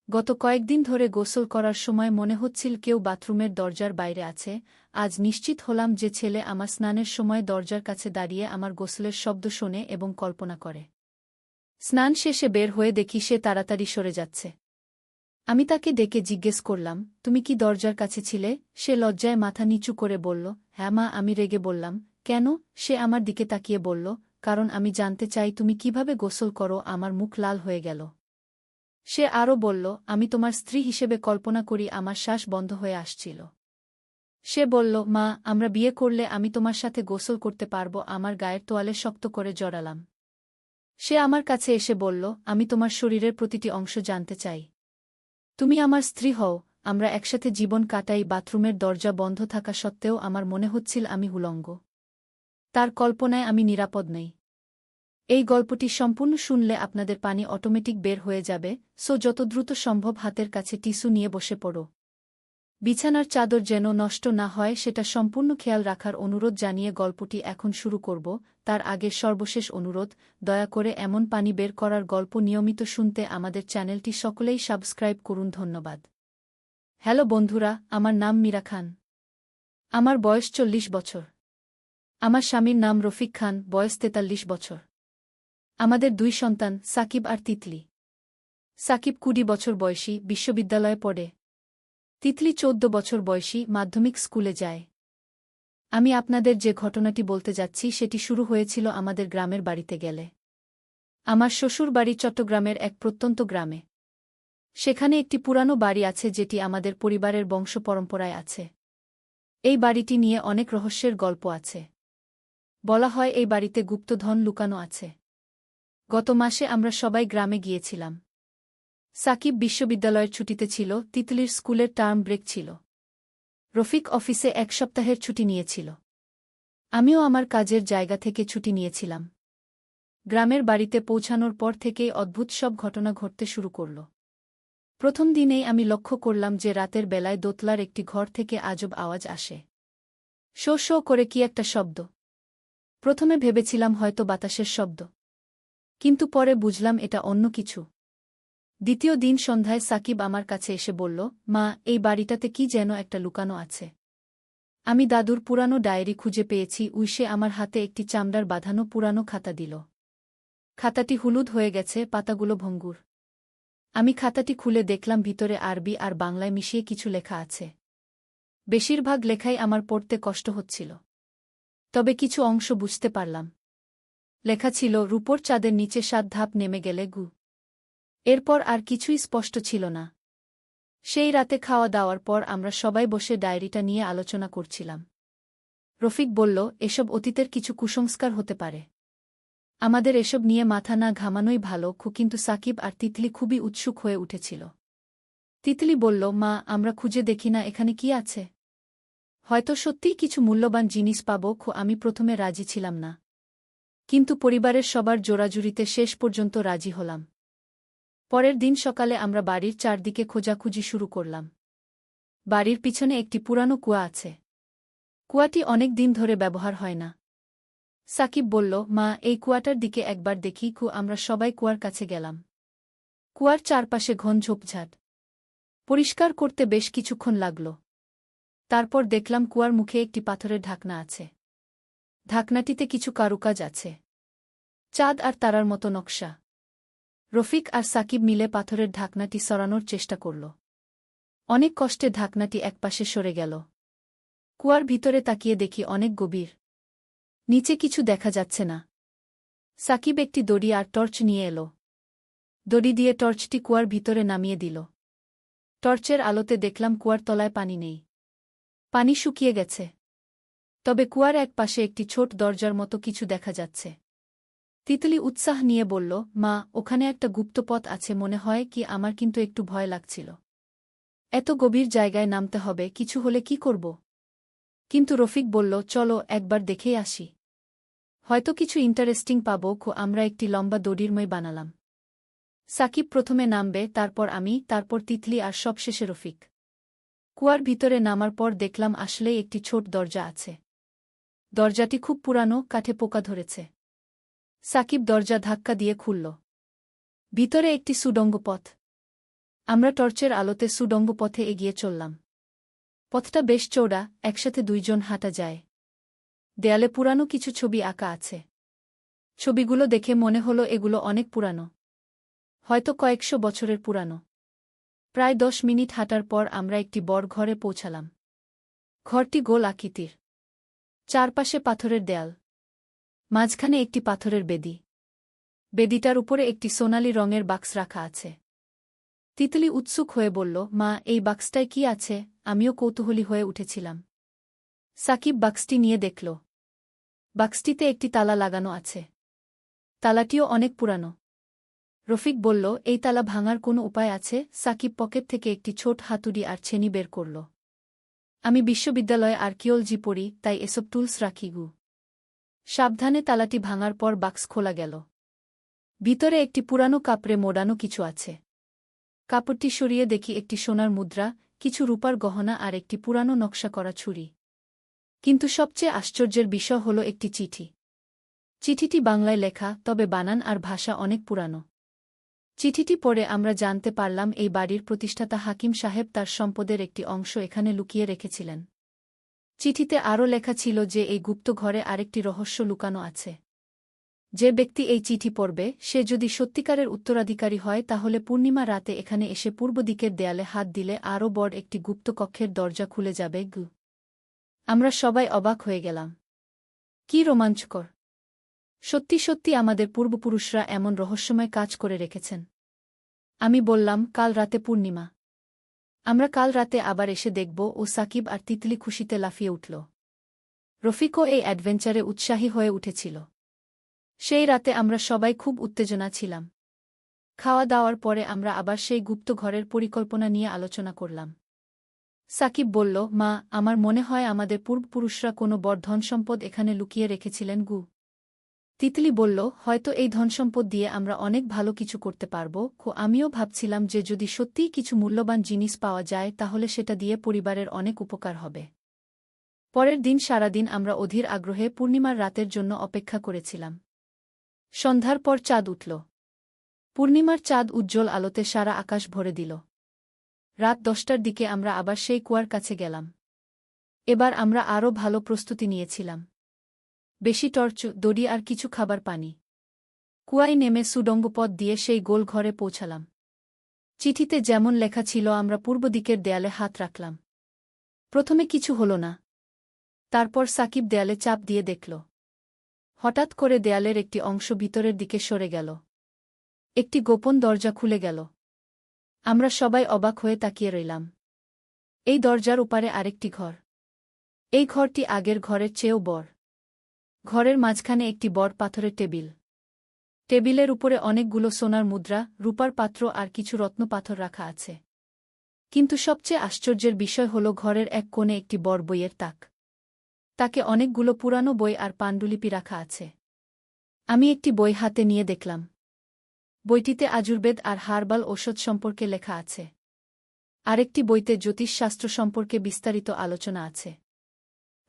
গত কয়েকদিন ধরে গোসল করার সময় মনে হচ্ছিল কেউ বাথরুমের দরজার বাইরে আছে। আজ নিশ্চিত হলাম যে ছেলে আমার স্নানের সময় দরজার কাছে দাঁড়িয়ে আমার গোসলের শব্দ শোনে এবং কল্পনা করে। স্নান শেষে বের হয়ে দেখি সে তাড়াতাড়ি সরে যাচ্ছে। আমি তাকে ডেকে জিজ্ঞেস করলাম, তুমি কি দরজার কাছে ছিলে? সে লজ্জায় মাথা নিচু করে বলল, হ্যাঁ মা। আমি রেগে বললাম, কেন? সে আমার দিকে তাকিয়ে বলল, কারণ আমি জানতে চাই তুমি কিভাবে গোসল করো। আমার মুখ লাল হয়ে গেল। সে আরও বলল, আমি তোমার স্ত্রী হিসেবে কল্পনা করি। আমার শ্বাস বন্ধ হয়ে আসছিল। সে বলল, মা, আমরা বিয়ে করলে আমি তোমার সাথে গোসল করতে পারব। আমার গায়ের তোয়ালে শক্ত করে জড়ালাম। সে আমার কাছে এসে বলল, আমি তোমার শরীরের প্রতিটি অংশ জানতে চাই। তুমি আমার স্ত্রী হও, আমরা একসাথে জীবন কাটাই। বাথরুমের দরজা বন্ধ থাকা সত্ত্বেও আমার মনে হচ্ছিল আমি উলঙ্গ। তার কল্পনায় আমি নিরাপদ নেই। এই গল্পটি সম্পূর্ণ শুনলে আপনাদের পানি অটোমেটিক বের হয়ে যাবে, সো যত দ্রুত সম্ভব হাতের কাছে টিস্যু নিয়ে বসে পড়ো। বিছানার চাদর যেন নষ্ট না হয় সেটা সম্পূর্ণ খেয়াল রাখার অনুরোধ জানিয়ে গল্পটি এখন শুরু করব। তার আগের সর্বশেষ অনুরোধ, দয়া করে এমন পানি বের করার গল্প নিয়মিত শুনতে আমাদের চ্যানেলটি সকলেই সাবস্ক্রাইব করুন। ধন্যবাদ। হ্যালো বন্ধুরা, আমার নাম মীরা খান। আমার বয়স 40 বছর। আমার স্বামীর নাম রফিক খান, বয়স 43 বছর। আমাদের 2 সন্তান, সাকিব আর তিতলি। সাকিব 20 বছর বয়সী, বিশ্ববিদ্যালয়ে পড়ে। তিতলি 14 বছর বয়সী, মাধ্যমিক স্কুলে যায়। আমি আপনাদের যে ঘটনাটি বলতে যাচ্ছি সেটি শুরু হয়েছিল আমাদের গ্রামের বাড়িতে গেলে। আমার শ্বশুর বাড়ি চট্টগ্রামের এক প্রত্যন্ত গ্রামে। সেখানে একটি পুরানো বাড়ি আছে যেটি আমাদের পরিবারের বংশ পরম্পরায় আছে। এই বাড়িটি নিয়ে অনেক রহস্যের গল্প আছে। বলা হয় এই বাড়িতে গুপ্তধন লুকানো আছে। গত মাসে আমরা সবাই গ্রামে গিয়েছিলাম। সাকিব বিশ্ববিদ্যালয়ের ছুটিতে ছিল, তিতলির স্কুলের টার্ম ব্রেক ছিল। রফিক অফিসে 1 সপ্তাহের ছুটি নিয়েছিল। আমিও আমার কাজের জায়গা থেকে ছুটি নিয়েছিলাম। গ্রামের বাড়িতে পৌঁছানোর পর থেকেই অদ্ভুত সব ঘটনা ঘটতে শুরু করল। প্রথম দিনেই আমি লক্ষ্য করলাম যে রাতের বেলায় দোতলার একটি ঘর থেকে আজব আওয়াজ আসে। শো শো করে কি একটা শব্দ। প্রথমে ভেবেছিলাম হয়তো বাতাসের শব্দ, কিন্তু পরে বুঝলাম এটা অন্য কিছু। দ্বিতীয় দিন সন্ধ্যায় সাকিব আমার কাছে এসে বলল, মা, এই বাড়িটাতে কি যেন একটা লুকানো আছে। আমি দাদুর পুরানো ডায়েরি খুঁজে পেয়েছি। সে আমার হাতে একটি চামড়ার বাঁধানো পুরানো খাতা দিল। খাতাটি হলুদ হয়ে গেছে, পাতাগুলো ভঙ্গুর। আমি খাতাটি খুলে দেখলাম ভিতরে আরবি আর বাংলায় মিশিয়ে কিছু লেখা আছে। বেশিরভাগ লেখাই আমার পড়তে কষ্ট হচ্ছিল, তবে কিছু অংশ বুঝতে পারলাম। লেখা ছিল, রূপোর চাঁদের নিচে 7 ধাপ নেমে গেলে গু। এরপর আর কিছুই স্পষ্ট ছিল না। সেই রাতে খাওয়া দাওয়ার পর আমরা সবাই বসে ডায়েরিটা নিয়ে আলোচনা করছিলাম। রফিক বলল, এসব অতীতের কিছু কুসংস্কার হতে পারে। আমাদের এসব নিয়ে মাথা না ঘামানোই ভালো। কিন্তু সাকিব আর তিতলি খুবই উৎসুক হয়ে উঠেছিল। তিতলি বলল, মা, আমরা খুঁজে দেখি না এখানে কি আছে। হয়তো সত্যিই কিছু মূল্যবান জিনিস পাব। আমি প্রথমে রাজি ছিলাম না, কিন্তু পরিবারের সবার জোরাজুরিতে শেষ পর্যন্ত রাজি হলাম। পরের দিন সকালে আমরা বাড়ির চারদিকে খোঁজাখুঁজি শুরু করলাম। বাড়ির পিছনে একটি পুরানো কুয়া আছে। কুয়াটি অনেক দিন ধরে ব্যবহার হয় না। সাকিব বলল, মা, এই কুয়াটার দিকে একবার দেখি। আমরা সবাই কুয়ার কাছে গেলাম। কুয়ার চারপাশে ঘন ঝোপঝাড়। পরিষ্কার করতে বেশ কিছুক্ষণ লাগল। তারপর দেখলাম কুয়ার মুখে একটি পাথরের ঢাকনা আছে। ঢাকনাটিতে কিছু কারুকাজ আছে, চাঁদ আর তারার মতো নকশা। রফিক আর সাকিব মিলে পাথরের ঢাকনাটি সরানোর চেষ্টা করল। অনেক কষ্টে ঢাকনাটি একপাশে সরে গেল। কুয়ার ভিতরে তাকিয়ে দেখি অনেক গভীর। নিচে কিছু দেখা যাচ্ছে না। সাকিব একটি দড়ি আর টর্চ নিয়ে এলো। দড়ি দিয়ে টর্চটি কুয়ার ভিতরে নামিয়ে দিল। টর্চের আলোতে দেখলাম কুয়ার তলায় পানি নেই। পানি শুকিয়ে গেছে। তবে কুয়ার এক পাশে একটি ছোট দরজার মতো কিছু দেখা যাচ্ছে। তিতলি উৎসাহ নিয়ে বলল, মা, ওখানে একটা গুপ্ত পথ আছে মনে হয়। আমার কিন্তু একটু ভয় লাগছিল। এত গভীর জায়গায় নামতে হবে, কিছু হলে কি করব? কিন্তু রফিক বলল, চলো একবার দেখেই আসি। হয়তো কিছু ইন্টারেস্টিং পাব। আমরা একটি লম্বা দড়ির মই বানালাম। সাকিব প্রথমে নামবে, তারপর আমি, তারপর তিতলি আর সবশেষে রফিক। কুয়ার ভিতরে নামার পর দেখলাম আসলেই একটি ছোট দরজা আছে। দরজাটি খুব পুরানো, কাঠে পোকা ধরেছে। সাকিব দরজা ধাক্কা দিয়ে খুলল। ভিতরে একটি সুড়ঙ্গ পথ। আমরা টর্চের আলোতে সুডঙ্গ পথে এগিয়ে চললাম। পথটা বেশ চওড়া, একসাথে দুইজন হাঁটা যায়। দেয়ালে পুরানো কিছু ছবি আঁকা আছে। ছবিগুলো দেখে মনে হলো এগুলো অনেক পুরানো, হয়তো কয়েকশো বছরের পুরানো। প্রায় 10 মিনিট হাঁটার পর আমরা একটি বড় ঘরে পৌঁছালাম। ঘরটি গোল আকৃতির, চারপাশে পাথরের দেয়াল, মাঝখানে একটি পাথরের বেদি। বেদিটার উপরে একটি সোনালি রঙের বাক্স রাখা আছে। তিতলি উৎসুক হয়ে বলল, মা, এই বাক্সটায় কি আছে? আমিও কৌতূহলী হয়ে উঠেছিলাম। সাকিব বাক্সটি নিয়ে দেখল। বাক্সটিতে একটি তালা লাগানো আছে। তালাটিও অনেক পুরানো। রফিক বলল, এই তালা ভাঙার কোনো উপায় আছে? সাকিব পকেট থেকে একটি ছোট হাতুড়ি আর ছেনি বের করল। আমি বিশ্ববিদ্যালয়ে আর্কিওলজি পড়ি, তাই এসব টুলস রাখি গু। সাবধানে তালাটি ভাঙার পর বাক্স খোলা গেল। ভিতরে একটি পুরানো কাপড়ে মোড়ানো কিছু আছে। কাপড়টি সরিয়ে দেখি একটি সোনার মুদ্রা, কিছু রূপার গহনা আর একটি পুরানো নকশা করা ছুরি। কিন্তু সবচেয়ে আশ্চর্যের বিষয় হল একটি চিঠি। চিঠিটি বাংলায় লেখা, তবে বানান আর ভাষা অনেক পুরানো। চিঠিটি পড়ে আমরা জানতে পারলাম এই বাড়ির প্রতিষ্ঠাতা হাকিম সাহেব তার সম্পদের একটি অংশ এখানে লুকিয়ে রেখেছিলেন। চিঠিতে আরও লেখা ছিল যে এই গুপ্ত ঘরে আরেকটি রহস্য লুকানো আছে। যে ব্যক্তি এই চিঠি পড়বে, সে যদি সত্যিকারের উত্তরাধিকারী হয় তাহলে পূর্ণিমা রাতে এখানে এসে পূর্ব দিকের দেয়ালে হাত দিলে আরও বড় একটি গুপ্ত কক্ষের দরজা খুলে যাবে। আমরা সবাই অবাক হয়ে গেলাম। কি রোমাঞ্চকর! সত্যি সত্যি আমাদের পূর্বপুরুষরা এমন রহস্যময় কাজ করে রেখেছেন। আমি বললাম, কাল রাতে পূর্ণিমা। আমরা কাল রাতে আবার এসে দেখব। ও সাকিব আর তিতলি খুশিতে লাফিয়ে উঠল। রফিকও এই অ্যাডভেঞ্চারে উৎসাহী হয়ে উঠেছিল। সেই রাতে আমরা সবাই খুব উত্তেজনা ছিলাম। খাওয়া দাওয়ার পরে আমরা আবার সেই গুপ্ত ঘরের পরিকল্পনা নিয়ে আলোচনা করলাম। সাকিব বলল, মা, আমার মনে হয় আমাদের পূর্বপুরুষরা কোনো বড় ধনসম্পদ এখানে লুকিয়ে রেখেছিলেন গু। তিতলি বলল, হয়তো এই ধনসম্পদ দিয়ে আমরা অনেক ভালো কিছু করতে পারব। আমিও ভাবছিলাম যে যদি সত্যিই কিছু মূল্যবান জিনিস পাওয়া যায় তাহলে সেটা দিয়ে পরিবারের অনেক উপকার হবে। পরের দিন সারাদিন আমরা অধীর আগ্রহে পূর্ণিমার রাতের জন্য অপেক্ষা করেছিলাম। সন্ধ্যার পর চাঁদ উঠল। পূর্ণিমার চাঁদ উজ্জ্বল আলোতে সারা আকাশ ভরে দিল। রাত 10টার দিকে আমরা আবার সেই কুয়ার কাছে গেলাম। এবার আমরা আরও ভালো প্রস্তুতি নিয়েছিলাম। বেশি টর্চ, দড়ি আর কিছু খাবার পানি। কুয়ায় নেমে সুডঙ্গ পথ দিয়ে সেই গোল ঘরে পৌঁছালাম। চিঠিতে যেমন লেখা ছিল আমরা পূর্ব দিকের দেয়ালে হাত রাখলাম। প্রথমে কিছু হল না। তারপর সাকিব দেয়ালে চাপ দিয়ে দেখল। হঠাৎ করে দেয়ালের একটি অংশ ভিতরের দিকে সরে গেল। একটি গোপন দরজা খুলে গেল। আমরা সবাই অবাক হয়ে তাকিয়ে রইলাম। এই দরজার ওপারে আরেকটি ঘর। এই ঘরটি আগের ঘরের চেয়েও বড়। ঘরের মাঝখানে একটি বড় পাথরের টেবিল। টেবিলের উপরে অনেকগুলো সোনার মুদ্রা, রূপার পাত্র আর কিছু রত্ন পাথর রাখা আছে। কিন্তু সবচেয়ে আশ্চর্যের বিষয় হল ঘরের এক কোণে একটি বড় বইয়ের তাক। তাকে অনেকগুলো পুরানো বই আর পাণ্ডুলিপি রাখা আছে। আমি একটি বই হাতে নিয়ে দেখলাম। বইটিতে আজুর্বেদ আর হার্বাল ঔষধ সম্পর্কে লেখা আছে। আরেকটি বইতে জ্যোতিষশাস্ত্র সম্পর্কে বিস্তারিত আলোচনা আছে।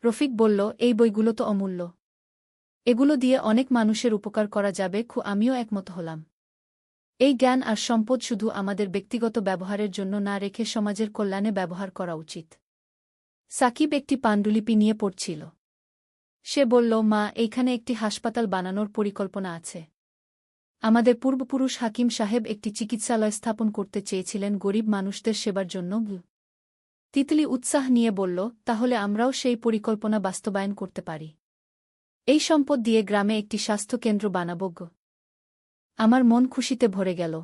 রফিক বলল, এই বইগুলো তো অমূল্য। এগুলো দিয়ে অনেক মানুষের উপকার করা যাবে। আমিও একমত হলাম। এই জ্ঞান আর সম্পদ শুধু আমাদের ব্যক্তিগত ব্যবহারের জন্য না রেখে সমাজের কল্যাণে ব্যবহার করা উচিত। সাকিব একটি পাণ্ডুলিপি নিয়ে পড়ছিল। সে বলল, মা, এইখানে একটি হাসপাতাল বানানোর পরিকল্পনা আছে। আমাদের পূর্বপুরুষ হাকিম সাহেব একটি চিকিৎসালয় স্থাপন করতে চেয়েছিলেন গরিব মানুষদের সেবার জন্য। তিতলি উৎসাহ নিয়ে বলল, তাহলে আমরাও সেই পরিকল্পনা বাস্তবায়ন করতে পারি। এই সম্পদ দিয়ে গ্রামে একটি স্বাস্থ্যকেন্দ্র বানাব। আমার মন খুশিতে ভরে গেল।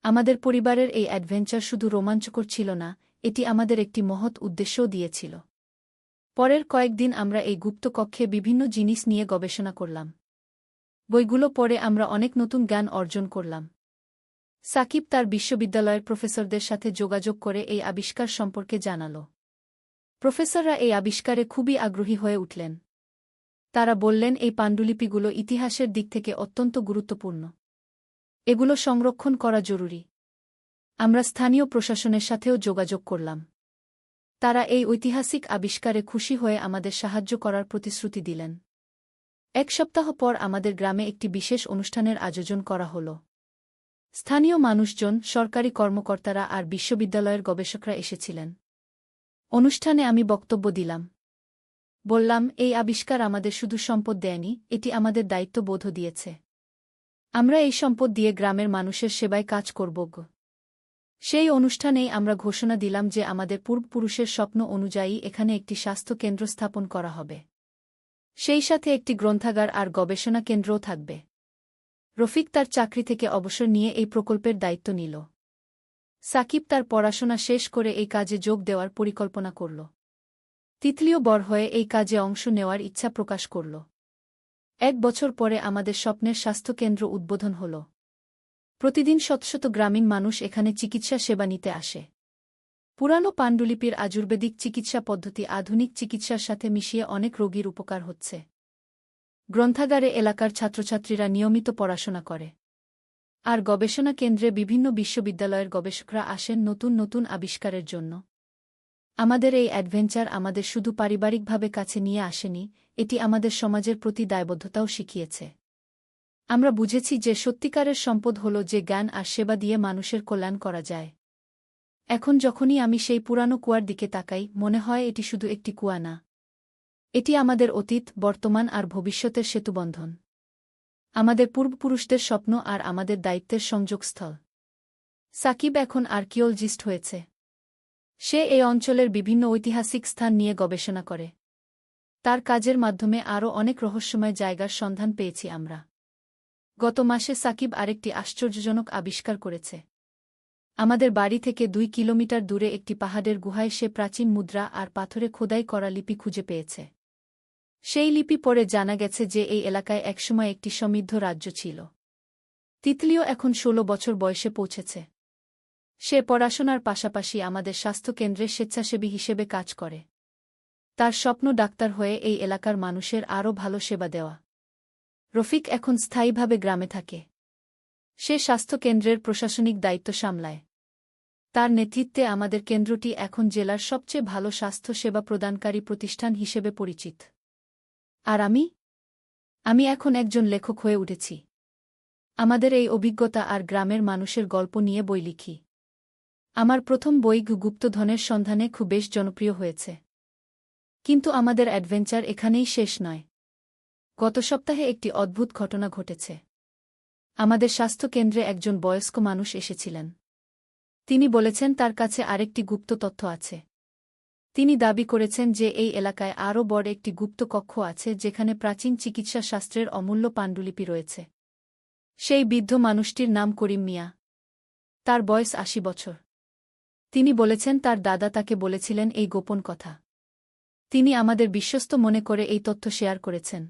আমাদের পরিবারের এই অ্যাডভেঞ্চার শুধু রোমাঞ্চকর ছিল না, এটি আমাদের একটি মহৎ উদ্দেশ্যও দিয়েছিল। পরের কয়েকদিন আমরা এই গুপ্ত কক্ষে বিভিন্ন জিনিস নিয়ে গবেষণা করলাম। বইগুলো পড়ে আমরা অনেক নতুন জ্ঞান অর্জন করলাম। সাকিব তার বিশ্ববিদ্যালয়ের প্রফেসরদের সাথে যোগাযোগ করে এই আবিষ্কার সম্পর্কে জানাল। প্রফেসররা এই আবিষ্কারে খুবই আগ্রহী হয়ে উঠলেন। তারা বললেন, এই পাণ্ডুলিপিগুলো ইতিহাসের দিক থেকে অত্যন্ত গুরুত্বপূর্ণ। এগুলো সংরক্ষণ করা জরুরি। আমরা স্থানীয় প্রশাসনের সাথেও যোগাযোগ করলাম। তারা এই ঐতিহাসিক আবিষ্কারে খুশি হয়ে আমাদের সাহায্য করার প্রতিশ্রুতি দিলেন। 1 সপ্তাহ পর আমাদের গ্রামে একটি বিশেষ অনুষ্ঠানের আয়োজন করা হল। স্থানীয় মানুষজন, সরকারি কর্মকর্তারা আর বিশ্ববিদ্যালয়ের গবেষকরা এসেছিলেন। অনুষ্ঠানে আমি বক্তব্য দিলাম। বললাম, এই আবিষ্কার আমাদের শুধু সম্পদ দেয়নি, এটি আমাদের দায়িত্ববোধও দিয়েছে। আমরা এই সম্পদ দিয়ে গ্রামের মানুষের সেবায় কাজ করব। সেই অনুষ্ঠানেই আমরা ঘোষণা দিলাম যে আমাদের পূর্বপুরুষের স্বপ্ন অনুযায়ী এখানে একটি স্বাস্থ্য কেন্দ্র স্থাপন করা হবে। সেই সাথে একটি গ্রন্থাগার আর গবেষণা কেন্দ্রও থাকবে। রফিক তার চাকরি থেকে অবসর নিয়ে এই প্রকল্পের দায়িত্ব নিল। সাকিব তার পড়াশোনা শেষ করে এই কাজে যোগ দেওয়ার পরিকল্পনা করল। তিতলিও বড় হয়ে এই কাজে অংশ নেওয়ার ইচ্ছা প্রকাশ করল। 1 বছর পরে আমাদের স্বপ্নের স্বাস্থ্যকেন্দ্র উদ্বোধন হল। প্রতিদিন শত শত গ্রামীণ মানুষ এখানে চিকিৎসা সেবা নিতে আসে। পুরানো পাণ্ডুলিপির আয়ুর্বেদিক চিকিৎসা পদ্ধতি আধুনিক চিকিৎসার সাথে মিশিয়ে অনেক রোগীর উপকার হচ্ছে। গ্রন্থাগারে এলাকার ছাত্রছাত্রীরা নিয়মিত পড়াশোনা করে। আর গবেষণা কেন্দ্রে বিভিন্ন বিশ্ববিদ্যালয়ের গবেষকরা আসেন নতুন নতুন আবিষ্কারের জন্য। আমাদের এই অ্যাডভেঞ্চার আমাদের শুধু পারিবারিকভাবে কাছে নিয়ে আসেনি, এটি আমাদের সমাজের প্রতি দায়বদ্ধতাও শিখিয়েছে। আমরা বুঝেছি যে সত্যিকারের সম্পদ হল যে জ্ঞান আর সেবা দিয়ে মানুষের কল্যাণ করা যায়। এখন যখনই আমি সেই পুরানো কুয়ার দিকে তাকাই, মনে হয় এটি শুধু একটি কুয়া না। এটি আমাদের অতীত, বর্তমান আর ভবিষ্যতের সেতুবন্ধন। আমাদের পূর্বপুরুষদের স্বপ্ন আর আমাদের দায়িত্বের সংযোগস্থল। সাকিব এখন আর্কিওলজিস্ট হয়েছে। সে এই অঞ্চলের বিভিন্ন ঐতিহাসিক স্থান নিয়ে গবেষণা করে। তার কাজের মাধ্যমে আরও অনেক রহস্যময় জায়গার সন্ধান পেয়েছি আমরা। গত মাসে সাকিব আরেকটি আশ্চর্যজনক আবিষ্কার করেছে। আমাদের বাড়ি থেকে 2 কিলোমিটার দূরে একটি পাহাড়ের গুহায় সে প্রাচীন মুদ্রা আর পাথরে খোদাই করা লিপি খুঁজে পেয়েছে। সেই লিপি পড়ে জানা গেছে যে এই এলাকায় একসময় একটি সমৃদ্ধ রাজ্য ছিল। তিতলিও এখন 16 বছর বয়সে পৌঁছেছে। সে পড়াশোনার পাশাপাশি আমাদের স্বাস্থ্যকেন্দ্রে স্বেচ্ছাসেবী হিসেবে কাজ করে। তার স্বপ্ন ডাক্তার হয়ে এই এলাকার মানুষের আরও ভালো সেবা দেওয়া। রফিক এখন স্থায়ীভাবে গ্রামে থাকে। সে স্বাস্থ্যকেন্দ্রের প্রশাসনিক দায়িত্ব সামলায়। তার নেতৃত্বে আমাদের কেন্দ্রটি এখন জেলার সবচেয়ে ভালো স্বাস্থ্য সেবা প্রদানকারী প্রতিষ্ঠান হিসেবে পরিচিত। আর আমি এখন একজন লেখক হয়ে উঠেছি। আমাদের এই অভিজ্ঞতা আর গ্রামের মানুষের গল্প নিয়ে বই লিখি। আমার প্রথম বই গুপ্তধনের সন্ধানে খুব বেশ জনপ্রিয় হয়েছে। কিন্তু আমাদের অ্যাডভেঞ্চার এখানেই শেষ নয়। গত সপ্তাহে একটি অদ্ভুত ঘটনা ঘটেছে। আমাদের স্বাস্থ্যকেন্দ্রে একজন বয়স্ক মানুষ এসেছিলেন। তিনি বলেছেন তার কাছে আরেকটি গুপ্ত তথ্য আছে। তিনি দাবি করেছেন যে এই এলাকায় আরও বড় একটি গুপ্ত কক্ষ আছে যেখানে প্রাচীন চিকিৎসা শাস্ত্রের অমূল্য পাণ্ডুলিপি রয়েছে। সেই বৃদ্ধ মানুষটির নাম করিম মিয়া। তার বয়স 80 বছর। তিনি বলেছেন তার দাদা তাকে বলেছিলেন এই গোপন কথা। তিনি আমাদের বিশ্বস্ত মনে করে এই তথ্য শেয়ার করেছেন।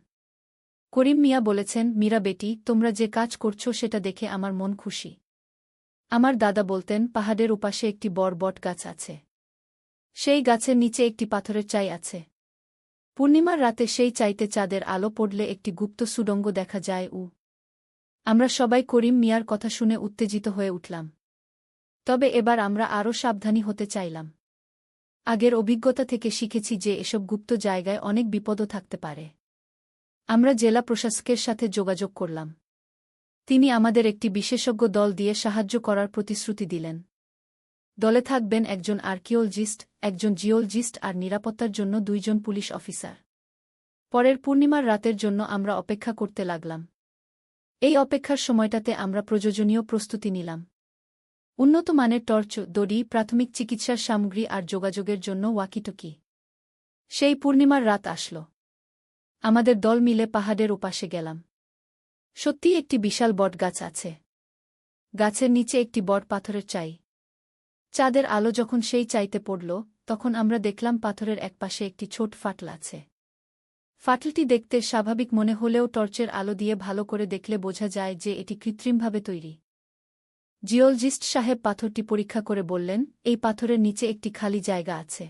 করিম মিয়া বলেছেন, মীরা বেটি, তোমরা যে কাজ করছো সেটা দেখে আমার মন খুশি। আমার দাদা বলতেন পাহাড়ের ওপাশে একটি বড় বট গাছ আছে। সেই গাছের নিচে একটি পাথরের চাই আছে। পূর্ণিমার রাতে সেই চাইতে চাঁদের আলো পড়লে একটি গুপ্ত সুড়ঙ্গ দেখা যায়। আমরা সবাই করিম মিয়ার কথা শুনে উত্তেজিত হয়ে উঠলাম। তবে এবার আমরা আরও সাবধানী হতে চাইলাম। আগের অভিজ্ঞতা থেকে শিখেছি যে এসব গুপ্ত জায়গায় অনেক বিপদও থাকতে পারে। আমরা জেলা প্রশাসকের সাথে যোগাযোগ করলাম। তিনি আমাদের একটি বিশেষজ্ঞ দল দিয়ে সাহায্য করার প্রতিশ্রুতি দিলেন। দলে থাকবেন একজন আর্কিওলজিস্ট, একজন জিওলজিস্ট আর নিরাপত্তার জন্য 2 জন পুলিশ অফিসার। পরের পূর্ণিমার রাতের জন্য আমরা অপেক্ষা করতে লাগলাম। এই অপেক্ষার সময়টাতে আমরা প্রয়োজনীয় প্রস্তুতি নিলাম। উন্নত মানের টর্চ, দড়ি, প্রাথমিক চিকিৎসার সামগ্রী আর যোগাযোগের জন্য ওয়াকিটকি। সেই পূর্ণিমার রাত আসল। আমাদের দল মিলে পাহাড়ের ওপাশে গেলাম। সত্যিই একটি বিশাল বটগাছ আছে। গাছের নিচে একটি বড় পাথরের চাই। চাঁদের আলো যখন সেই চাইতে পড়ল, তখন আমরা দেখলাম পাথরের একপাশে একটি ছোট ফাটল আছে। ফাটলটি দেখতে স্বাভাবিক মনে হলেও টর্চের আলো দিয়ে ভালো করে দেখলে বোঝা যায় যে এটি কৃত্রিমভাবে তৈরি। জিওলজিস্ট সাহেব পাথরটি পরীক্ষা করে বললেন, এই পাথরের নিচে একটি খালি জায়গা আছে।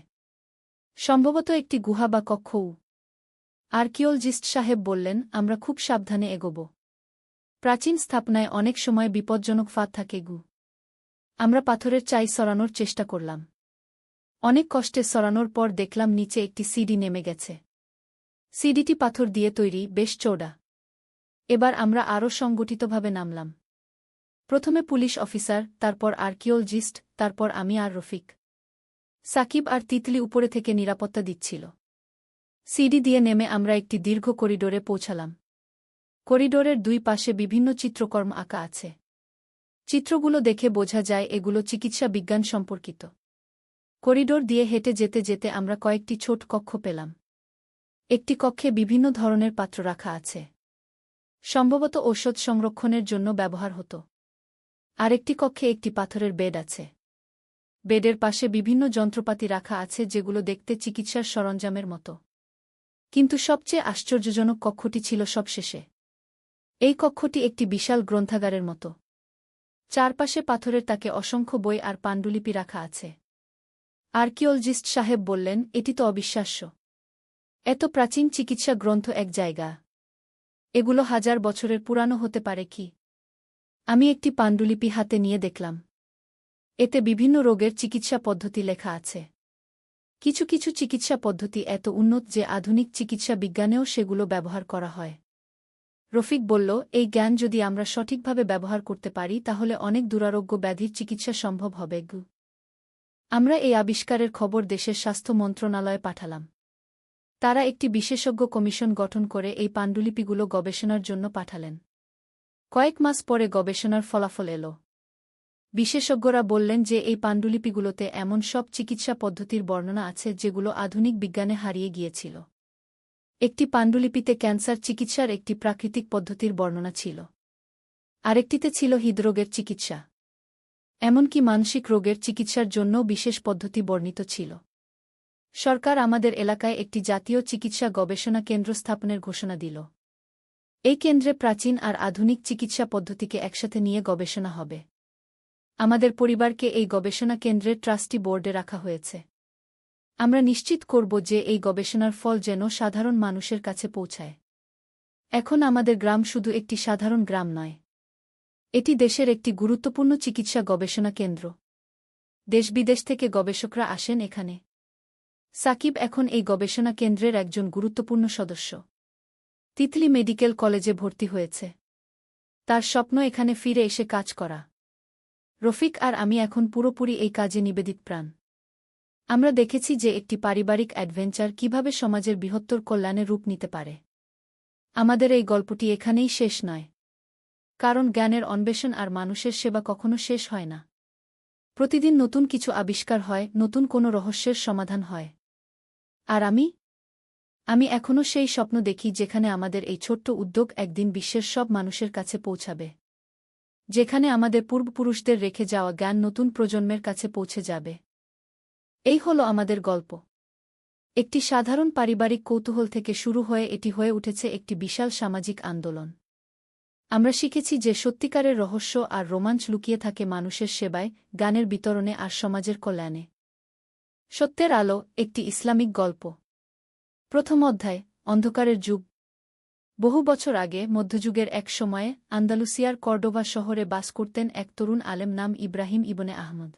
সম্ভবত একটি গুহা বা কক্ষও। আর্কিওলজিস্ট সাহেব বললেন, আমরা খুব সাবধানে এগোব। প্রাচীন স্থাপনায় অনেক সময় বিপজ্জনক ফাঁদ থাকে। আমরা পাথরের চাই সরানোর চেষ্টা করলাম। অনেক কষ্টে সরানোর পর দেখলাম নিচে একটি সিঁড়ি নেমে গেছে। সিঁড়িটি পাথর দিয়ে তৈরি, বেশ চওড়া। এবার আমরা আরও সংগঠিতভাবে নামলাম। প্রথমে পুলিশ অফিসার, তারপর আর্কিওলজিস্ট, তারপর আমি আর রফিক। সাকিব আর তিতলি উপরে থেকে নিরাপত্তা দিচ্ছিল। সিঁড়ি দিয়ে নেমে আমরা একটি দীর্ঘ করিডোরে পৌঁছালাম। করিডোরের দুই পাশে বিভিন্ন চিত্রকর্ম আঁকা আছে। চিত্রগুলো দেখে বোঝা যায় এগুলো চিকিৎসা বিজ্ঞান সম্পর্কিত। করিডোর দিয়ে হেঁটে যেতে যেতে আমরা কয়েকটি ছোট কক্ষ পেলাম। একটি কক্ষে বিভিন্ন ধরনের পাত্র রাখা আছে, সম্ভবত ঔষধ সংরক্ষণের জন্য ব্যবহার হতো। আরেকটি কক্ষে একটি পাথরের বেড আছে। বেডের পাশে বিভিন্ন যন্ত্রপাতি রাখা আছে যেগুলো দেখতে চিকিৎসার সরঞ্জামের মতো। কিন্তু সবচেয়ে আশ্চর্যজনক কক্ষটি ছিল সবশেষে। এই কক্ষটি একটি বিশাল গ্রন্থাগারের মতো। চারপাশে পাথরের তাকে অসংখ্য বই আর পাণ্ডুলিপি রাখা আছে। আর্কিওলজিস্ট সাহেব বললেন, এটি তো অবিশ্বাস্য। এত প্রাচীন চিকিৎসা গ্রন্থ এক জায়গা। এগুলো 1000 বছরের পুরানো হতে পারে কি? আমি একটি পাণ্ডুলিপি হাতে নিয়ে দেখলাম। এতে বিভিন্ন রোগের চিকিৎসা পদ্ধতি লেখা আছে। কিছু কিছু চিকিৎসা পদ্ধতি এত উন্নত যে আধুনিক চিকিৎসা বিজ্ঞানেও সেগুলো ব্যবহার করা হয়। রফিক বলল, এই জ্ঞান যদি আমরা সঠিকভাবে ব্যবহার করতে পারি তাহলে অনেক দুরারোগ্য ব্যাধির চিকিৎসা সম্ভব হবে। আমরা এই আবিষ্কারের খবর দেশের স্বাস্থ্য মন্ত্রণালয়ে পাঠালাম। তারা একটি বিশেষজ্ঞ কমিশন গঠন করে এই পাণ্ডুলিপিগুলো গবেষণার জন্য পাঠালেন। কয়েক মাস পরে গবেষণার ফলাফল এলো। বিশেষজ্ঞরা বললেন যে এই পাণ্ডুলিপিগুলোতে এমন সব চিকিৎসা পদ্ধতির বর্ণনা আছে যেগুলো আধুনিক বিজ্ঞানে হারিয়ে গিয়েছিল। একটি পাণ্ডুলিপিতে ক্যান্সার চিকিৎসার একটি প্রাকৃতিক পদ্ধতির বর্ণনা ছিল। আরেকটিতে ছিল হৃদরোগের চিকিৎসা। এমনকি মানসিক রোগের চিকিৎসার জন্য বিশেষ পদ্ধতি বর্ণিত ছিল। সরকার আমাদের এলাকায় একটি জাতীয় চিকিৎসা গবেষণা কেন্দ্র স্থাপনের ঘোষণা দিল। এই কেন্দ্রে প্রাচীন আর আধুনিক চিকিৎসা পদ্ধতিকে একসাথে নিয়ে গবেষণা হবে। আমাদের পরিবারকে এই গবেষণা কেন্দ্রের ট্রাস্টি বোর্ডে রাখা হয়েছে। আমরা নিশ্চিত করব যে এই গবেষণার ফল যেন সাধারণ মানুষের কাছে পৌঁছায়। এখন আমাদের গ্রাম শুধু একটি সাধারণ গ্রাম নয়। এটি দেশের একটি গুরুত্বপূর্ণ চিকিৎসা গবেষণা কেন্দ্র। দেশ-বিদেশ থেকে গবেষকরা আসেন এখানে। সাকিব এখন এই গবেষণা কেন্দ্রের একজন গুরুত্বপূর্ণ সদস্য। তিতলি মেডিকেল কলেজে ভর্তি হয়েছে। তার স্বপ্ন এখানে ফিরে এসে কাজ করা। রফিক আর আমি এখন পুরোপুরি এই কাজে নিবেদিত প্রাণ। আমরা দেখেছি যে একটি পারিবারিক অ্যাডভেঞ্চার কিভাবে সমাজের বৃহত্তর কল্যাণে রূপ নিতে পারে। আমাদের এই গল্পটি এখানেই শেষ নয়। কারণ জ্ঞানের অন্বেষণ আর মানুষের সেবা কখনো শেষ হয় না। প্রতিদিন নতুন কিছু আবিষ্কার হয়, নতুন কোনো রহস্যের সমাধান হয়। আর আমি এখনও সেই স্বপ্ন দেখি যেখানে আমাদের এই ছোট্ট উদ্যোগ একদিন বিশ্বের সব মানুষের কাছে পৌঁছাবে। যেখানে আমাদের পূর্বপুরুষদের রেখে যাওয়া জ্ঞান নতুন প্রজন্মের কাছে পৌঁছে যাবে। এই হল আমাদের গল্প। একটি সাধারণ পারিবারিক কৌতূহল থেকে শুরু হয়ে এটি হয়ে উঠেছে একটি বিশাল সামাজিক আন্দোলন। আমরা শিখেছি যে সত্যিকারের রহস্য আর রোমাঞ্চ লুকিয়ে থাকে মানুষের সেবায়, জ্ঞানের বিতরণে আর সমাজের কল্যাণে। সত্যের আলো, একটি ইসলামিক গল্প। প্রথম অধ্যায়, অন্ধকারের যুগ। বহু বছর আগে মধ্যযুগের এক সময়ে আন্দালুসিয়ার কর্ডোবা শহরে বাস করতেন এক তরুণ আলেম নাম ইব্রাহিম ইবনে আহমদ।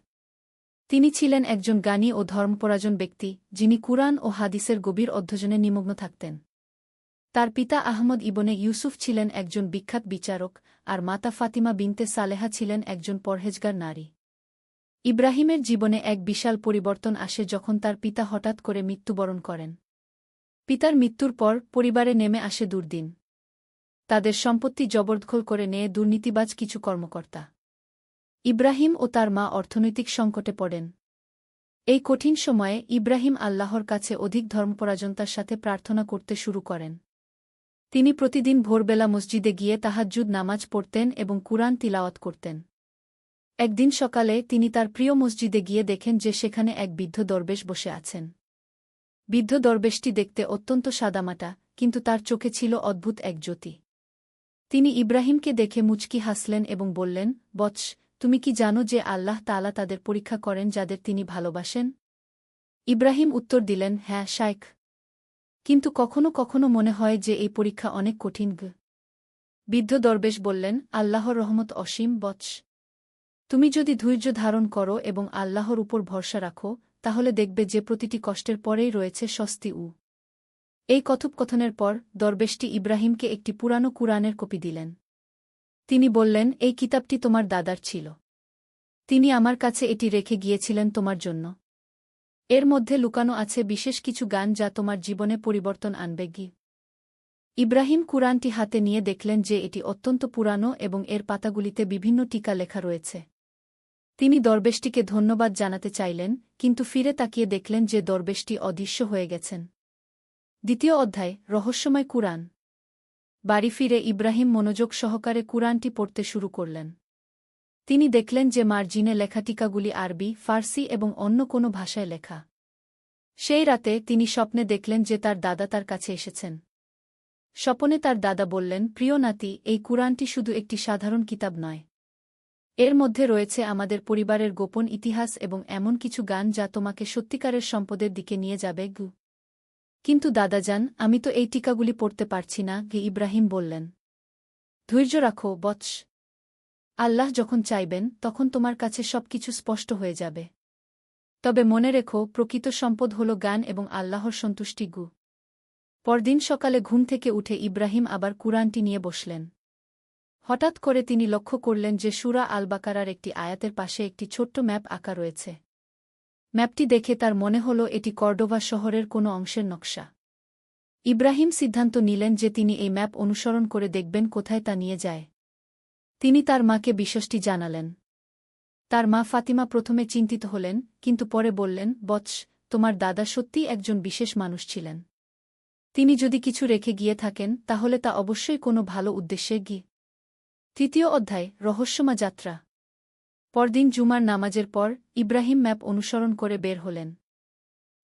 তিনি ছিলেন একজন জ্ঞানী ও ধর্মপরায়ণ ব্যক্তি, যিনি কুরআন ও হাদিসের গভীর অধ্যয়নে নিমগ্ন থাকতেন। তার পিতা আহমদ ইবনে ইউসুফ ছিলেন একজন বিখ্যাত বিচারক, আর মাতা ফাতিমা বিনতে সালেহা ছিলেন একজন পরহেজগার নারী। ইব্রাহিমের জীবনে এক বিশাল পরিবর্তন আসে যখন তার পিতা হঠাৎ করে মৃত্যুবরণ করেন। পিতার মৃত্যুর পর পরিবারে নেমে আসে দুর্দিন। তাদের সম্পত্তি জবরদখল করে নিয়ে দুর্নীতিবাজ কিছু কর্মকর্তা। ইব্রাহিম ও তার মা অর্থনৈতিক সংকটে পড়েন। এই কঠিন সময়ে ইব্রাহিম আল্লাহর কাছে অধিক ধর্মপরায়ণতার সাথে প্রার্থনা করতে শুরু করেন। তিনি প্রতিদিন ভোরবেলা মসজিদে গিয়ে তাহাজ্জুদ নামাজ পড়তেন এবং কুরআন তিলাওয়াত করতেন। একদিন সকালে তিনি তার প্রিয় মসজিদে গিয়ে দেখেন যে সেখানে এক বৃদ্ধ দরবেশ বসে আছেন। বৃদ্ধ দরবেশটি দেখতে অত্যন্ত সাদামাটা, কিন্তু তার চোখে ছিল অদ্ভুত এক জ্যোতি। তিনি ইব্রাহিমকে দেখে মুচকি হাসলেন এবং বললেন, বৎস, তুমি কি জানো যে আল্লাহ তাআলা তাদের পরীক্ষা করেন যাদের তিনি ভালোবাসেন? ইব্রাহিম উত্তর দিলেন, হ্যাঁ শাইখ। কিন্তু কখনো কখনো মনে হয় যে এই পরীক্ষা অনেক কঠিন। বৃদ্ধ দরবেশ বললেন, আল্লাহর রহমত অসীম বৎস। তুমি যদি ধৈর্য ধারণ করো এবং আল্লাহর উপর ভরসা রাখো, তাহলে দেখবে যে প্রতিটি কষ্টের পরেই রয়েছে স্বস্তি। এই কথোপকথনের পর দরবেশটি ইব্রাহিমকে একটি পুরানো কুরআনের কপি দিলেন। তিনি বললেন, এই কিতাবটি তোমার দাদার ছিল। তিনি আমার কাছে এটি রেখে গিয়েছিলেন তোমার জন্য। এর মধ্যে লুকানো আছে বিশেষ কিছু গান যা তোমার জীবনে পরিবর্তন আনবে গি। ইব্রাহিম কুরআনটি হাতে নিয়ে দেখলেন যে এটি অত্যন্ত পুরানো এবং এর পাতাগুলিতে বিভিন্ন টিকা লেখা রয়েছে। তিনি দরবেশটিকে ধন্যবাদ জানাতে চাইলেন, কিন্তু ফিরে তাকিয়ে দেখলেন যে দরবেশটি অদৃশ্য হয়ে গেছেন। দ্বিতীয় অধ্যায়, রহস্যময় কুরআন। বাড়ি ফিরে ইব্রাহিম মনোযোগ সহকারে কুরআনটি পড়তে শুরু করলেন। তিনি দেখলেন যে মার্জিনে লেখা টিকাগুলি আরবি, ফার্সি এবং অন্য কোনো ভাষায় লেখা। সেই রাতে তিনি স্বপ্নে দেখলেন যে তার দাদা তার কাছে এসেছেন। স্বপনে তার দাদা বললেন, প্রিয় নাতি, এই কুরআনটি শুধু একটি সাধারণ কিতাব নয়। এর মধ্যে রয়েছে আমাদের পরিবারের গোপন ইতিহাস এবং এমন কিছু গান যা তোমাকে সত্যিকারের সম্পদের দিকে নিয়ে যাবে গু। কিন্তু দাদাজান, আমি তো এই টিকাগুলি পড়তে পারছি না, গে ইব্রাহিম বললেন। ধৈর্য রাখো বৎস। আল্লাহ যখন চাইবেন তখন তোমার কাছে সবকিছু স্পষ্ট হয়ে যাবে। তবে মনে রেখো, প্রকৃত সম্পদ হল গান এবং আল্লাহর সন্তুষ্টি গু। পরদিন সকালে ঘুম থেকে উঠে ইব্রাহিম আবার কুরআনটি নিয়ে বসলেন। হঠাৎ করে তিনি লক্ষ্য করলেন যে সূরা আল বাকারার একটি আয়াতের পাশে একটি ছোট্ট ম্যাপ আঁকা রয়েছে। ম্যাপটি দেখে তার মনে হল এটি কর্ডোভা শহরের কোনো অংশের নকশা। ইব্রাহিম সিদ্ধান্ত নিলেন যে তিনি এই ম্যাপ অনুসরণ করে দেখবেন কোথায় তা নিয়ে যায়। তিনি তার মাকে বিষয়টি জানালেন। তার মা ফাতিমা প্রথমে চিন্তিত হলেন, কিন্তু পরে বললেন, বৎস, তোমার দাদা সত্যিই একজন বিশেষ মানুষ ছিলেন। তিনি যদি কিছু রেখে গিয়ে থাকেন তাহলে তা অবশ্যই কোনো ভালো উদ্দেশ্যে গিয়ে। তৃতীয় অধ্যায়, রহস্যময় যাত্রা। পরদিন জুমার নামাজের পর ইব্রাহিম ম্যাপ অনুসরণ করে বের হলেন।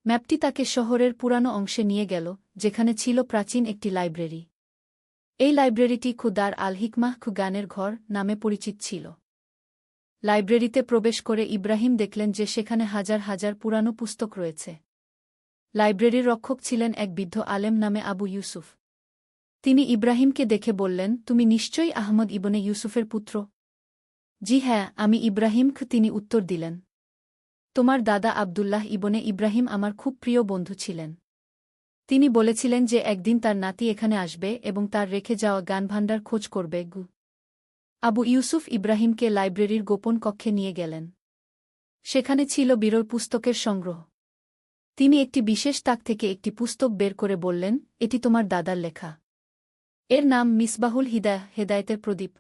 ম্যাপটি তাকে শহরের পুরানো অংশে নিয়ে গেল, যেখানে ছিল প্রাচীন একটি লাইব্রেরি। এই লাইব্রেরিটি খুদার আল হিকমাহ গানের ঘর নামে পরিচিত ছিল। লাইব্রেরিতে প্রবেশ করে ইব্রাহিম দেখলেন যে সেখানে হাজার হাজার পুরানো পুস্তক রয়েছে। লাইব্রেরির রক্ষক ছিলেন এক বৃদ্ধ আলেম নামে আবু ইউসুফ। তিনি ইব্রাহিমকে দেখে বললেন, তুমি নিশ্চয়ই আহমদ ইবনে ইউসুফের পুত্র? জি হ্যাঁ, আমি ইব্রাহিম। তিনি উত্তর দিলেন, তোমার দাদা আবদুল্লাহ ইবনে ইব্রাহিম আমার খুব প্রিয় বন্ধু ছিলেন। তিনি বলেছিলেন যে একদিন তার নাতি এখানে আসবে এবং তার রেখে যাওয়া গানভাণ্ডার খোঁজ করবে গু। আবু ইউসুফ ইব্রাহিমকে লাইব্রেরির গোপন কক্ষে নিয়ে গেলেন। সেখানে ছিল বিরল পুস্তকের সংগ্রহ। তিনি একটি বিশেষ তাক থেকে একটি পুস্তক বের করে বললেন, এটি তোমার দাদার লেখা। এর নাম মিসবাহুল হিদায়াহ, হেদায়েতের প্রদীপ।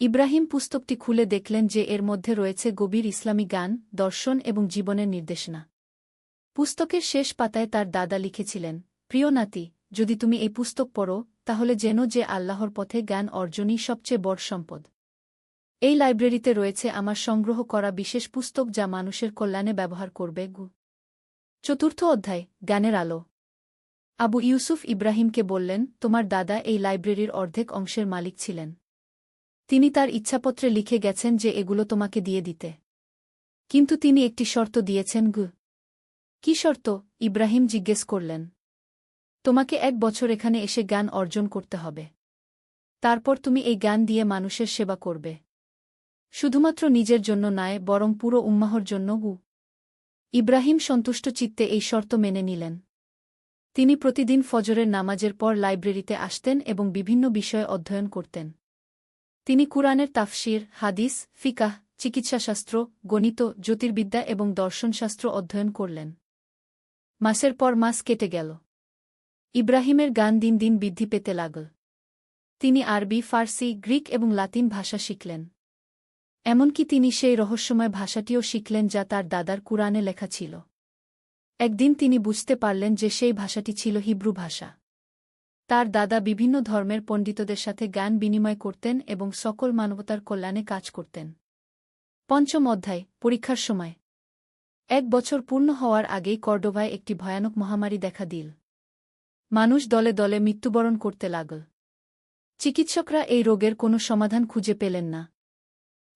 ইব্রাহিম পুস্তকটি খুলে দেখলেন যে এর মধ্যে রয়েছে গভীর ইসলামী গান, দর্শন এবং জীবনের নির্দেশনা। পুস্তকের শেষ পাতায় তার দাদা লিখেছিলেন, প্রিয় নাতি, যদি তুমি এই পুস্তক পড়ো তাহলে জেনো যে আল্লাহর পথে জ্ঞান অর্জনই সবচেয়ে বড় সম্পদ। এই লাইব্রেরিতে রয়েছে আমার সংগ্রহ করা বিশেষ পুস্তক যা মানুষের কল্যাণে ব্যবহার করবে গু। চতুর্থ অধ্যায়, জ্ঞানের আলো। আবু ইউসুফ ইব্রাহিমকে বললেন, তোমার দাদা এই লাইব্রেরির অর্ধেক অংশের মালিক ছিলেন। তিনি তার ইচ্ছাপত্রে লিখে গেছেন যে এগুলো তোমাকে দিয়ে দিতে। কিন্তু তিনি একটি শর্ত দিয়েছেন গু। কি শর্ত? ইব্রাহিম জিজ্ঞেস করলেন। তোমাকে 1 বছর এখানে এসে জ্ঞান অর্জন করতে হবে। তারপর তুমি এই জ্ঞান দিয়ে মানুষের সেবা করবে। শুধুমাত্র নিজের জন্য নয়, বরং পুরো উম্মাহর জন্য গু। ইব্রাহিম সন্তুষ্ট চিত্তে এই শর্ত মেনে নিলেন। তিনি প্রতিদিন ফজরের নামাজের পর লাইব্রেরিতে আসতেন এবং বিভিন্ন বিষয়ে অধ্যয়ন করতেন। তিনি কুরআনের তাফসির, হাদিস, ফিকাহ, চিকিৎসাশাস্ত্র, গণিত, জ্যোতির্বিদ্যা এবং দর্শনশাস্ত্র অধ্যয়ন করলেন। মাসের পর মাস কেটে গেল। ইব্রাহিমের জ্ঞান দিন দিন বৃদ্ধি পেতে লাগল। তিনি আরবি, ফার্সি, গ্রিক এবং লাতিন ভাষা শিখলেন। এমনকি তিনি সেই রহস্যময় ভাষাটিও শিখলেন যা তার দাদার কুরআনে লেখা ছিল। একদিন তিনি বুঝতে পারলেন যে সেই ভাষাটি ছিল হিব্রু ভাষা। তার দাদা বিভিন্ন ধর্মের পণ্ডিতদের সাথে জ্ঞান বিনিময় করতেন এবং সকল মানবতার কল্যাণে কাজ করতেন। পঞ্চম অধ্যায়, পরীক্ষার সময়। 1 বছর পূর্ণ হওয়ার আগেই কর্ডোভায় একটি ভয়ানক মহামারী দেখা দিল। মানুষ দলে দলে মৃত্যুবরণ করতে লাগল। চিকিৎসকরা এই রোগের কোনো সমাধান খুঁজে পেলেন না।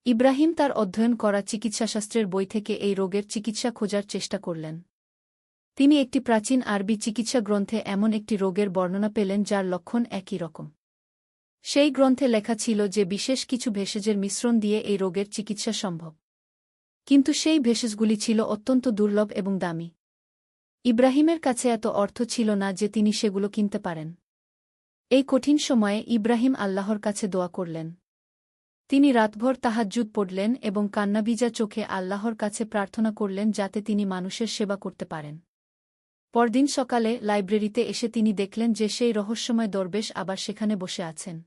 ইব্রাহিম তার অধ্যয়ন করা চিকিৎসাশাস্ত্রের বই থেকে এই রোগের চিকিৎসা খোঁজার চেষ্টা করলেন। তিনি একটি প্রাচীন আরবি চিকিৎসা গ্রন্থে এমন একটি রোগের বর্ণনা পেলেন যার লক্ষণ একই রকম। সেই গ্রন্থে লেখা ছিল যে বিশেষ কিছু ভেষজের মিশ্রণ দিয়ে এই রোগের চিকিৎসা সম্ভব। কিন্তু সেই ভেষজগুলি ছিল অত্যন্ত দুর্লভ এবং দামি। ইব্রাহিমের কাছে এত অর্থ ছিল না যে তিনি সেগুলো কিনতে পারেন। এই কঠিন সময়ে ইব্রাহিম আল্লাহর কাছে দোয়া করলেন। তিনি রাতভর তাহাজ্জুদ পড়লেন এবং কান্নাভিজা চোখে আল্লাহর কাছে প্রার্থনা করলেন যাতে তিনি মানুষের সেবা করতে পারেন। পরদিন সকালে লাইব্রেরিতে এসে তিনি দেখলেন যে সেই রহস্যময় দরবেশ আবার সেখানে বসে আছেন।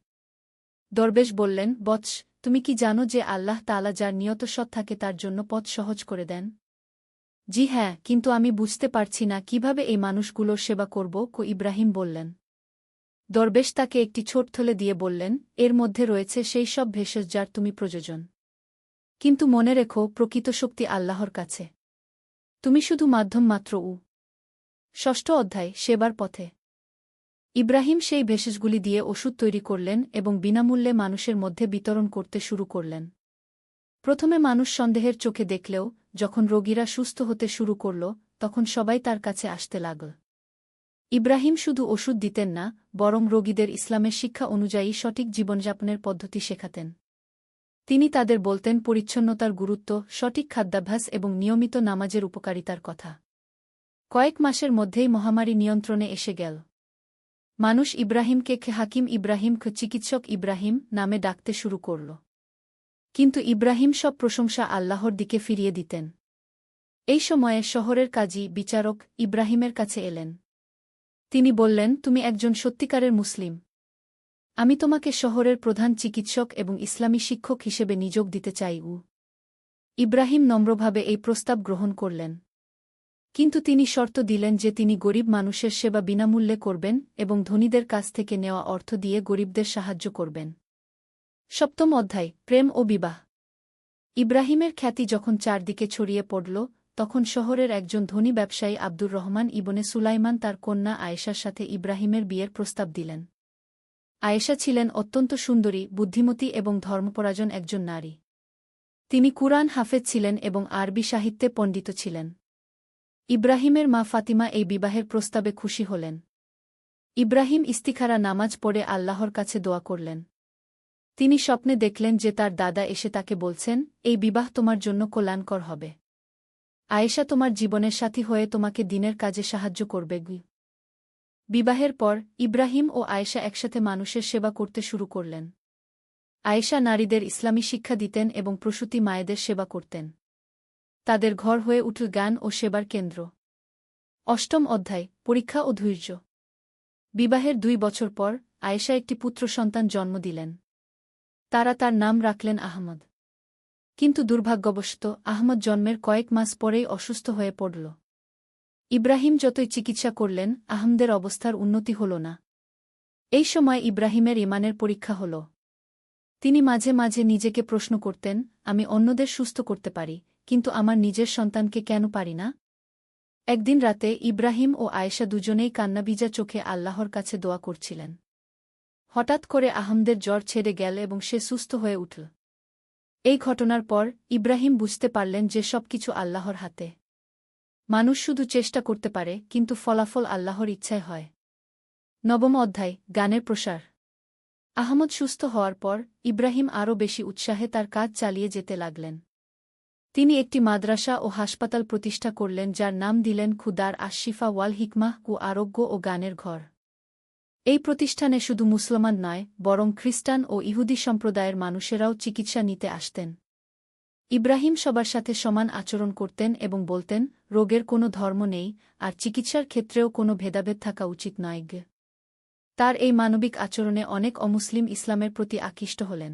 দরবেশ বললেন, বৎস, তুমি কি জানো যে আল্লাহ তাআলা যার নিয়ত সৎ থাকে তার জন্য পথ সহজ করে দেন? জি হ্যাঁ, কিন্তু আমি বুঝতে পারছি না কিভাবে এই মানুষগুলোর সেবা করব। ইব্রাহিম বললেন। দরবেশ তাকে একটি ছোট থলে দিয়ে বললেন, এর মধ্যে রয়েছে সেই সব ভেষজ যার তুমি প্রয়োজন। কিন্তু মনে রেখো, প্রকৃত শক্তি আল্লাহর কাছে। তুমি শুধু মাধ্যম মাত্র। ষষ্ঠ অধ্যায়, সেবার পথে। ইব্রাহিম সেই ভেষজগুলি দিয়ে ওষুধ তৈরি করলেন এবং বিনামূল্যে মানুষের মধ্যে বিতরণ করতে শুরু করলেন। প্রথমে মানুষ সন্দেহের চোখে দেখলেও যখন রোগীরা সুস্থ হতে শুরু করল তখন সবাই তার কাছে আসতে লাগল। ইব্রাহিম শুধু ওষুধ দিতেন না, বরং রোগীদের ইসলামের শিক্ষা অনুযায়ী সঠিক জীবনযাপনের পদ্ধতি শেখাতেন। তিনি তাদের বলতেন পরিচ্ছন্নতার গুরুত্ব, সঠিক খাদ্যাভ্যাস এবং নিয়মিত নামাজের উপকারিতার কথা। কয়েক মাসের মধ্যেই মহামারী নিয়ন্ত্রণে এসে গেল। মানুষ ইব্রাহিমকে হাকিম ইব্রাহিম, চিকিৎসক ইব্রাহিম নামে ডাকতে শুরু করল। কিন্তু ইব্রাহিম সব প্রশংসা আল্লাহর দিকে ফিরিয়ে দিতেন। এই সময়ে শহরের কাজী, বিচারক ইব্রাহিমের কাছে এলেন। তিনি বললেন, তুমি একজন সত্যিকারের মুসলিম। আমি তোমাকে শহরের প্রধান চিকিৎসক এবং ইসলামী শিক্ষক হিসেবে নিযোগ দিতে চাই। ইব্রাহিম নম্রভাবে এই প্রস্তাব গ্রহণ করলেন। কিন্তু তিনি শর্ত দিলেন যে তিনি গরিব মানুষের সেবা বিনামূল্যে করবেন এবং ধনীদের কাছ থেকে নেওয়া অর্থ দিয়ে গরিবদের সাহায্য করবেন। সপ্তম অধ্যায়, প্রেম ও বিবাহ। ইব্রাহিমের খ্যাতি যখন চারদিকে ছড়িয়ে পড়ল তখন শহরের একজন ধনী ব্যবসায়ী আব্দুর রহমান ইবনে সুলাইমান তার কন্যা আয়েশার সাথে ইব্রাহিমের বিয়ের প্রস্তাব দিলেন। আয়েশা ছিলেন অত্যন্ত সুন্দরী, বুদ্ধিমতী এবং ধর্মপরায়ণ একজন নারী। তিনি কুরআন হাফেজ ছিলেন এবং আরবি সাহিত্যে পণ্ডিত ছিলেন। ইব্রাহিমের মা ফাতিমা এই বিবাহের প্রস্তাবে খুশি হলেন। ইব্রাহিম ইস্তিখারা নামাজ পড়ে আল্লাহর কাছে দোয়া করলেন। তিনি স্বপ্নে দেখলেন যে তার দাদা এসে তাকে বলছেন, এই বিবাহ তোমার জন্য কল্যাণকর হবে। আয়েশা তোমার জীবনের সাথী হয়ে তোমাকে দিনের কাজে সাহায্য করবে। বিবাহের পর ইব্রাহিম ও আয়েশা একসাথে মানুষের সেবা করতে শুরু করলেন। আয়েশা নারীদের ইসলামী শিক্ষা দিতেন এবং প্রসূতি মায়েদের সেবা করতেন। তাদের ঘর হয়ে উঠল জ্ঞান ও সেবার কেন্দ্র। অষ্টম অধ্যায়, পরীক্ষা ও ধৈর্য। বিবাহের 2 বছর পর আয়েশা একটি পুত্র সন্তান জন্ম দিলেন। তারা তার নাম রাখলেন আহমদ। কিন্তু দুর্ভাগ্যবশত আহমদ জন্মের কয়েক মাস পরেই অসুস্থ হয়ে পড়ল। ইব্রাহিম যতই চিকিৎসা করলেন, আহমদের অবস্থার উন্নতি হল না। এই সময় ইব্রাহিমের ঈমানের পরীক্ষা হল। তিনি মাঝে মাঝে নিজেকে প্রশ্ন করতেন, আমি অন্যদের সুস্থ করতে পারি, কিন্তু আমার নিজের সন্তানকে কেন পারি না? একদিন রাতে ইব্রাহিম ও আয়েশা দুজনেই কান্নাভিজা চোখে আল্লাহর কাছে দোয়া করছিলেন। হঠাৎ করে আহমদের জ্বর ছেড়ে গেল এবং সে সুস্থ হয়ে উঠল। এই ঘটনার পর ইব্রাহিম বুঝতে পারলেন যে সবকিছু আল্লাহর হাতে। মানুষ শুধু চেষ্টা করতে পারে, কিন্তু ফলাফল আল্লাহর ইচ্ছায় হয়। নবম অধ্যায়, জ্ঞানের প্রসার। আহমদ সুস্থ হওয়ার পর ইব্রাহিম আরও বেশি উৎসাহে তার কাজ চালিয়ে যেতে লাগলেন। তিনি একটি মাদ্রাসা ও হাসপাতাল প্রতিষ্ঠা করলেন যার নাম দিলেন খুদার আশশিফা ওয়াল হিকমাহ ও আরোগ্য ও জ্ঞানের ঘর। এই প্রতিষ্ঠানে শুধু মুসলমান নয়, বরং খ্রিস্টান ও ইহুদি সম্প্রদায়ের মানুষেরাও চিকিৎসা নিতে আসতেন। ইব্রাহিম সবার সাথে সমান আচরণ করতেন এবং বলতেন, রোগের কোনো ধর্ম নেই, আর চিকিৎসার ক্ষেত্রেও কোনো ভেদাভেদ থাকা উচিত নয়। তার এই মানবিক আচরণে অনেক অমুসলিম ইসলামের প্রতি আকৃষ্ট হলেন।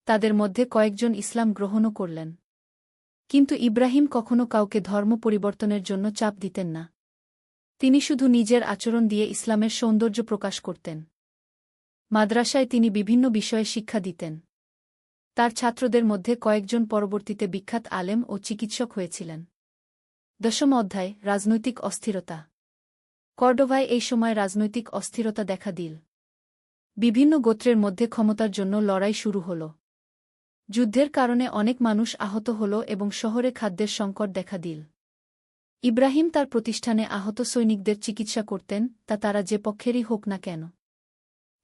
তাদের মধ্যে কয়েকজন ইসলাম গ্রহণও করলেন। কিন্তু ইব্রাহিম কখনো কাউকে ধর্ম পরিবর্তনের জন্য চাপ দিতেন না। তিনি শুধু নিজের আচরণ দিয়ে ইসলামের সৌন্দর্য প্রকাশ করতেন। মাদ্রাসায় তিনি বিভিন্ন বিষয়ে শিক্ষা দিতেন। তার ছাত্রদের মধ্যে কয়েকজন পরবর্তীতে বিখ্যাত আলেম ও চিকিৎসক হয়েছিলেন। দশম অধ্যায়, রাজনৈতিক অস্থিরতা। কর্ডোভায় এই সময় রাজনৈতিক অস্থিরতা দেখা দিল। বিভিন্ন গোত্রের মধ্যে ক্ষমতার জন্য লড়াই শুরু হল। যুদ্ধের কারণে অনেক মানুষ আহত হল এবং শহরে খাদ্যের সংকট দেখা দিল। ইব্রাহিম তার প্রতিষ্ঠানে আহত সৈনিকদের চিকিৎসা করতেন, তা তারা যে পক্ষেরই হোক না কেন।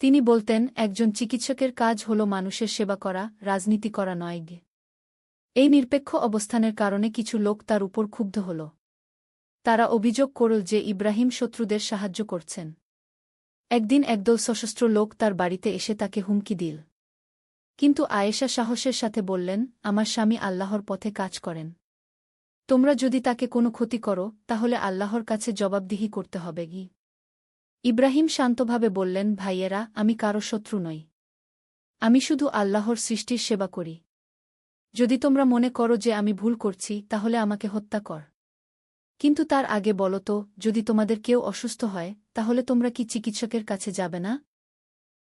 তিনি বলতেন, একজন চিকিৎসকের কাজ হল মানুষের সেবা করা, রাজনীতি করা নয়। এই নিরপেক্ষ অবস্থানের কারণে কিছু লোক তার উপর ক্ষুব্ধ হল। তারা অভিযোগ করল যে ইব্রাহিম শত্রুদের সাহায্য করছেন। একদিন একদল সশস্ত্র লোক তার বাড়িতে এসে তাকে হুমকি দিল। কিন্তু আয়েশা সাহসের সাথে বললেন, আমার স্বামী আল্লাহর পথে কাজ করেন। তোমরা যদি তাকে কোনো ক্ষতি করো তাহলে আল্লাহর কাছে জবাবদিহি করতে হবে কি? ইব্রাহিম শান্তভাবে বললেন, ভাইয়েরা, আমি কারো শত্রু নই। আমি শুধু আল্লাহর সৃষ্টির সেবা করি। যদি তোমরা মনে করো যে আমি ভুল করছি তাহলে আমাকে হত্যা কর। কিন্তু তার আগে বলো তো, যদি তোমাদের কেউ অসুস্থ হয় তাহলে তোমরা কি চিকিৎসকের কাছে যাবে না?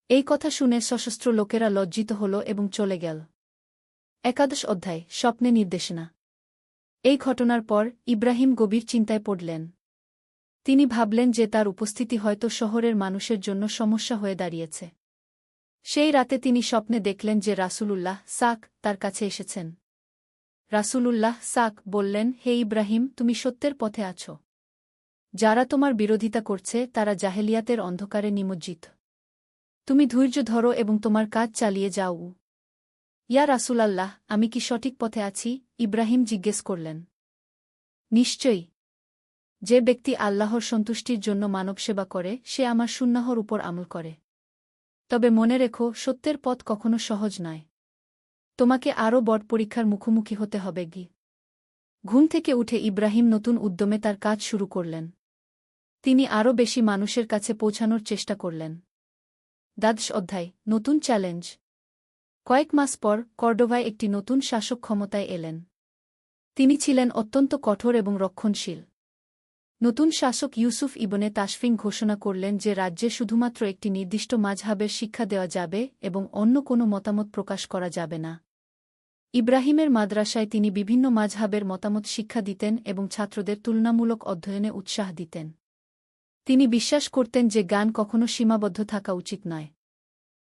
এই কথা শুনে সশস্ত্র লোকেরা লজ্জিত হল এবং চলে গেল। একাদশ অধ্যায়, স্বপ্নে নির্দেশনা। এই ঘটনার পর ইব্রাহিম গভীর চিন্তায় পড়লেন। তিনি ভাবলেন যে তার উপস্থিতি হয়তো শহরের মানুষের জন্য সমস্যা হয়ে দাঁড়িয়েছে। সেই রাতে তিনি স্বপ্নে দেখলেন যে রাসূলুল্লাহ সাক তার কাছে এসেছেন। রাসূলুল্লাহ সাক বললেন, হে ইব্রাহিম, তুমি সত্যের পথে আছো। যারা তোমার বিরোধিতা করছে তারা জাহেলিয়াতের অন্ধকারে নিমজ্জিত। তুমি ধৈর্য ধরো এবং তোমার কাজ চালিয়ে যাও। ইয়া রাসূলাল্লাহ, আমি কি সঠিক পথে আছি? ইব্রাহিম জিজ্ঞেস করলেন। নিশ্চয়ই। যে ব্যক্তি আল্লাহর সন্তুষ্টির জন্য মানবসেবা করে সে আমার সুন্নাহর উপর আমল করে। তবে মনে রেখো, সত্যের পথ কখনো সহজ নয়। তোমাকে আরও বড় পরীক্ষার মুখোমুখি হতে হবে কি? ঘুম থেকে উঠে ইব্রাহিম নতুন উদ্যমে তার কাজ শুরু করলেন। তিনি আরও বেশি মানুষের কাছে পৌঁছানোর চেষ্টা করলেন। দ্বাদশ অধ্যায়, নতুন চ্যালেঞ্জ। কয়েক মাস পর কর্ডোভায় একটি নতুন শাসক ক্ষমতায় এলেন। তিনি ছিলেন অত্যন্ত কঠোর এবং রক্ষণশীল। নতুন শাসক ইউসুফ ইবনে তাশফিন ঘোষণা করলেন যে রাজ্যে শুধুমাত্র একটি নির্দিষ্ট মাযহাবের শিক্ষা দেওয়া যাবে এবং অন্য কোনো মতামত প্রকাশ করা যাবে না। ইব্রাহিমের মাদ্রাসায় তিনি বিভিন্ন মাযহাবের মতামত শিক্ষা দিতেন এবং ছাত্রদের তুলনামূলক অধ্যয়নে উৎসাহ দিতেন। তিনি বিশ্বাস করতেন যে জ্ঞান কখনো সীমাবদ্ধ থাকা উচিত নয়।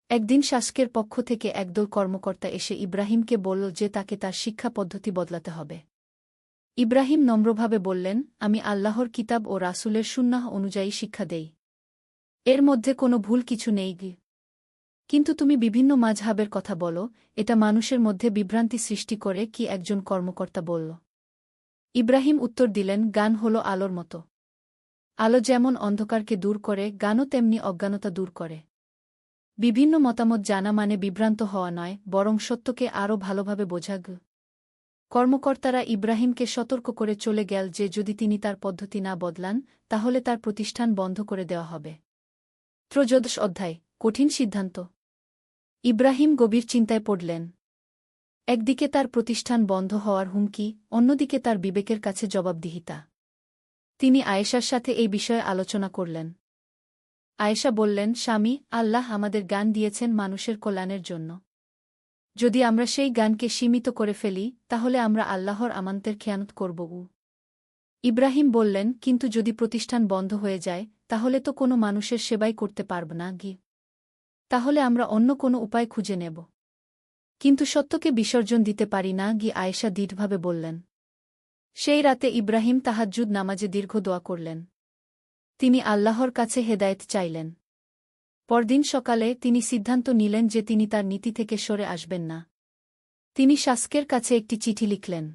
একদিন শাসকের পক্ষ থেকে একদল কর্মকর্তা এসে ইব্রাহিমকে বলল যে তাকে তার শিক্ষা পদ্ধতি বদলাতে হবে। ইব্রাহিম নম্রভাবে বললেন, আমি আল্লাহর কিতাব ও রাসূলের সুন্নাহ অনুযায়ী শিক্ষা দেই। এর মধ্যে কোনো ভুল কিছু নেই। কিন্তু তুমি বিভিন্ন মাযহাবের কথা বলো, এটা মানুষের মধ্যে বিভ্রান্তি সৃষ্টি করে, কি একজন কর্মকর্তা বলল। ইব্রাহিম উত্তর দিলেন, জ্ঞান হল আলোর মতো। আলো যেমন অন্ধকারকে দূর করে, জ্ঞানও তেমনি অজ্ঞানতা দূর করে। বিভিন্ন মতামত জানা মানে বিভ্রান্ত হওয়া নয়, বরং সত্যকে আরও ভালোভাবে বোঝা। কর্মকর্তারা ইব্রাহিমকে সতর্ক করে চলে গেল যে যদি তিনি তার পদ্ধতি না বদলান তাহলে তার প্রতিষ্ঠান বন্ধ করে দেওয়া হবে। ত্রয়োদশ অধ্যায়, কঠিন সিদ্ধান্ত। ইব্রাহিম গভীর চিন্তায় পড়লেন। একদিকে তার প্রতিষ্ঠান বন্ধ হওয়ার হুমকি, অন্যদিকে তার বিবেকের কাছে জবাবদিহিতা। তিনি আয়েশার সাথে এই বিষয়ে আলোচনা করলেন। আয়েশা বললেন, স্বামী, আল্লাহ আমাদের জ্ঞান দিয়েছেন মানুষের কল্যাণের জন্য। যদি আমরা সেই জ্ঞানকে সীমিত করে ফেলি তাহলে আমরা আল্লাহর আমানতের খেয়ানত করব। ইব্রাহিম বললেন, কিন্তু যদি প্রতিষ্ঠান বন্ধ হয়ে যায় তাহলে তো কোনো মানুষের সেবাই করতে পারব না। তাহলে আমরা অন্য কোনো উপায় খুঁজে নেব। কিন্তু সত্যকে বিসর্জন দিতে পারি না। আয়েশা দৃঢ়ভাবে বললেন। সেই রাতে ইব্রাহিম তাহাজ্জুদ নামাজে দীর্ঘ দোয়া করলেন। তিনি আল্লাহর কাছে হেদায়েত চাইলেন। পরদিন সকালে তিনি সিদ্ধান্ত নিলেন যে তিনি তার নীতি থেকে সরে আসবেন না। তিনি শাসকের কাছে একটি চিঠি লিখলেন।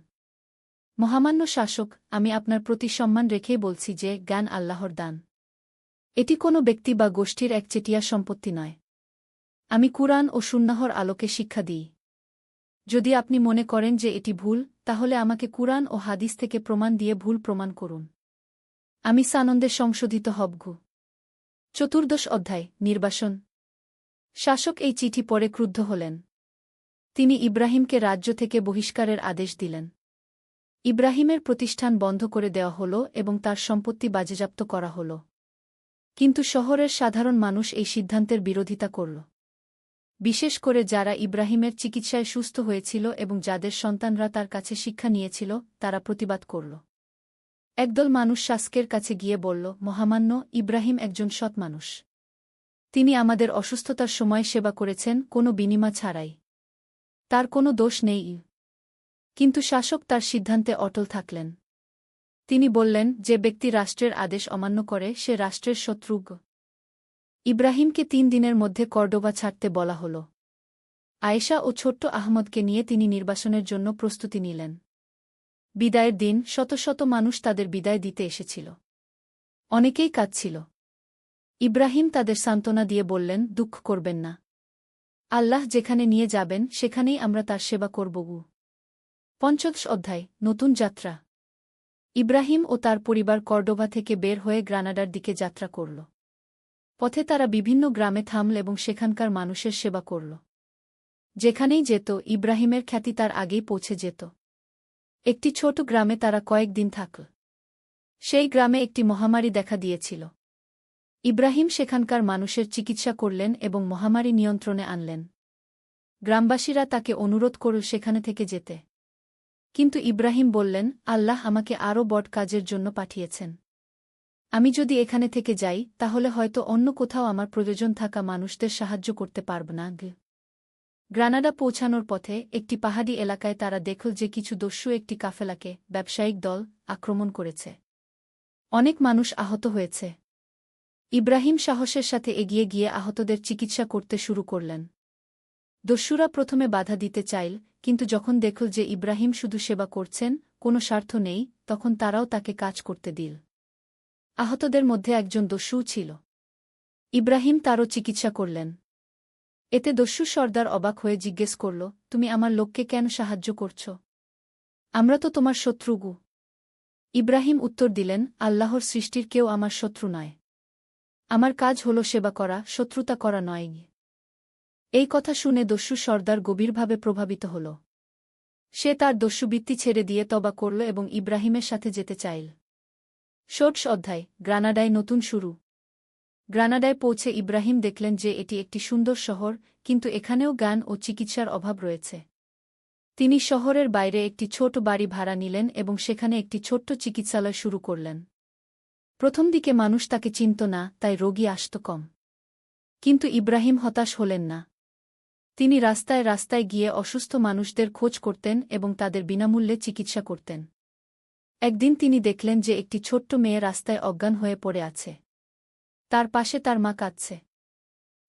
মহামান্য শাসক, আমি আপনার প্রতি সম্মান রেখেই বলছি যে জ্ঞান আল্লাহর দান। এটি কোনো ব্যক্তি বা গোষ্ঠীর একচেটিয়া সম্পত্তি নয়। আমি কুরআন ও সুন্নাহর আলোকে শিক্ষা দিই। যদি আপনি মনে করেন যে এটি ভুল, তাহলে আমাকে কুরআন ও হাদিস থেকে প্রমাণ দিয়ে ভুল প্রমাণ করুন। আমি সানন্দে সংশোধিত হব। চতুর্দশ অধ্যায়, নির্বাসন। শাসক এই চিঠি পড়ে ক্রুদ্ধ হলেন। তিনি ইব্রাহিমকে রাজ্য থেকে বহিষ্কারের আদেশ দিলেন। ইব্রাহিমের প্রতিষ্ঠান বন্ধ করে দেওয়া হল এবং তার সম্পত্তি বাজেয়াপ্ত করা হল। কিন্তু শহরের সাধারণ মানুষ এই সিদ্ধান্তের বিরোধিতা করল। বিশেষ করে যারা ইব্রাহিমের চিকিৎসায় সুস্থ হয়েছিল এবং যাদের সন্তানরা তার কাছে শিক্ষা নিয়েছিল তারা প্রতিবাদ করল। একদল মানুষ শাসকের কাছে গিয়ে বলল, মহামান্য, ইব্রাহিম একজন সৎ মানুষ। তিনি আমাদের অসুস্থতার সময় সেবা করেছেন কোনো বিনিময় ছাড়াই। তার কোনো দোষ নেই। কিন্তু শাসক তার সিদ্ধান্তে অটল থাকলেন। তিনি বললেন, যে ব্যক্তি রাষ্ট্রের আদেশ অমান্য করে সে রাষ্ট্রের শত্রু। ইব্রাহিমকে 3 দিনের মধ্যে কর্ডোবা ছাড়তে বলা হল। আয়েশা ও ছোট্ট আহমদকে নিয়ে তিনি নির্বাসনের জন্য প্রস্তুতি নিলেন। বিদায়ের দিন শত শত মানুষ তাদের বিদায় দিতে এসেছিল। অনেকেই কাঁদছিল। ইব্রাহিম তাদের সান্ত্বনা দিয়ে বললেন, দুঃখ করবেন না। আল্লাহ যেখানে নিয়ে যাবেন সেখানেই আমরা তার সেবা করব। পঞ্চদশ অধ্যায়, নতুন যাত্রা। ইব্রাহিম ও তার পরিবার কর্ডোভা থেকে বের হয়ে গ্রানাডার দিকে যাত্রা করল। পথে তারা বিভিন্ন গ্রামে থামল এবং সেখানকার মানুষের সেবা করল। যেখানেই যেত, ইব্রাহিমের খ্যাতি তার আগেই পৌঁছে যেত। একটি ছোট গ্রামে তারা কয়েকদিন থাকল। সেই গ্রামে একটি মহামারী দেখা দিয়েছিল। ইব্রাহিম সেখানকার মানুষের চিকিৎসা করলেন এবং মহামারী নিয়ন্ত্রণে আনলেন। গ্রামবাসীরা তাকে অনুরোধ করল সেখানে থেকে যেতে। কিন্তু ইব্রাহিম বললেন, আল্লাহ আমাকে আরও বড় কাজের জন্য পাঠিয়েছেন। আমি যদি এখানে থেকে যাই তাহলে হয়তো অন্য কোথাও আমার প্রয়োজন থাকা মানুষদের সাহায্য করতে পারব না। গ্রানাডা পৌঁছানোর পথে একটি পাহাড়ি এলাকায় তারা দেখল যে কিছু দস্যু একটি কাফেলাকে, ব্যবসায়িক দল, আক্রমণ করেছে। অনেক মানুষ আহত হয়েছে। ইব্রাহিম সাহসের সাথে এগিয়ে গিয়ে আহতদের চিকিৎসা করতে শুরু করলেন। দস্যুরা প্রথমে বাধা দিতে চাইল, কিন্তু যখন দেখল যে ইব্রাহিম শুধু সেবা করছেন, কোনো স্বার্থ নেই, তখন তারাও তাকে কাজ করতে দিল। আহতদের মধ্যে একজন দস্যুও ছিল। ইব্রাহিম তারও চিকিৎসা করলেন। এতে দস্যু সর্দার অবাক হয়ে জিজ্ঞেস করল, তুমি আমার লোককে কেন সাহায্য করছ? আমরা তো তোমার শত্রুগু। ইব্রাহিম উত্তর দিলেন, আল্লাহর সৃষ্টির কেউ আমার শত্রু নয়। আমার কাজ হল সেবা করা, শত্রুতা করা নয়। এই কথা শুনে দস্যু সর্দার গভীরভাবে প্রভাবিত হল। সে তার দস্যুবৃত্তি ছেড়ে দিয়ে তওবা করল এবং ইব্রাহিমের সাথে যেতে চাইল। ষোড়শ অধ্যায়, গ্রানাডায় নতুন শুরু। গ্রানাডায় পৌঁছে ইব্রাহিম দেখলেন যে এটি একটি সুন্দর শহর, কিন্তু এখানেও জ্ঞান ও চিকিৎসার অভাব রয়েছে। তিনি শহরের বাইরে একটি ছোট বাড়ি ভাড়া নিলেন এবং সেখানে একটি ছোট্ট চিকিৎসালয় শুরু করলেন। প্রথম দিকে মানুষ তাকে চিনত না, তাই রোগী আসত কম। কিন্তু ইব্রাহিম হতাশ হলেন না। তিনি রাস্তায় রাস্তায় গিয়ে অসুস্থ মানুষদের খোঁজ করতেন এবং তাদের বিনামূল্যে চিকিৎসা করতেন। একদিন তিনি দেখলেন যে একটি ছোট্ট মেয়ে রাস্তায় অজ্ঞান হয়ে পড়ে আছে। তার পাশে তার মা কাঁদছে।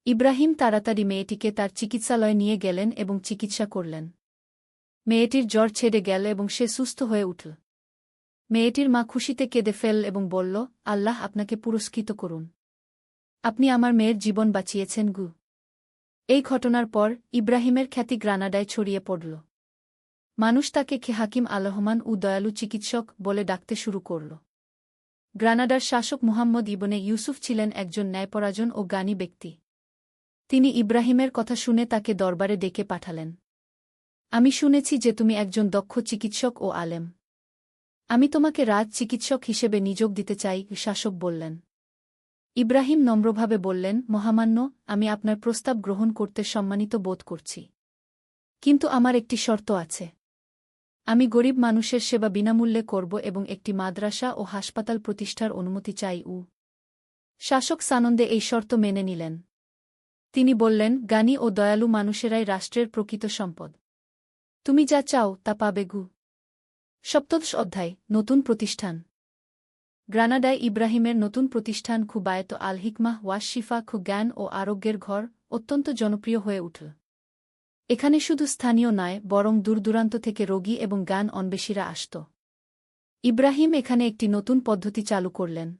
ইব্রাহিম তাড়াতাড়ি মেয়েটিকে তার চিকিৎসালয়ে নিয়ে গেলেন এবং চিকিৎসা করলেন। মেয়েটির জ্বর ছেড়ে গেল এবং সে সুস্থ হয়ে উঠল। মেয়েটির মা খুশিতে কেঁদে ফেলল এবং বলল, আল্লাহ আপনাকে পুরস্কৃত করুন। আপনি আমার মেয়ের জীবন বাঁচিয়েছেন গু। এই ঘটনার পর ইব্রাহিমের খ্যাতি গ্রানাডায় ছড়িয়ে পড়ল। মানুষ তাকে হাকিম আল-রহমান ও দয়ালু চিকিৎসক বলে ডাকতে শুরু করল। গ্রানাডার শাসক মুহাম্মদ ইবনে ইউসুফ ছিলেন একজন ন্যায়পরায়ণ ও জ্ঞানী ব্যক্তি। তিনি ইব্রাহিমের কথা শুনে তাকে দরবারে ডেকে পাঠালেন। আমি শুনেছি যে তুমি একজন দক্ষ চিকিৎসক ও আলেম। আমি তোমাকে রাজ চিকিৎসক হিসেবে নিযোগ দিতে চাই, শাসক বললেন। ইব্রাহিম নম্রভাবে বললেন, মহামান্য, আমি আপনার প্রস্তাব গ্রহণ করতে সম্মানিত বোধ করছি। কিন্তু আমার একটি শর্ত আছে। আমি গরিব মানুষের সেবা বিনামূল্যে করব এবং একটি মাদ্রাসা ও হাসপাতাল প্রতিষ্ঠার অনুমতি চাই। শাসক সানন্দে এই শর্ত মেনে নিলেন। তিনি বললেন, জ্ঞানী ও দয়ালু মানুষেরাই রাষ্ট্রের প্রকৃত সম্পদ। তুমি যা চাও তা পাবে গু। সপ্তদশ অধ্যায়, নতুন প্রতিষ্ঠান। গ্রানাডায় ইব্রাহিমের নতুন প্রতিষ্ঠান খুবায়েত আল হিকমাহ ওয়াশ শিফা জ্ঞান ও আরোগ্যের ঘর অত্যন্ত জনপ্রিয় হয়ে উঠল। এখানে শুধু স্থানীয় নয়, বরং দূরদূরান্ত থেকে রোগী এবং জ্ঞান অন্বেষীরা আসত। ইব্রাহিম এখানে একটি নতুন পদ্ধতি চালু করলেন।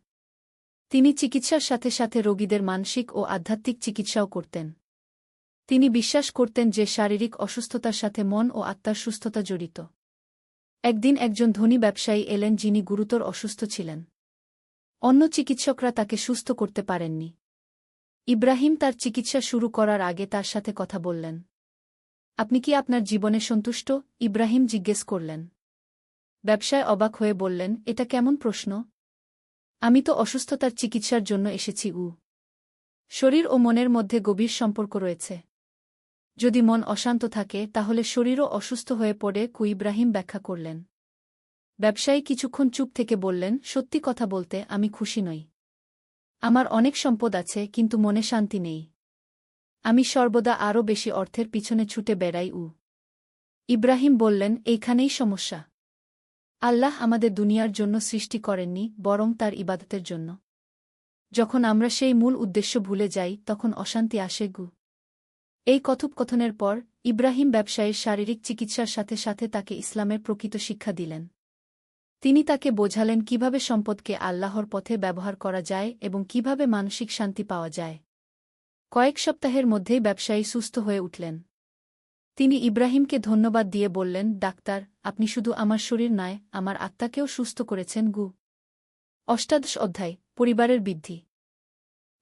তিনি চিকিৎসার সাথে সাথে রোগীদের মানসিক ও আধ্যাত্মিক চিকিৎসাও করতেন। তিনি বিশ্বাস করতেন যে শারীরিক অসুস্থতার সাথে মন ও আত্মার সুস্থতা জড়িত। একদিন একজন ধনী ব্যবসায়ী এলেন যিনি গুরুতর অসুস্থ ছিলেন। অন্য চিকিৎসকরা তাকে সুস্থ করতে পারেননি। ইব্রাহিম তার চিকিৎসা শুরু করার আগে তার সাথে কথা বললেন। আপনি কি আপনার জীবনে সন্তুষ্ট? ইব্রাহিম জিজ্ঞেস করলেন। ব্যবসায় অবাক হয়ে বললেন, এটা কেমন প্রশ্ন? আমি তো অসুস্থতার চিকিৎসার জন্য এসেছি। শরীর ও মনের মধ্যে গভীর সম্পর্ক রয়েছে। যদি মন অশান্ত থাকে তাহলে শরীরও অসুস্থ হয়ে পড়ে। ইব্রাহিম ব্যাখ্যা করলেন। ব্যবসায়ী কিছুক্ষণ চুপ থেকে বললেন, সত্যি কথা বলতে আমি খুশি নই। আমার অনেক সম্পদ আছে, কিন্তু মনে শান্তি নেই। আমি সর্বদা আরও বেশি অর্থের পিছনে ছুটে বেড়াই। ইব্রাহিম বললেন, এইখানেই সমস্যা। আল্লাহ আমাদের দুনিয়ার জন্য সৃষ্টি করেননি, বরং তার ইবাদতের জন্য। যখন আমরা সেই মূল উদ্দেশ্য ভুলে যাই তখন অশান্তি আসে। এই কথোপকথনের পর ইব্রাহিম ব্যবসায়ীর শারীরিক চিকিৎসার সাথে সাথে তাকে ইসলামের প্রকৃত শিক্ষা দিলেন। তিনি তাকে বোঝালেন কিভাবে সম্পদকে আল্লাহর পথে ব্যবহার করা যায় এবং কিভাবে মানসিক শান্তি পাওয়া যায়। কয়েক সপ্তাহের মধ্যেই ব্যবসায়ী সুস্থ হয়ে উঠলেন। তিনি ইব্রাহিমকে ধন্যবাদ দিয়ে বললেন, ডাক্তার, আপনি শুধু আমার শরীর নয়, আমার আত্মাকেও সুস্থ করেছেন। অষ্টাদশ অধ্যায়, পরিবারের বৃদ্ধি।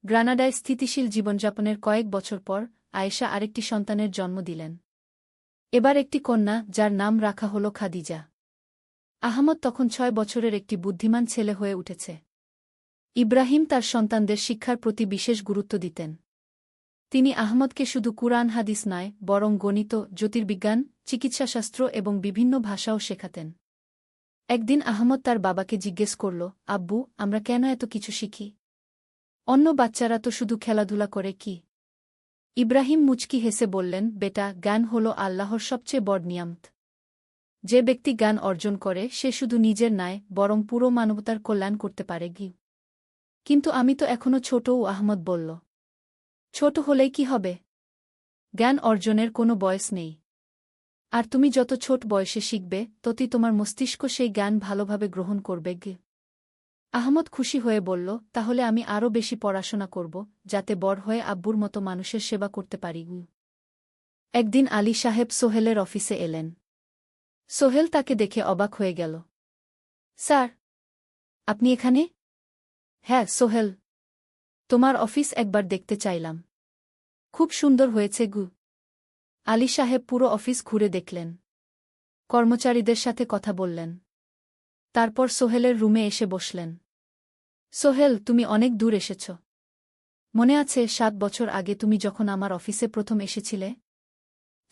গ্রানাডায় স্থিতিশীল জীবনযাপনের কয়েক বছর পর আয়েশা আরেকটি সন্তানের জন্ম দিলেন। এবার একটি কন্যা, যার নাম রাখা হল খাদিজা। আহমদ তখন 6 বছরের একটি বুদ্ধিমান ছেলে হয়ে উঠেছে। ইব্রাহিম তার সন্তানদের শিক্ষার প্রতি বিশেষ গুরুত্ব দিতেন। তিনি আহমদকে শুধু কুরআন হাদিস নয়, বরং গণিত, জ্যোতির্বিজ্ঞান, চিকিৎসাশাস্ত্র এবং বিভিন্ন ভাষাও শেখাতেন। একদিন আহমদ তার বাবাকে জিজ্ঞেস করল, আব্বু, আমরা কেন এত কিছু শিখি? অন্য বাচ্চারা তো শুধু খেলাধুলা করে। কি? ইব্রাহিম মুচকি হেসে বললেন, বেটা, জ্ঞান হল আল্লাহর সবচেয়ে বড় নিয়ামত। যে ব্যক্তি জ্ঞান অর্জন করে সে শুধু নিজের নয়, বরং পুরো মানবতার কল্যাণ করতে পারে। কিন্তু আমি তো এখনো ছোট। আহমদ বলল, ছোট হলেই কি হবে? জ্ঞান অর্জনের কোনো বয়স নেই। আর তুমি যত ছোট বয়সে শিখবে, ততই তোমার মস্তিষ্ক সেই জ্ঞান ভালোভাবে গ্রহণ করবে। আহমদ খুশি হয়ে বলল, তাহলে আমি আরও বেশি পড়াশোনা করব, যাতে বড় হয়ে আব্বুর মতো মানুষের সেবা করতে পারি। একদিন আলী সাহেব সোহেলের অফিসে এলেন। সোহেল তাকে দেখে অবাক হয়ে গেল। স্যার, আপনি এখানে? হ্যাঁ সোহেল, তোমার অফিস একবার দেখতে চাইলাম। খুব সুন্দর হয়েছে। আলী সাহেব পুরো অফিস ঘুরে দেখলেন, কর্মচারীদের সাথে কথা বললেন। তারপর সোহেলের রুমে এসে বসলেন। সোহেল, তুমি অনেক দূর এসেছ। মনে আছে 7 বছর আগে তুমি যখন আমার অফিসে প্রথম এসেছিলে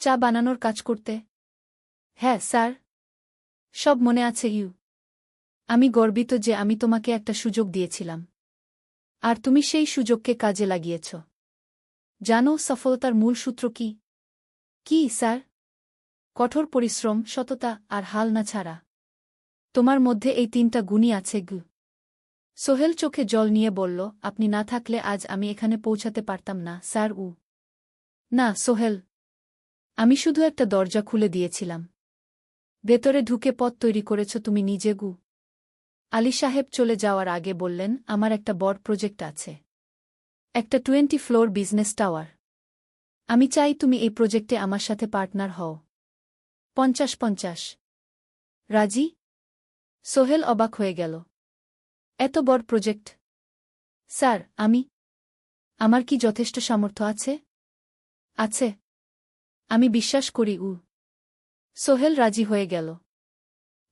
চা বানানোর কাজ করতে? হ্যাঁ স্যার, সব মনে আছে। আমি গর্বিত যে আমি তোমাকে একটা সুযোগ দিয়েছিলাম, আর তুমি সেই সুযোগকে কাজে লাগিয়েছ। জানো সফলতার মূল সূত্র কি? কি স্যার? কঠোর পরিশ্রম, সততা আর হাল না ছাড়া। তোমার মধ্যে এই 3টা গুণই আছে। সোহেল চোখে জল নিয়ে বলল, আপনি না থাকলে আজ আমি এখানে পৌঁছাতে পারতাম না স্যার। না সোহেল, আমি শুধু একটা দরজা খুলে দিয়েছিলাম। ভেতরে ঢুকে পথ তৈরি করেছ তুমি নিজে। আলী সাহেব চলে যাওয়ার আগে বললেন, আমার একটা বড় প্রজেক্ট আছে, একটা 20 ফ্লোর বিজনেস টাওয়ার। আমি চাই তুমি এই প্রজেক্টে আমার সাথে পার্টনার হও। 50-50 রাজি? সোহেল অবাক হয়ে গেল। এত বড় প্রজেক্ট? স্যার, আমার কি যথেষ্ট সামর্থ্য আছে? আছে, আমি বিশ্বাস করি। সোহেল রাজি হয়ে গেল।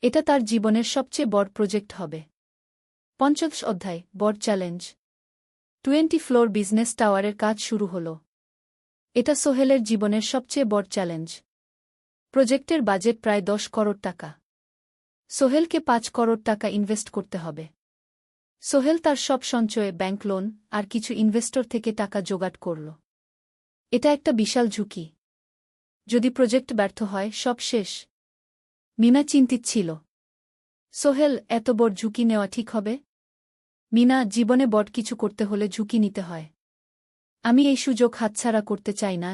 এটা তার জীবনের সবচেয়ে বড় প্রজেক্ট হবে। 50 অধ্যায়, বড় চ্যালেঞ্জ। 20 ফ্লোর বিজনেস টাওয়ারের কাজ শুরু হল। এটা সোহেলের জীবনের সবচেয়ে বড় চ্যালেঞ্জ। প্রজেক্টের বাজেট প্রায় 10 করোড় টাকা। সোহেলকে 5 করোড় টাকা ইনভেস্ট করতে হবে। সোহেল তার সব সঞ্চয়ে, ব্যাংক লোন আর কিছু ইনভেস্টর থেকে টাকা জোগাড় করল। এটা একটা বিশাল ঝুঁকি। যদি প্রজেক্ট ব্যর্থ হয়, সব শেষ। মিনা চিন্তিত ছিল। সোহেল, এত বড় ঝুঁকি নেওয়া ঠিক হবে? মিনা, জীবনে বড় কিছু করতে হলে ঝুঁকি নিতে হয়। আমি এই সুযোগ হাতছাড়া করতে চাই না।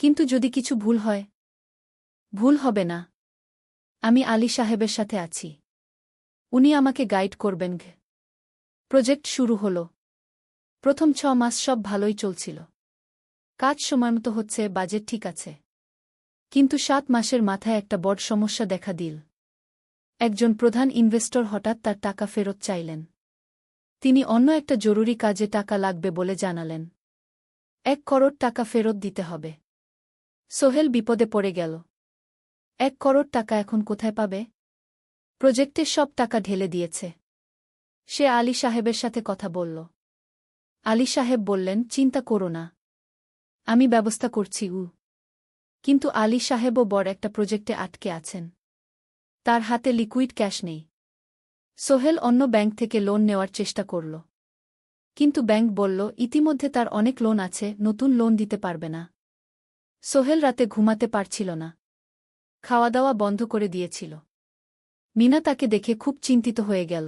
কিন্তু যদি কিছু ভুল হয়? ভুল হবে না। আমি আলী সাহেবের সাথে আছি, উনি আমাকে গাইড করবেন। প্রজেক্ট শুরু হল। প্রথম 6 মাস সব ভালোই চলছিল। কাজ সময়মতো হচ্ছে, বাজেট ঠিক আছে। কিন্তু 7 মাসের মাথায় একটা বড় সমস্যা দেখা দিল। একজন প্রধান ইনভেস্টর হঠাৎ তার টাকা ফেরত চাইলেন। তিনি অন্য একটা জরুরি কাজে টাকা লাগবে বলে জানালেন। 1 করোড় টাকা ফেরত দিতে হবে। সোহেল বিপদে পড়ে গেল। 1 করোড় টাকা এখন কোথায় পাবে? প্রজেক্টে সব টাকা ঢেলে দিয়েছে। সে আলী সাহেবের সাথে কথা বলল। আলী সাহেব বললেন, চিন্তা করো না, আমি ব্যবস্থা করছি। কিন্তু আলী সাহেবও বড় একটা প্রজেক্টে আটকে আছেন। তার হাতে লিকুইড ক্যাশ নেই। সোহেল অন্য ব্যাংক থেকে লোন নেওয়ার চেষ্টা করল। কিন্তু ব্যাংক বলল, ইতিমধ্যে তার অনেক লোন আছে, নতুন লোন দিতে পারবে না। সোহেল রাতে ঘুমাতে পারছিল না। খাওয়া দাওয়া বন্ধ করে দিয়েছিল। মিনা তাকে দেখে খুব চিন্তিত হয়ে গেল।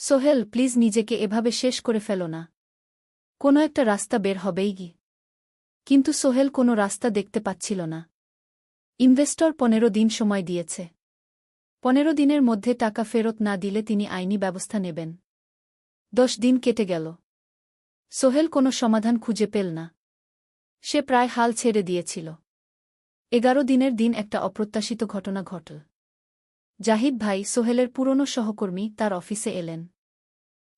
সোহেল, প্লিজ নিজেকে এভাবে শেষ করে ফেলো না। কোনো একটা রাস্তা বের হবেই। কিন্তু সোহেল কোনো রাস্তা দেখতে পাচ্ছিল না। ইনভেস্টর 15 দিন সময় দিয়েছে। 15 দিনের মধ্যে টাকা ফেরত না দিলে তিনি আইনি ব্যবস্থা নেবেন। 10 দিন কেটে গেল। সোহেল কোনো সমাধান খুঁজে পেল না। সে প্রায় হাল ছেড়ে দিয়েছিল। 11 দিনের দিন একটা অপ্রত্যাশিত ঘটনা ঘটল। জাহিদ ভাই, সোহেলের পুরনো সহকর্মী, তার অফিসে এলেন।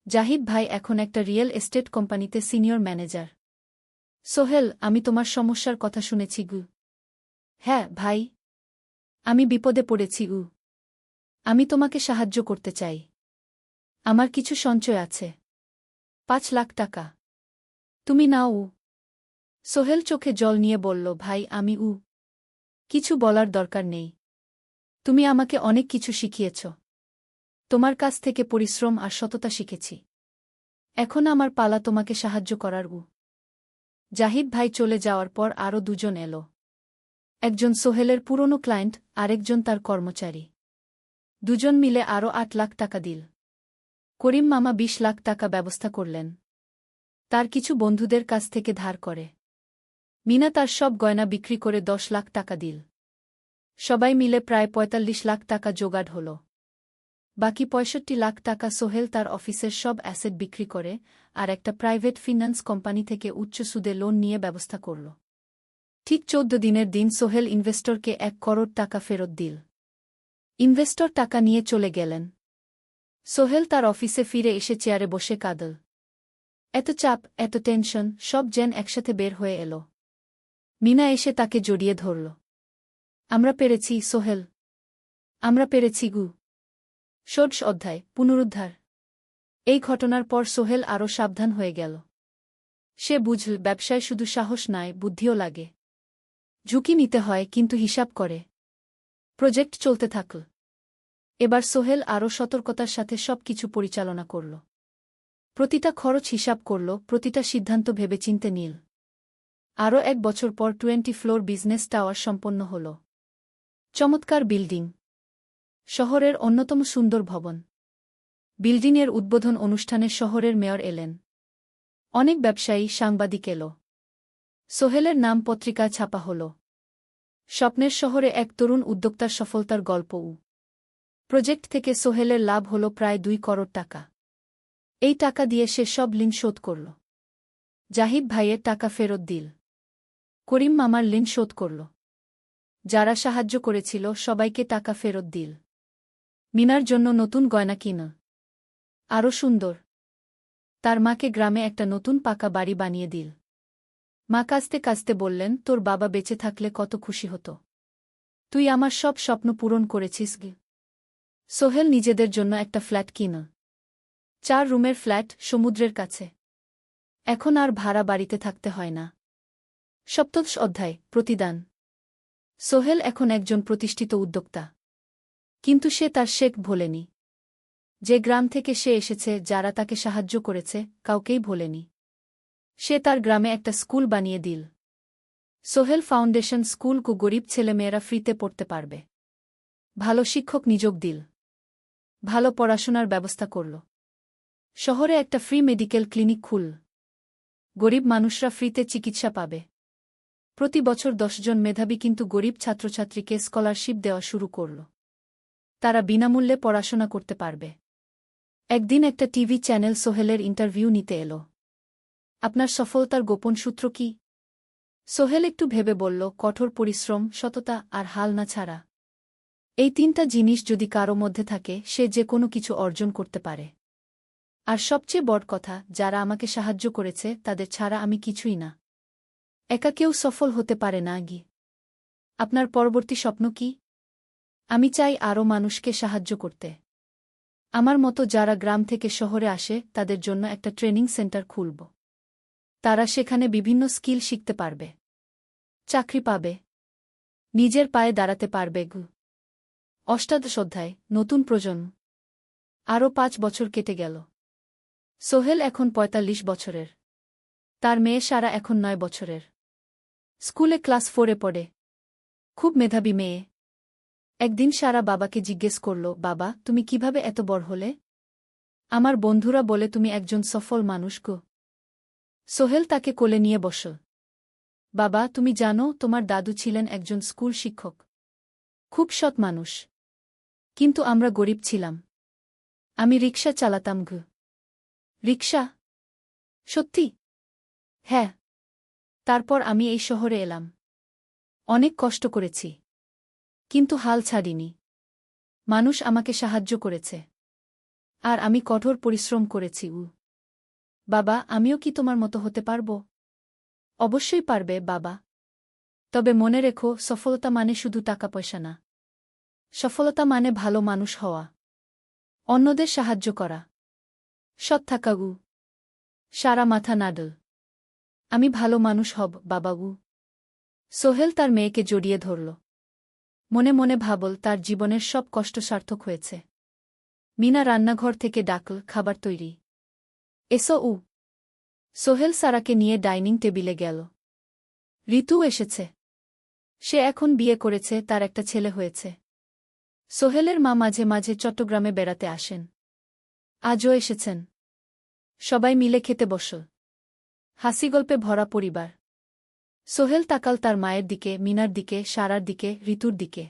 জাহিদ ভাই এখন একটা রিয়েল এস্টেট কোম্পানিতে সিনিয়র ম্যানেজার। সোহেল, আমি তোমার সমস্যার কথা শুনেছি গু। হ্যাঁ ভাই, আমি বিপদে পড়েছি গু। আমি তোমাকে সাহায্য করতে চাই। আমার কিছু সঞ্চয় আছে, 5 লাখ টাকা। তুমি নাও। সোহেল চোখে জল নিয়ে বলল, ভাই আমি কিছু বলার দরকার নেই। তুমি আমাকে অনেক কিছু শিখিয়েছ। তোমার কাছ থেকে পরিশ্রম আর সততা শিখেছি। এখন আমার পালা তোমাকে সাহায্য করার। জাহিদ ভাই চলে যাওয়ার পর আরও দুজন এলো। একজন সোহেলের পুরনো ক্লায়েন্ট, আরেকজন তার কর্মচারী। দুজন মিলে আরও 8 লাখ টাকা দিল। করিম মামা 20 লাখ টাকা ব্যবস্থা করলেন, তার কিছু বন্ধুদের কাছ থেকে ধার করে। মিনা তার সব গয়না বিক্রি করে 10 লাখ টাকা দিল। সবাই মিলে প্রায় 45 লাখ টাকা জোগাড় হল। বাকি 65 লাখ টাকা সোহেল তার অফিসের সব অ্যাসেট বিক্রি করে আর একটা প্রাইভেট ফিন্যান্স কোম্পানি থেকে উচ্চ সুদে লোন নিয়ে ব্যবস্থা করল। ঠিক 14 দিনের দিন সোহেল ইনভেস্টরকে 1 করোড় টাকা ফেরত দিল। ইনভেস্টর টাকা নিয়ে চলে গেলেন। সোহেল তার অফিসে ফিরে এসে চেয়ারে বসে কাঁদল। এত চাপ, এত টেনশন, সব যেন একসাথে বের হয়ে এলো। মিনা এসে তাকে জড়িয়ে ধরল। আমরা পেরেছি সোহেল, আমরা পেরেছি গু। ষোড়শ অধ্যায়, পুনরুদ্ধার। এই ঘটনার পর সোহেল আরও সাবধান হয়ে গেল। সে বুঝল, ব্যবসায় শুধু সাহস নয়, বুদ্ধিও লাগে। ঝুঁকি নিতে হয়, কিন্তু হিসাব করে। প্রজেক্ট চলতে থাকল। এবার সোহেল আরও সতর্কতার সাথে সব কিছু পরিচালনা করল। প্রতিটা খরচ হিসাব করল, প্রতিটা সিদ্ধান্ত ভেবেচিন্তে নিল। আরও 1 বছর পর 20 ফ্লোর বিজনেস টাওয়ার সম্পন্ন হল। চমৎকার বিল্ডিং, শহরের অন্যতম সুন্দর ভবন। বিল্ডিংয়ের উদ্বোধন অনুষ্ঠানে শহরের মেয়র এলেন। অনেক ব্যবসায়ী, সাংবাদিক এলো। সোহেলের নাম পত্রিকায় ছাপা হল। স্বপ্নের শহরে এক তরুণ উদ্যোক্তার সফলতার গল্প। প্রজেক্ট থেকে সোহেলের লাভ হল প্রায় 2 করোড় টাকা। এই টাকা দিয়ে সে সব ঋণ শোধ করল। জাহিদ ভাইয়ের টাকা ফেরত দিল। করিম মামার ঋণ শোধ করল। যারা সাহায্য করেছিল সবাইকে টাকা ফেরত দিল। মিনার জন্য নতুন গয়না কিন, আরও সুন্দর। তার মাকে গ্রামে একটা নতুন পাকা বাড়ি বানিয়ে দিল। মা কাঁদতে কাঁদতে বললেন, তোর বাবা বেঁচে থাকলে কত খুশি হতো। তুই আমার সব স্বপ্ন পূরণ করেছিস গে। সোহেল নিজেদের জন্য একটা ফ্ল্যাট কিন, 4 রুমের ফ্ল্যাট, সমুদ্রের কাছে। এখন আর ভাড়া বাড়িতে থাকতে হয় না। সপ্তদশ অধ্যায়, প্রতিদান। সোহেল এখন একজন প্রতিষ্ঠিত উদ্যোক্তা। কিন্তু সে তার শেখ ভোলেনি। যে গ্রাম থেকে সে এসেছে, যারা তাকে সাহায্য করেছে, কাউকেই ভোলেনি। সে তার গ্রামে একটা স্কুল বানিয়ে দিল। সোহেল ফাউন্ডেশন স্কুল, গরিব ছেলেমেয়েরা ফ্রিতে পড়তে পারবে। ভালো শিক্ষক নিযোগ দিল। ভালো পড়াশোনার ব্যবস্থা করল। শহরে একটা ফ্রি মেডিকেল ক্লিনিক খুল। গরিব মানুষরা ফ্রিতে চিকিৎসা পাবে। প্রতি বছর 10 জন মেধাবী কিন্তু গরিব ছাত্রছাত্রীকে স্কলারশিপ দেওয়া শুরু করল। তারা বিনামূল্যে পড়াশোনা করতে পারবে। একদিন একটা টিভি চ্যানেল সোহেলের ইন্টারভিউ নিতে এলো। আপনার সফলতার গোপন সূত্র কি? সোহেল একটু ভেবে বলল, কঠোর পরিশ্রম, সততা আর হাল না ছাড়া। এই 3টা জিনিস যদি কারো মধ্যে থাকে, সে যে কোনো কিছু অর্জন করতে পারে। আর সবচেয়ে বড় কথা, যারা আমাকে সাহায্য করেছে তাদের ছাড়া আমি কিছুই না। একা কেউ সফল হতে পারে না গি। আপনার পরবর্তী স্বপ্ন কি? আমি চাই আরও মানুষকে সাহায্য করতে। আমার মতো যারা গ্রাম থেকে শহরে আসে, তাদের জন্য একটা ট্রেনিং সেন্টার খুলব। তারা সেখানে বিভিন্ন স্কিল শিখতে পারবে, চাকরি পাবে, নিজের পায়ে দাঁড়াতে পারবে। অষ্টাদশ অধ্যায়, নতুন প্রজন্ম। আরও 5 বছর কেটে গেল। সোহেল এখন 45 বছরের। তার মেয়ে সারা এখন 9 বছরের। স্কুলে ক্লাস 4-এ পড়ে। খুব মেধাবী মেয়ে। একদিন সারা বাবাকে জিজ্ঞেস করল, বাবা, তুমি কিভাবে এত বড় হলে? আমার বন্ধুরা বলে তুমি একজন সফল মানুষ গো। সোহেল তাকে কোলে নিয়ে বসল। বাবা, তুমি জানো, তোমার দাদু ছিলেন একজন স্কুল শিক্ষক। খুব সৎ মানুষ। কিন্তু আমরা গরিব ছিলাম। আমি রিকশা চালাতাম গো। রিকশা? সত্যি? হ্যাঁ। তারপর আমি এই শহরে এলাম। অনেক কষ্ট করেছি। কিন্তু হাল ছাড়িনি। মানুষ আমাকে সাহায্য করেছে। আর আমি কঠোর পরিশ্রম করেছি। বাবা, আমিও কি তোমার মতো হতে পারব? অবশ্যই পারবে বাবা। তবে মনে রেখো, সফলতা মানে শুধু টাকা পয়সা না। সফলতা মানে ভালো মানুষ হওয়া, অন্যদের সাহায্য করা, সৎ থাকা। সারা মাথা নাডল। আমি ভালো মানুষ হব বাবা। সোহেল তার মেয়েকে জড়িয়ে ধরল। মনে মনে ভাবল তার জীবনের সব কষ্ট সার্থক হয়েছে। মিনা রান্নাঘর থেকে ডাকল, খাবার তৈরি। এসো। সোহেল সারাকে নিয়ে ডাইনিং টেবিলে গেল। ঋতু এসেছে। সে এখন বিয়ে করেছে, তার একটা ছেলে হয়েছে। সোহেলের মা মাঝে মাঝে চট্টগ্রামে বেড়াতে আসেন। আজও এসেছেন। সবাই মিলে খেতে বসল। হাসিগল্পে ভরা পরিবার। সোহেল তাকাল তার মায়ের দিকে, মিনার দিকে, সারার দিকে, ঋতুর দিকে।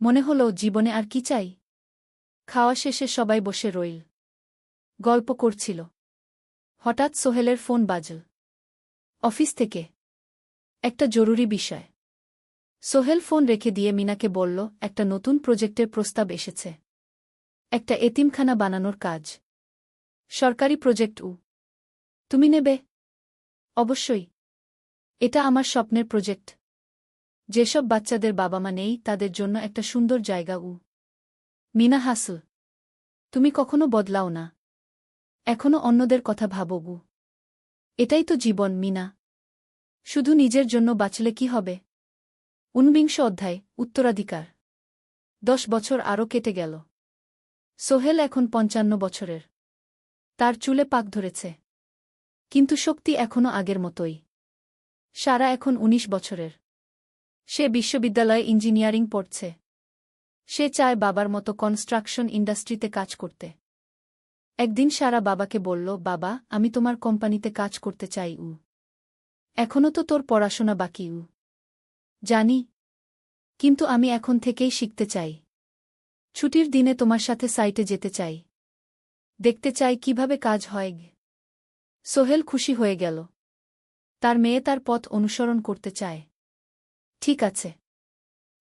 মনে হল জীবনে আর কি চাই। খাওয়া শেষে সবাই বসে রইল। গল্প করছিল। হঠাৎ সোহেলের ফোন বাজল। অফিস থেকে। একটা জরুরি বিষয়। সোহেল ফোন রেখে দিয়ে মিনাকে বলল, একটা নতুন প্রজেক্টের প্রস্তাব এসেছে। একটা এতিমখানা বানানোর কাজ। সরকারি প্রজেক্ট। তুমি নেবে? অবশ্যই। এটা আমার স্বপ্নের প্রজেক্ট। যেসব বাচ্চাদের বাবা মা নেই তাদের জন্য একটা সুন্দর জায়গা। মিনা হাসল। তুমি কখনো বদলাও না। এখনো অন্যদের কথা ভাবো। এটাই তো জীবন মিনা। শুধু নিজের জন্য বাঁচলে কি হবে? 49 অধ্যায়, উত্তরাধিকার। 10 বছর আরও কেটে গেল। সোহেল এখন 55 বছরের। তার চুলে পাক ধরেছে। কিন্তু শক্তি এখনও আগের মতোই। সারা এখন 19 বছরের। সে বিশ্ববিদ্যালয়ে ইঞ্জিনিয়ারিং পড়ছে। সে চায় বাবার মতো কনস্ট্রাকশন ইন্ডাস্ট্রিতে কাজ করতে। একদিন সারা বাবাকে বলল, বাবা, আমি তোমার কোম্পানিতে কাজ করতে চাই। এখনও তো তোর পড়াশোনা বাকি। জানি। কিন্তু আমি এখন থেকেই শিখতে চাই। ছুটির দিনে তোমার সাথে সাইটে যেতে চাই। দেখতে চাই কিভাবে কাজ হয়। সোহেল খুশি হয়ে গেল। তার মেয়ে তার পথ অনুসরণ করতে চায়। ঠিক আছে।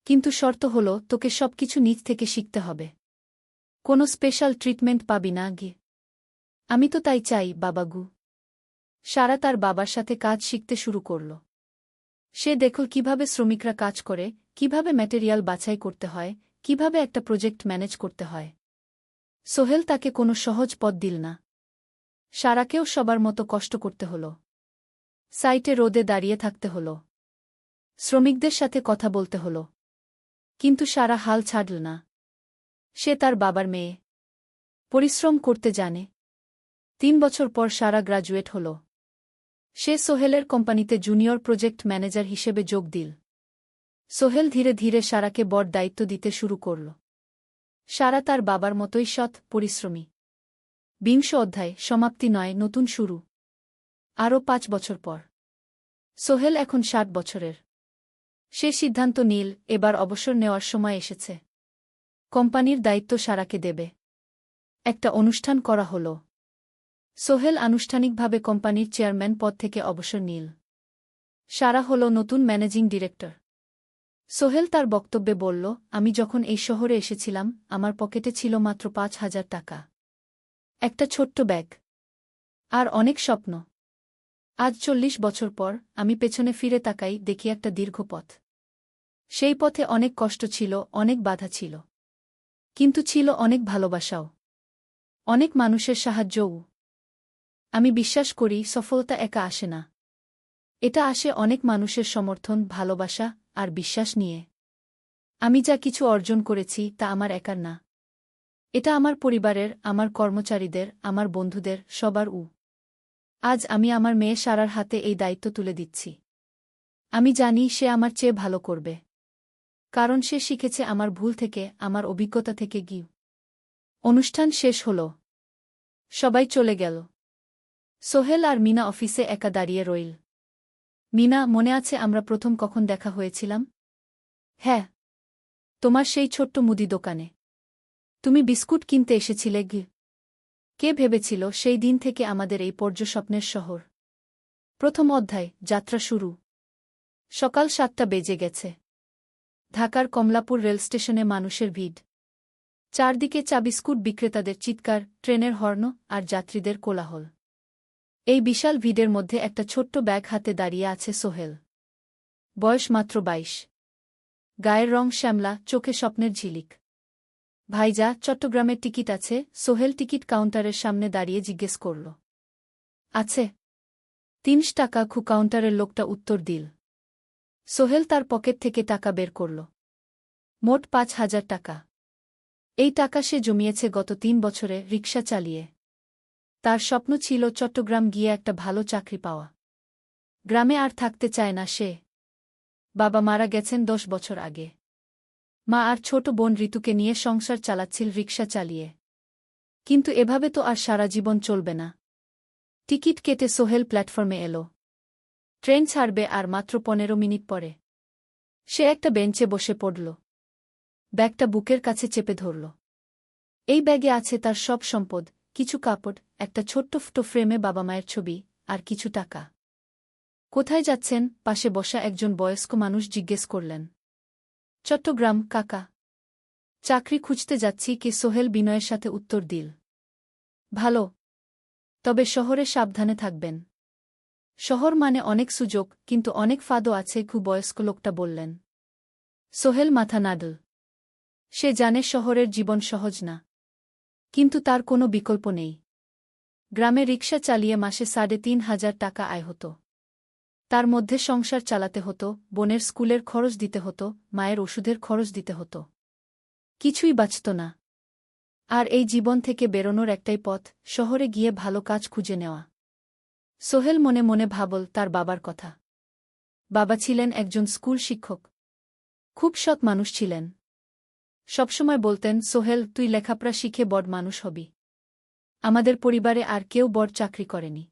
কিন্তু শর্ত হল, তোকে সবকিছু নিজ থেকে শিখতে হবে। কোনো স্পেশাল ট্রিটমেন্ট পাবি না। আমি তো তাই চাই বাবাগু। সারা তার বাবার সাথে কাজ শিখতে শুরু করল। সে দেখল কিভাবে শ্রমিকরা কাজ করে, কিভাবে ম্যাটেরিয়াল বাছাই করতে হয়, কিভাবে একটা প্রজেক্ট ম্যানেজ করতে হয়। সোহেল তাকে কোনো সহজ পথ দিল না। সারাকেও সবার মতো কষ্ট করতে হল। সাইটে রোদে দাঁড়িয়ে থাকতে হল। শ্রমিকদের সাথে কথা বলতে হল। কিন্তু সারা হাল ছাড়ল না। সে তার বাবার মেয়ে। পরিশ্রম করতে জানে। 3 বছর পর সারা গ্রাজুয়েট হল। সে সোহেলের কোম্পানিতে জুনিয়র প্রজেক্ট ম্যানেজার হিসেবে যোগ দিল। সোহেল ধীরে ধীরে সারাকে বড় দায়িত্ব দিতে শুরু করল। সারা তার বাবার মতোই সৎ, পরিশ্রমী। 20 অধ্যায়, সমাপ্তি নয়, নতুন শুরু। আরও 5 বছর পর। সোহেল এখন 60 বছরের। সে সিদ্ধান্ত নিল, এবার অবসর নেওয়ার সময় এসেছে। কোম্পানির দায়িত্ব সারাকে দেবে। একটা অনুষ্ঠান করা হল। সোহেল আনুষ্ঠানিকভাবে কোম্পানির চেয়ারম্যান পদ থেকে অবসর নিল। সারা হল নতুন ম্যানেজিং ডিরেক্টর। সোহেল তার বক্তব্যে বলল, আমি যখন এই শহরে এসেছিলাম আমার পকেটে ছিল মাত্র 5,000 টাকা। একটা ছোট্ট ব্যাগ। আর অনেক স্বপ্ন। আজ 40 বছর পর আমি পেছনে ফিরে তাকাই, দেখি একটা দীর্ঘ পথ। সেই পথে অনেক কষ্ট ছিল, অনেক বাধা ছিল। কিন্তু ছিল অনেক ভালোবাসাও। অনেক মানুষের সাহায্যও। আমি বিশ্বাস করি সফলতা একা আসে না। এটা আসে অনেক মানুষের সমর্থন, ভালোবাসা আর বিশ্বাস নিয়ে। আমি যা কিছু অর্জন করেছি তা আমার একার না। এটা আমার পরিবারের, আমার কর্মচারীদের, আমার বন্ধুদের, সবার। আজ আমি আমার মেয়ে সারার হাতে এই দায়িত্ব তুলে দিচ্ছি। আমি জানি সে আমার চেয়ে ভালো করবে। কারণ সে শিখেছে আমার ভুল থেকে, আমার অভিজ্ঞতা থেকে। অনুষ্ঠান শেষ হল। সবাই চলে গেল। সোহেল আর মিনা অফিসে একা দাঁড়িয়ে রইল। মিনা, মনে আছে আমরা প্রথম কখন দেখা হয়েছিলাম? হ্যাঁ। তোমার সেই ছোট্ট মুদি দোকানে। তুমি বিস্কুট কিনতে এসেছিলে। কে ভেবেছিল সেই দিন থেকে আমাদের এই পর্যস্বপ্নের শহর। প্রথম অধ্যায়, যাত্রা শুরু। সকাল ৭টা বেজে গেছে। ঢাকার কমলাপুর রেলস্টেশনে মানুষের ভিড়। চারদিকে চা বিস্কুট বিক্রেতাদের চিৎকার, ট্রেনের হর্ন আর যাত্রীদের কোলাহল। এই বিশাল ভিড়ের মধ্যে একটা ছোট্ট ব্যাগ হাতে দাঁড়িয়ে আছে সোহেল। বয়স মাত্র ২২। গায়ের রং শ্যামলা, চোখে স্বপ্নের ঝিলিক। ভাইজা, চট্টগ্রামের টিকিট আছে? সোহেল টিকিট কাউন্টারের সামনে দাঁড়িয়ে জিজ্ঞেস করল। আছে। ৩০ টাকা। কাউন্টারের লোকটা উত্তর দিল। সোহেল তার পকেট থেকে টাকা বের করল। মোট ৫,০০০ টাকা। এই টাকা সে জমিয়েছে গত ৩ বছরে রিকশা চালিয়ে। তার স্বপ্ন ছিল চট্টগ্রাম গিয়ে একটা ভালো চাকরি পাওয়া। গ্রামে আর থাকতে চায় না সে। বাবা মারা গেছেন ১০ বছর আগে। মা আর ছোট বোন ঋতুকে নিয়ে সংসার চালাচ্ছিল রিকশা চালিয়ে। কিন্তু এভাবে তো আর সারা জীবন চলবে না। টিকিট কেটে সোহেল প্ল্যাটফর্মে এলো। ট্রেন ছাড়বে আর মাত্র ১৫ মিনিট পরে। সে একটা বেঞ্চে বসে পড়ল। ব্যাগটা বুকের কাছে চেপে ধরল। এই ব্যাগে আছে তার সব সম্পদ, কিছু কাপড়, একটা ছোট্ট ফটো ফ্রেমে বাবা মায়ের ছবি, আর কিছু টাকা। কোথায় যাচ্ছেন? পাশে বসা একজন বয়স্ক মানুষ জিজ্ঞেস করলেন। চট্টগ্রাম কাকা। চাকরি খুঁজতে যাচ্ছি কি? সোহেল বিনয়ের সাথে উত্তর দিল। ভালো। তবে শহরে সাবধানে থাকবেন। শহর মানে অনেক সুযোগ, কিন্তু অনেক ফাঁদও আছে, বয়স্ক লোকটা বললেন। সোহেল মাথা নাড়ল। সে জানে শহরের জীবন সহজ না। কিন্তু তার কোনো বিকল্প নেই। গ্রামে রিকশা চালিয়ে মাসে ৩,৫০০ টাকা আয় হতো। তার মধ্যে সংসার চালাতে হতো, বোনের স্কুলের খরচ দিতে হতো, মায়ের ওষুধের খরচ দিতে হতো। কিছুই বাঁচত না। আর এই জীবন থেকে বেরোনোর একটাই পথ, শহরে গিয়ে ভালো কাজ খুঁজে নেওয়া। সোহেল মনে মনে ভাবল তার বাবার কথা। বাবা ছিলেন একজন স্কুল শিক্ষক। খুব সৎ মানুষ ছিলেন। সবসময় বলতেন, সোহেল, তুই লেখাপড়া শিখে বড় মানুষ হবি। আমাদের পরিবারে আর কেউ বড় চাকরি করেনি।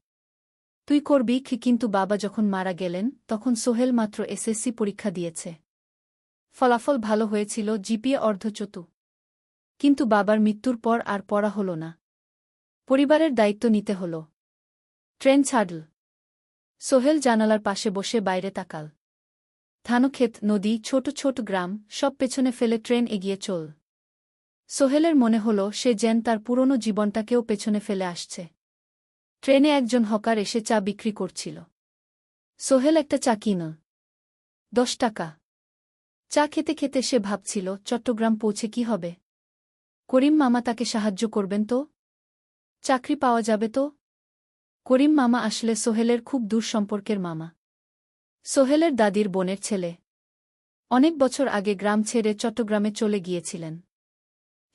তুই করবি। কিন্তু বাবা যখন মারা গেলেন তখন সোহেল মাত্র এসএসসি পরীক্ষা দিয়েছে। ফলাফল ভালো হয়েছিল, জিপিএ অর্ধচতু। কিন্তু বাবার মৃত্যুর পর আর পড়া হল না। পরিবারের দায়িত্ব নিতে হল। ট্রেন ছাড়ল। সোহেল জানালার পাশে বসে বাইরে তাকাল। ধানক্ষেত, নদী, ছোট ছোট গ্রাম, সব পেছনে ফেলে ট্রেন এগিয়ে চল। সোহেলের মনে হল সে যেন তার পুরনো জীবনটাকেও পেছনে ফেলে আসছে। ট্রেনে একজন হকার এসে চা বিক্রি করছিল। সোহেল একটা চা কিনল। ১০ টাকা। চা খেতে খেতে সে ভাবছিল, চট্টগ্রাম পৌঁছে কি হবে? করিম মামা তাকে সাহায্য করবেন তো? চাকরি পাওয়া যাবে তো? করিম মামা আসলে সোহেলের খুব দূর সম্পর্কের মামা। সোহেলের দাদির বোনের ছেলে। অনেক বছর আগে গ্রাম ছেড়ে চট্টগ্রামে চলে গিয়েছিলেন।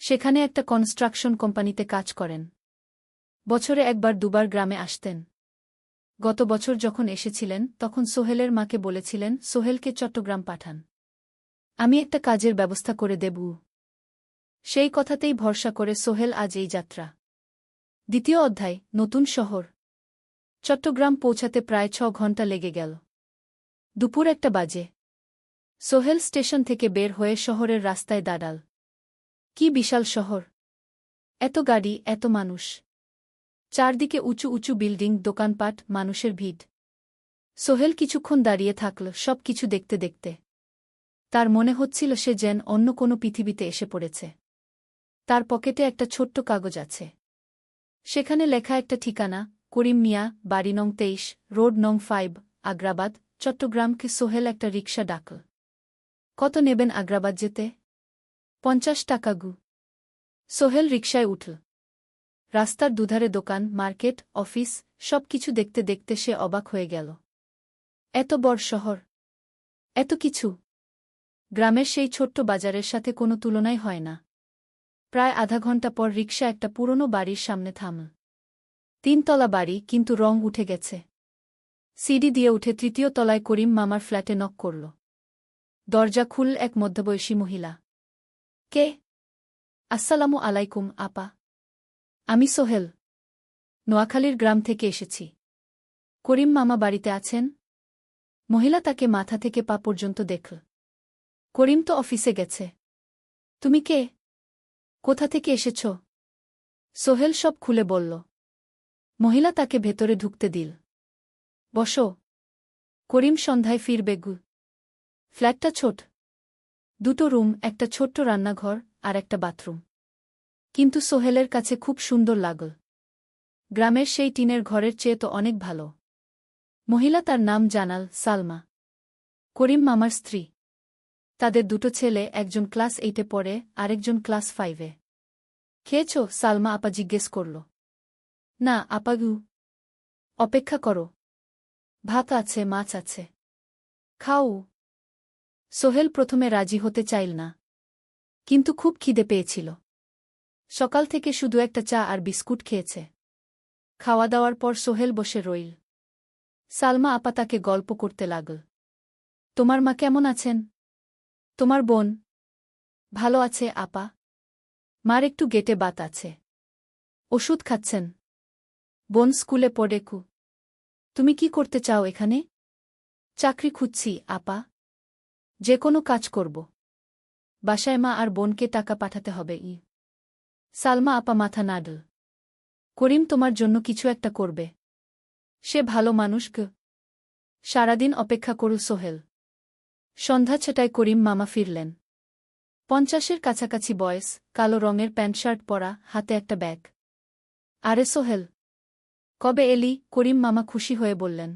সেখানে একটা কনস্ট্রাকশন কোম্পানিতে কাজ করেন। বছরে একবার দুবার গ্রামে আসতেন। গত বছর যখন এসেছিলেন তখন সোহেলের মাকে বলেছিলেন সোহেলকে চট্টগ্রাম পাঠান। আমি একটা কাজের ব্যবস্থা করে দেব। সেই কথাতেই ভরসা করে সোহেল আজ এই যাত্রা। দ্বিতীয় অধ্যায়, নতুন শহর। চট্টগ্রাম পৌঁছাতে প্রায় ৬ ঘণ্টা লেগে গেল। দুপুর ১টা বাজে। সোহেল স্টেশন থেকে বের হয়ে শহরের রাস্তায় দাঁড়াল। কি বিশাল শহর! এত গাড়ি, এত মানুষ। চারদিকে উঁচু উঁচু বিল্ডিং, দোকানপাট, মানুষের ভিড়। সোহেল কিছুক্ষণ দাঁড়িয়ে থাকল সব কিছু দেখতে দেখতে। তার মনে হচ্ছিল সে যেন অন্য কোনো পৃথিবীতে এসে পড়েছে। তার পকেটে একটা ছোট্ট কাগজ আছে। সেখানে লেখা একটা ঠিকানা, করিম মিয়া, বাড়ি নং ২৩, রোড নং ৫, আগ্রাবাদ, চট্টগ্রামকে। সোহেল একটা রিকশা ডাকল। কত নেবেন আগ্রাবাদ যেতে? ৫০ টাকা গু। সোহেল রিকশায় উঠল। রাস্তার দুধারে দোকান, মার্কেট, অফিস, সব কিছু দেখতে দেখতে সে অবাক হয়ে গেল। এত বড় শহর, এত কিছু! গ্রামের সেই ছোট্ট বাজারের সাথে কোনো তুলনাই হয় না। প্রায় আধা ঘণ্টা পর রিকশা একটা পুরনো বাড়ির সামনে থামল। ৩ তলা বাড়ি, কিন্তু রং উঠে গেছে। সিঁড়ি দিয়ে উঠে ৩য় তলায় করিম মামার ফ্ল্যাটে নক করল। দরজা খুলল এক মধ্যবয়সী মহিলা। কে? আসসালামু আলাইকুম আপা। আমি সোহেল। নোয়াখালীর গ্রাম থেকে এসেছি। করিম মামা বাড়িতে আছেন? মহিলা তাকে মাথা থেকে পা পর্যন্ত দেখল। করিম তো অফিসে গেছে। তুমি কে? কোথা থেকে এসেছ? সোহেল সব খুলে বলল। মহিলা তাকে ভেতরে ঢুকতে দিল। বসো। করিম সন্ধ্যায় ফিরবে গু। ফ্ল্যাটটা ছোট। দুটো রুম, একটা ছোট্ট রান্নাঘর আর একটা বাথরুম। কিন্তু সোহেলের কাছে খুব সুন্দর লাগল। গ্রামের সেই টিনের ঘরের চেয়ে তো অনেক ভালো। মহিলা, তার নাম জানাল সালমা। করিম মামার স্ত্রী। তাদের দুটো ছেলে, একজন ক্লাস 8-এ পড়ে, আরেকজন ক্লাস 5-এ। খেয়েছ? সালমা আপা জিজ্ঞেস করল। না আপা গু। অপেক্ষা করো। ভাত আছে, মাছ আছে। খাও। সোহেল প্রথমে রাজি হতে চাইল না, কিন্তু খুব খিদে পেয়েছিল। সকাল থেকে শুধু একটা চা আর বিস্কুট খেয়েছে। খাওয়া দাওয়ার পর সোহেল বসে রইল। সালমা আপা তাকে গল্প করতে লাগল। তোমার মা কেমন আছেন? তোমার বোন? ভালো আছে আপা। মার একটু গেটে বাত আছে। ওষুধ খাচ্ছেন। বোন স্কুলে পড়ে কু। তুমি কি করতে চাও এখানে? চাকরি খুঁজছি আপা। যে কোনো কাজ করব। বাসায় মা আর বোনকে টাকা পাঠাতে হবে। সালমা আপা মাথা নাড়ল। করিম তোমার জন্য কিছু একটা করবে। সে ভালো মানুষ গ। সারাদিন অপেক্ষা করল সোহেল। সন্ধ্যা 6টায় করিম মামা ফিরলেন। 50-এর কাছাকাছি বয়স, কালো রঙের প্যান্ট শার্ট পরা, হাতে একটা ব্যাগ। আরে সোহেল, কবে এলি? করিম মামা খুশি হয়ে বললেন।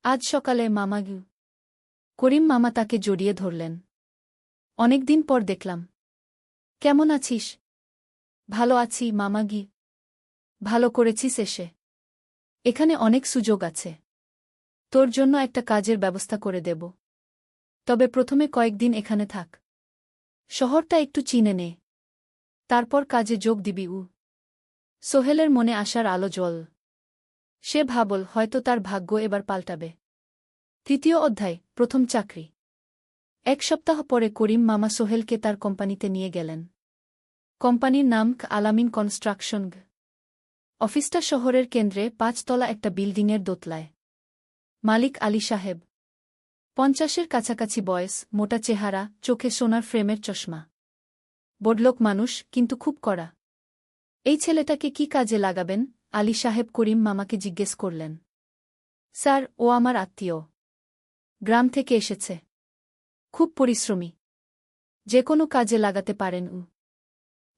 আজ সকালে মামা গু। করিম মামা তাকে জড়িয়ে ধরলেন। অনেকদিন পর দেখলাম। কেমন আছিস? ভালো আছি মামা গি। ভালো করেছিস এসে। এখানে অনেক সুযোগ আছে। তোর জন্য একটা কাজের ব্যবস্থা করে দেব। তবে প্রথমে কয়েকদিন এখানে থাক। শহরটা একটু চিনে নে। তারপর কাজে যোগ দিবি। সোহেলের মনে আসার আলো জ্বল। সে ভাবল হয়তো তার ভাগ্য এবার পাল্টাবে। 3য় অধ্যায়, প্রথম চাকরি। 1 সপ্তাহ পরে করিম মামা সোহেলকে তার কোম্পানিতে নিয়ে গেলেন। কোম্পানির নাম আলামিন কনস্ট্রাকশন। অফিসটা শহরের কেন্দ্রে, 5 তলা একটা বিল্ডিংয়ের দোতলায়। মালিক আলী সাহেব। 50-এর কাছাকাছি বয়স, মোটা চেহারা, চোখে সোনার ফ্রেমের চশমা। বড়লোক মানুষ, কিন্তু খুব কড়া। এই ছেলেটাকে কি কাজে লাগাবেন? আলী সাহেব করিম মামাকে জিজ্ঞেস করলেন। স্যার, ও আমার আত্মীয়। গ্রাম থেকে এসেছে। খুব পরিশ্রমী। যে কোনো কাজে লাগাতে পারেন।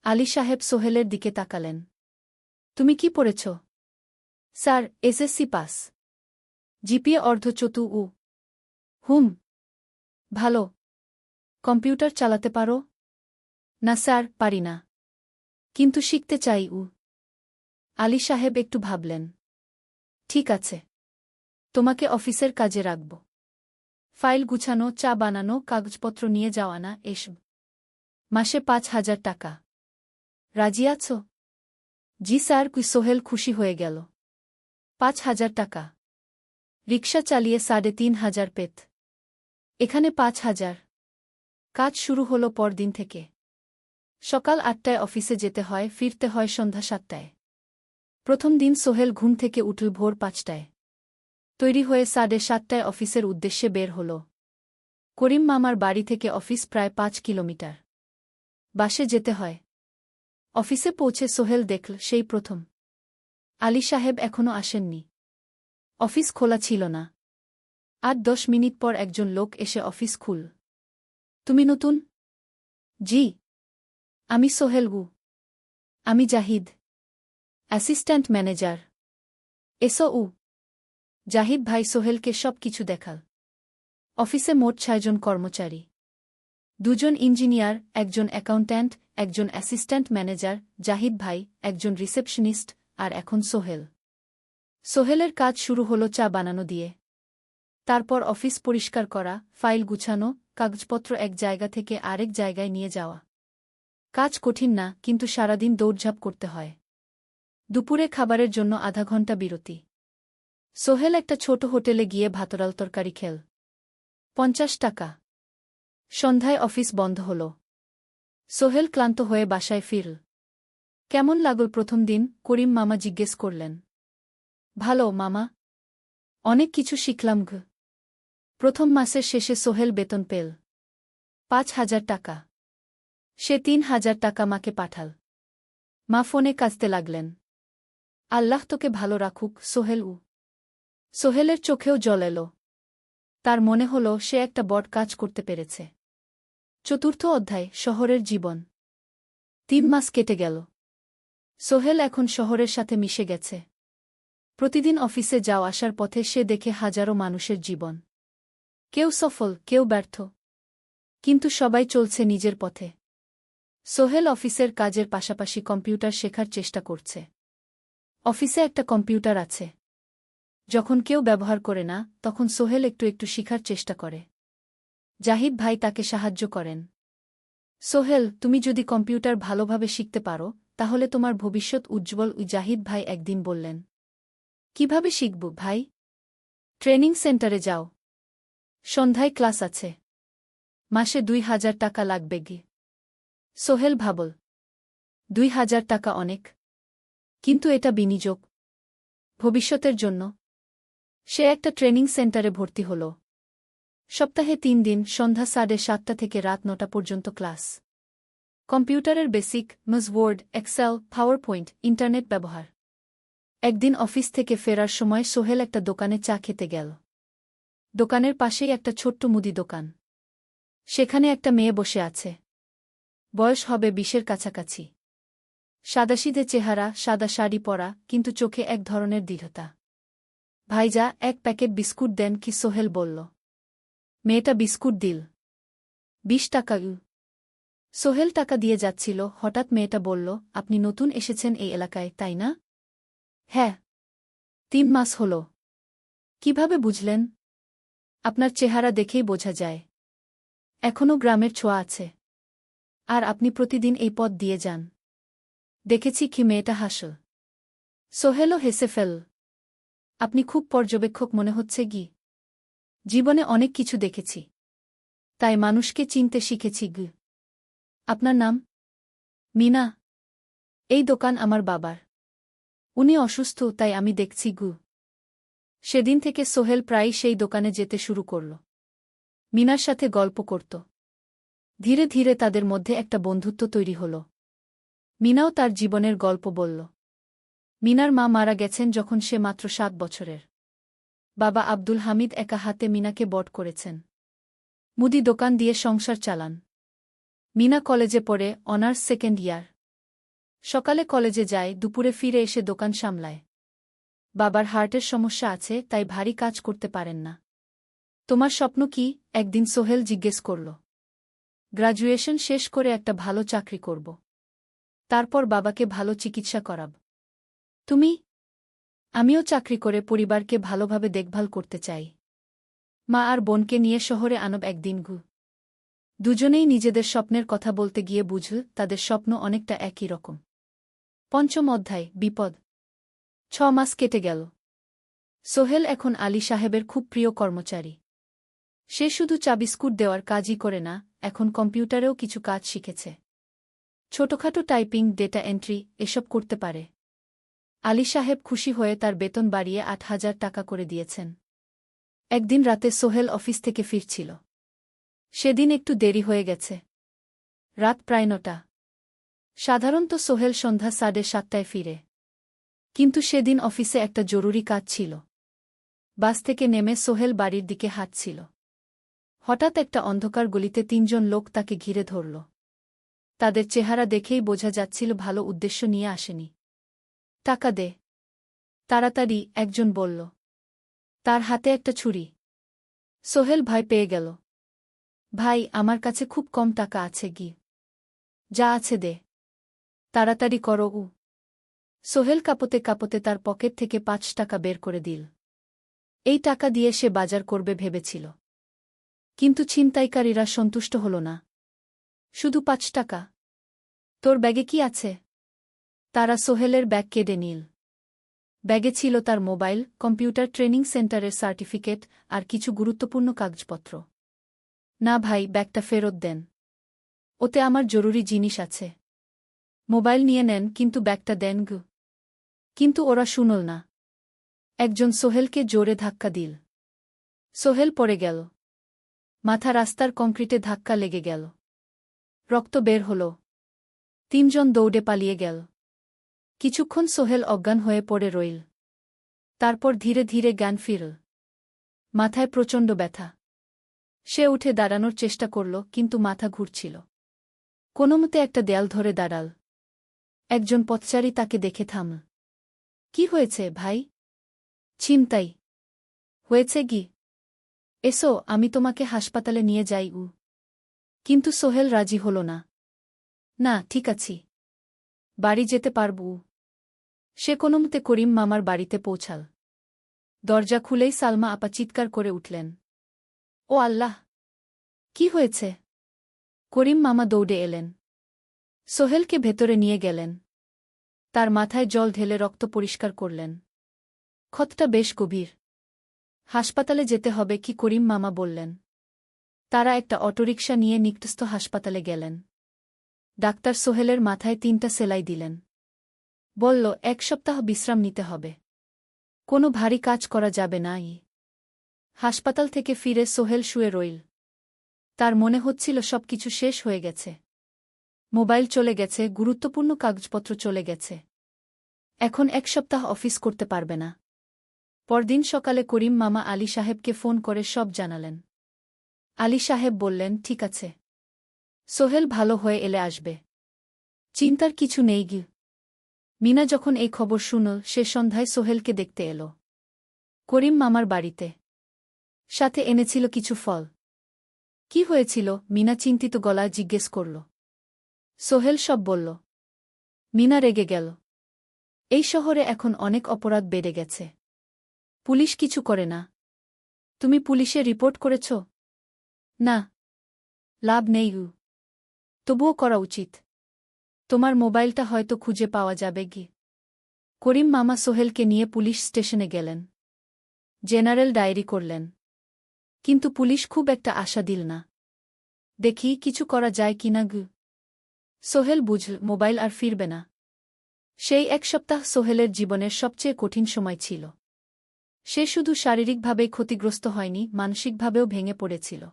আলী সাহেব সোহেলের দিকে তাকালেন। তুমি কি পড়েছ? Sir, SSC pass. জিপিএ অর্ধচতু। হুম। ভালো। কম্পিউটার চালাতে পারো? না স্যার, পারি না। কিন্তু শিখতে চাই। আলী সাহেব একটু ভাবলেন। ঠিক আছে। তোমাকে অফিসের কাজে রাখব। ফাইল গুছানো, চা বানানো, কাগজপত্র নিয়ে যাওয়া, না এসব। মাসে 5,000 টাকা। রাজি আছো? জি স্যার। সোহেল খুশি হয়ে গেল। 5,000 টাকা। রিকশা চালিয়ে 3,500 পেত। এখানে 5,000। কাজ শুরু হলো পরদিন থেকে। সকাল 8টায় অফিসে যেতে হয়, ফিরতে হয় সন্ধ্যা 7টায়। প্রথম দিন সোহেল ঘুম থেকে উঠল ভোর 5টায়। তৈরি হয়ে 7:30টায় অফিসের উদ্দেশ্যে বের হল। করিম মামার বাড়ি থেকে অফিস প্রায় 5 কিলোমিটার। বাসে যেতে হয়। অফিসে পৌঁছে সোহেল দেখল সেই প্রথম আলী সাহেব এখনও আসেননি। অফিস খোলা ছিল না। 8-10 মিনিট পর একজন লোক এসে অফিস খুল। তুমি নতুন? জি। আমি সোহেল গু। আমি জাহিদ, অ্যাসিস্ট্যান্ট ম্যানেজার। এসো। জাহিদ ভাই সোহেলকে সব কিছু দেখাল। অফিসে মোট 6 জন কর্মচারী। 2 জন ইঞ্জিনিয়ার, একজন অ্যাকাউন্ট্যান্ট, একজন অ্যাসিস্ট্যান্ট ম্যানেজার, জাহিদ ভাই, একজন রিসেপশনিস্ট, আর এখন সোহেল। সোহেলের কাজ শুরু হলো চা বানানো দিয়ে। তারপর অফিস পরিষ্কার করা, ফাইল গুছানো, কাগজপত্র এক জায়গা থেকে আরেক জায়গায় নিয়ে যাওয়া। কাজ কঠিন না, কিন্তু সারাদিন দৌড়ঝাঁপ করতে হয়। দুপুরে খাবারের জন্য আধা ঘন্টা বিরতি। সোহেল একটা ছোট হোটেলে গিয়ে ভাতডাল তরকারি খেল। 50 টাকা। সন্ধ্যায় অফিস বন্ধ হল। সোহেল ক্লান্ত হয়ে বাসায় ফিরল। কেমন লাগল প্রথম দিন? করিম মামা জিজ্ঞেস করলেন। ভালো মামা। অনেক কিছু শিখলাম। প্রথম মাসের শেষে সোহেল বেতন পেল 5,000 টাকা। সে 3,000 টাকা মাকে পাঠাল। মা ফোনে কাঁদতে লাগলেন। আল্লাহ তোকে ভালো রাখুক সোহেল। সোহেলের চোখেও জল এল। তার মনে হল সে একটা বড় কাজ করতে পেরেছে। চতুর্থ অধ্যায়, শহরের জীবন। 3 মাস কেটে গেল। সোহেল এখন শহরের সাথে মিশে গেছে। প্রতিদিন অফিসে যাওয়া আসার পথে সে দেখে হাজারো মানুষের জীবন। কেউ সফল, কেউ ব্যর্থ, কিন্তু সবাই চলছে নিজের পথে। সোহেল অফিসের কাজের পাশাপাশি কম্পিউটার শেখার চেষ্টা করছে। অফিসে একটা কম্পিউটার আছে। যখন কেউ ব্যবহার করে না, তখন সোহেল একটু একটু শিখার চেষ্টা করে। জাহিদ ভাই তাকে সাহায্য করেন। সোহেল, তুমি যদি কম্পিউটার ভালোভাবে শিখতে পারো, তাহলে তোমার ভবিষ্যৎ উজ্জ্বল। জাহিদ ভাই একদিন বললেন। কিভাবে শিখব ভাই? ট্রেনিং সেন্টারে যাও। সন্ধ্যায় ক্লাস আছে। মাসে 2000 টাকা লাগবে গি। সোহেল ভাবল, 2000 টাকা অনেক, কিন্তু এটা বিনিয়োগ, ভবিষ্যতের জন্য। সে একটা ট্রেনিং সেন্টারে ভর্তি হল। সপ্তাহে 3 দিন, সন্ধ্যা 7:30 থেকে রাত 9টা পর্যন্ত ক্লাস। কম্পিউটারের basic, Word, Excel, PowerPoint, internet ব্যবহার। একদিন অফিস থেকে ফেরার সময় সোহেল একটা দোকানে চা খেতে গেল। দোকানের পাশেই একটা ছোট্ট মুদি দোকান। সেখানে একটা মেয়ে বসে আছে। বয়স হবে 20-এর কাছাকাছি। সাদাসিধে চেহারা, সাদা শাড়ি পরা, কিন্তু চোখে এক ধরনের দৃঢ়তা। ভাইজা, 1 প্যাকেট বিস্কুট দেন কি? সোহেল বলল। মেয়েটা বিস্কুট দিল। 20 টাকা। সোহেল টাকা দিয়ে যাচ্ছিল, হঠাৎ মেয়েটা বলল, আপনি নতুন এসেছেন এই এলাকায়, তাই না? হ্যাঁ। 3 মাস হল। কিভাবে বুঝলেন? আপনার চেহারা দেখেই বোঝা যায়। এখনও গ্রামের ছোঁয়া আছে। আর আপনি প্রতিদিন এই পথ দিয়ে যান। দেখেছি কি? মেয়েটা হাসল। সোহেলও হেসে ফেল। আপনি খুব পর্যবেক্ষক মনে হচ্ছে গি। জীবনে অনেক কিছু দেখেছি, তাই মানুষকে চিনতে শিখেছি গি। আপনার নাম? মিনা। এই দোকান আমার বাবার। উনি অসুস্থ, তাই আমি দেখছি গু। সেদিন থেকে সোহেল প্রায়ই সেই দোকানে যেতে শুরু করল। মিনার সাথে গল্প করত। ধীরে ধীরে তাদের মধ্যে একটা বন্ধুত্ব তৈরি হল। মিনাও তার জীবনের গল্প বলল। মিনার মা মারা গেছেন যখন সে মাত্র 7 বছরের। বাবা আব্দুল হামিদ একা হাতে মিনাকে বড় করেছেন। মুদি দোকান দিয়ে সংসার চালান। মিনা কলেজে পড়ে, অনার্স 2nd ইয়ার। সকালে কলেজে যায়, দুপুরে ফিরে এসে দোকান সামলায়। বাবার হার্টের সমস্যা আছে, তাই ভারী কাজ করতে পারেন না। তোমার স্বপ্ন কি? একদিন সোহেল জিজ্ঞেস করল। গ্র্যাজুয়েশন শেষ করে একটা ভালো চাকরি করব। তারপর বাবাকে ভালো চিকিৎসা করাব। তুমি? আমিও চাকরি করে পরিবারকে ভালোভাবে দেখভাল করতে চাই। মা আর বোনকে নিয়ে শহরে আনব একদিন গু। দুজনেই নিজেদের স্বপ্নের কথা বলতে গিয়ে বুঝল তাদের স্বপ্ন অনেকটা একই রকম। 5ম অধ্যায়, বিপদ। 6 মাস কেটে গেল। সোহেল এখন আলী সাহেবের খুব প্রিয় কর্মচারী। সে শুধু চা বিস্কুট দেওয়ার কাজই করে না, এখন কম্পিউটারেও কিছু কাজ শিখেছে। ছোটখাটো টাইপিং, ডেটা এন্ট্রি, এসব করতে পারে। আলী সাহেব খুশি হয়ে তার বেতন বাড়িয়ে 8000 টাকা করে দিয়েছেন। একদিন রাতে সোহেল অফিস থেকে ফিরছিল। সেদিন একটু দেরি হয়ে গেছে। রাত প্রায় 9টা। সাধারণত সোহেল সন্ধ্যা 7:30টায় ফিরে। কিন্তু সেদিন অফিসে একটা জরুরি কাজ ছিল। বাস থেকে নেমে সোহেল বাড়ির দিকে হাঁটছিল। হঠাৎ একটা অন্ধকার গলিতে 3 জন লোক তাকে ঘিরে ধরল। তাদের চেহারা দেখেই বোঝা যাচ্ছিল ভালো উদ্দেশ্য নিয়ে আসেনি। টাকা দে তাড়াতাড়ি, একজন বলল। তার হাতে একটা ছুরি। সোহেল ভয় পেয়ে গেল। ভাই, আমার কাছে খুব কম টাকা আছে গি। যা আছে দে, তাড়াতাড়ি করো। সোহেল কাঁপতে কাঁপতে তার পকেট থেকে 5 টাকা বের করে দিল। এই টাকা দিয়ে সে বাজার করবে ভেবেছিল। কিন্তু ছিনতাইকারীরা সন্তুষ্ট হল না। শুধু 5 টাকা? তোর ব্যাগে কি আছে? তারা সোহেলের ব্যাগ কেড়ে নিল। ব্যাগে ছিল তার মোবাইল, কম্পিউটার ট্রেনিং সেন্টারের সার্টিফিকেট আর কিছু গুরুত্বপূর্ণ কাগজপত্র। না ভাই, ব্যাগটা ফেরত দেন। ওতে আমার জরুরি জিনিস আছে। মোবাইল নিয়ে নেন, কিন্তু ব্যাগটা দেন গু। কিন্তু ওরা শুনল না। একজন সোহেলকে জোরে ধাক্কা দিল। সোহেল পড়ে গেল। মাথা রাস্তার কংক্রিটে ধাক্কা লেগে গেল। রক্ত বের হল। 3 জন দৌড়ে পালিয়ে গেল। কিছুক্ষণ সোহেল অজ্ঞান হয়ে পড়ে রইল। তারপর ধীরে ধীরে জ্ঞান ফিরল। মাথায় প্রচণ্ড ব্যথা। সে উঠে দাঁড়ানোর চেষ্টা করল, কিন্তু মাথা ঘুরছিল। কোনোমতে একটা দেয়াল ধরে দাঁড়াল। একজন পথচারী তাকে দেখে থামল। কি হয়েছে ভাই? ছিনতাই হয়েছে কি? এসো, আমি তোমাকে হাসপাতালে নিয়ে যাই। কিন্তু সোহেল রাজি হল না। না, ঠিক আছি, বাড়ি যেতে পারব। সে কোনোমতে করিম মামার বাড়িতে পৌঁছাল। দরজা খুলেই সালমা আপা চিৎকার করে উঠলেন। ও আল্লাহ! কি হয়েছে? করিম মামা দৌড়ে এলেন। সোহেলকে ভেতরে নিয়ে গেলেন। তার মাথায় জল ঢেলে রক্ত পরিষ্কার করলেন। ক্ষতটা বেশ গভীর। হাসপাতালে যেতে হবে কি? করিম মামা বললেন। তারা একটা অটোরিকশা নিয়ে নিকটস্থ হাসপাতালে গেলেন। ডাক্তার সোহেলের মাথায় 3টা সেলাই দিলেন। বলল, 1 সপ্তাহ বিশ্রাম নিতে হবে। কোনো ভারী কাজ করা যাবে না। হাসপাতাল থেকে ফিরে সোহেল শুয়ে রইল। তার মনে হচ্ছিল সবকিছু শেষ হয়ে গেছে। মোবাইল চলে গেছে, গুরুত্বপূর্ণ কাগজপত্র চলে গেছে। এখন 1 সপ্তাহ অফিস করতে পারবে না। পরদিন সকালে করিম মামা আলী সাহেবকে ফোন করে সব জানালেন। আলী সাহেব বললেন, ঠিক আছে, সোহেল ভালো হয়ে এলে আসবে, চিন্তার কিছু নেই গি। মিনা যখন এই খবর শুনল, সে সন্ধ্যায় সোহেলকে দেখতে এল করিম মামার বাড়িতে। সাথে এনেছিল কিছু ফল। কি হয়েছিল? মিনা চিন্তিত গলায় জিজ্ঞেস করল। সোহেল সব বলল। মিনা রেগে গেল। এই শহরে এখন অনেক অপরাধ বেড়ে গেছে। পুলিশ কিছু করে না। তুমি পুলিশে রিপোর্ট করেছ? না, লাভ নেই। তবুও করা উচিত। তোমার মোবাইলটা হয়তো খুঁজে পাওয়া যাবে গি। করিম মামা সোহেলকে নিয়ে পুলিশ স্টেশনে গেলেন। জেনারেল ডায়েরি করলেন। কিন্তু পুলিশ খুব একটা আশা দিল না। দেখি কিছু করা যায় কিনা গু। সোহেল বুঝল মোবাইল আর ফিরবে না। সেই 1 সপ্তাহ সোহেলের জীবনের সবচেয়ে কঠিন সময় ছিল। সে শুধু শারীরিকভাবেই ক্ষতিগ্রস্ত হয়নি, মানসিকভাবেও ভেঙে পড়েছিল।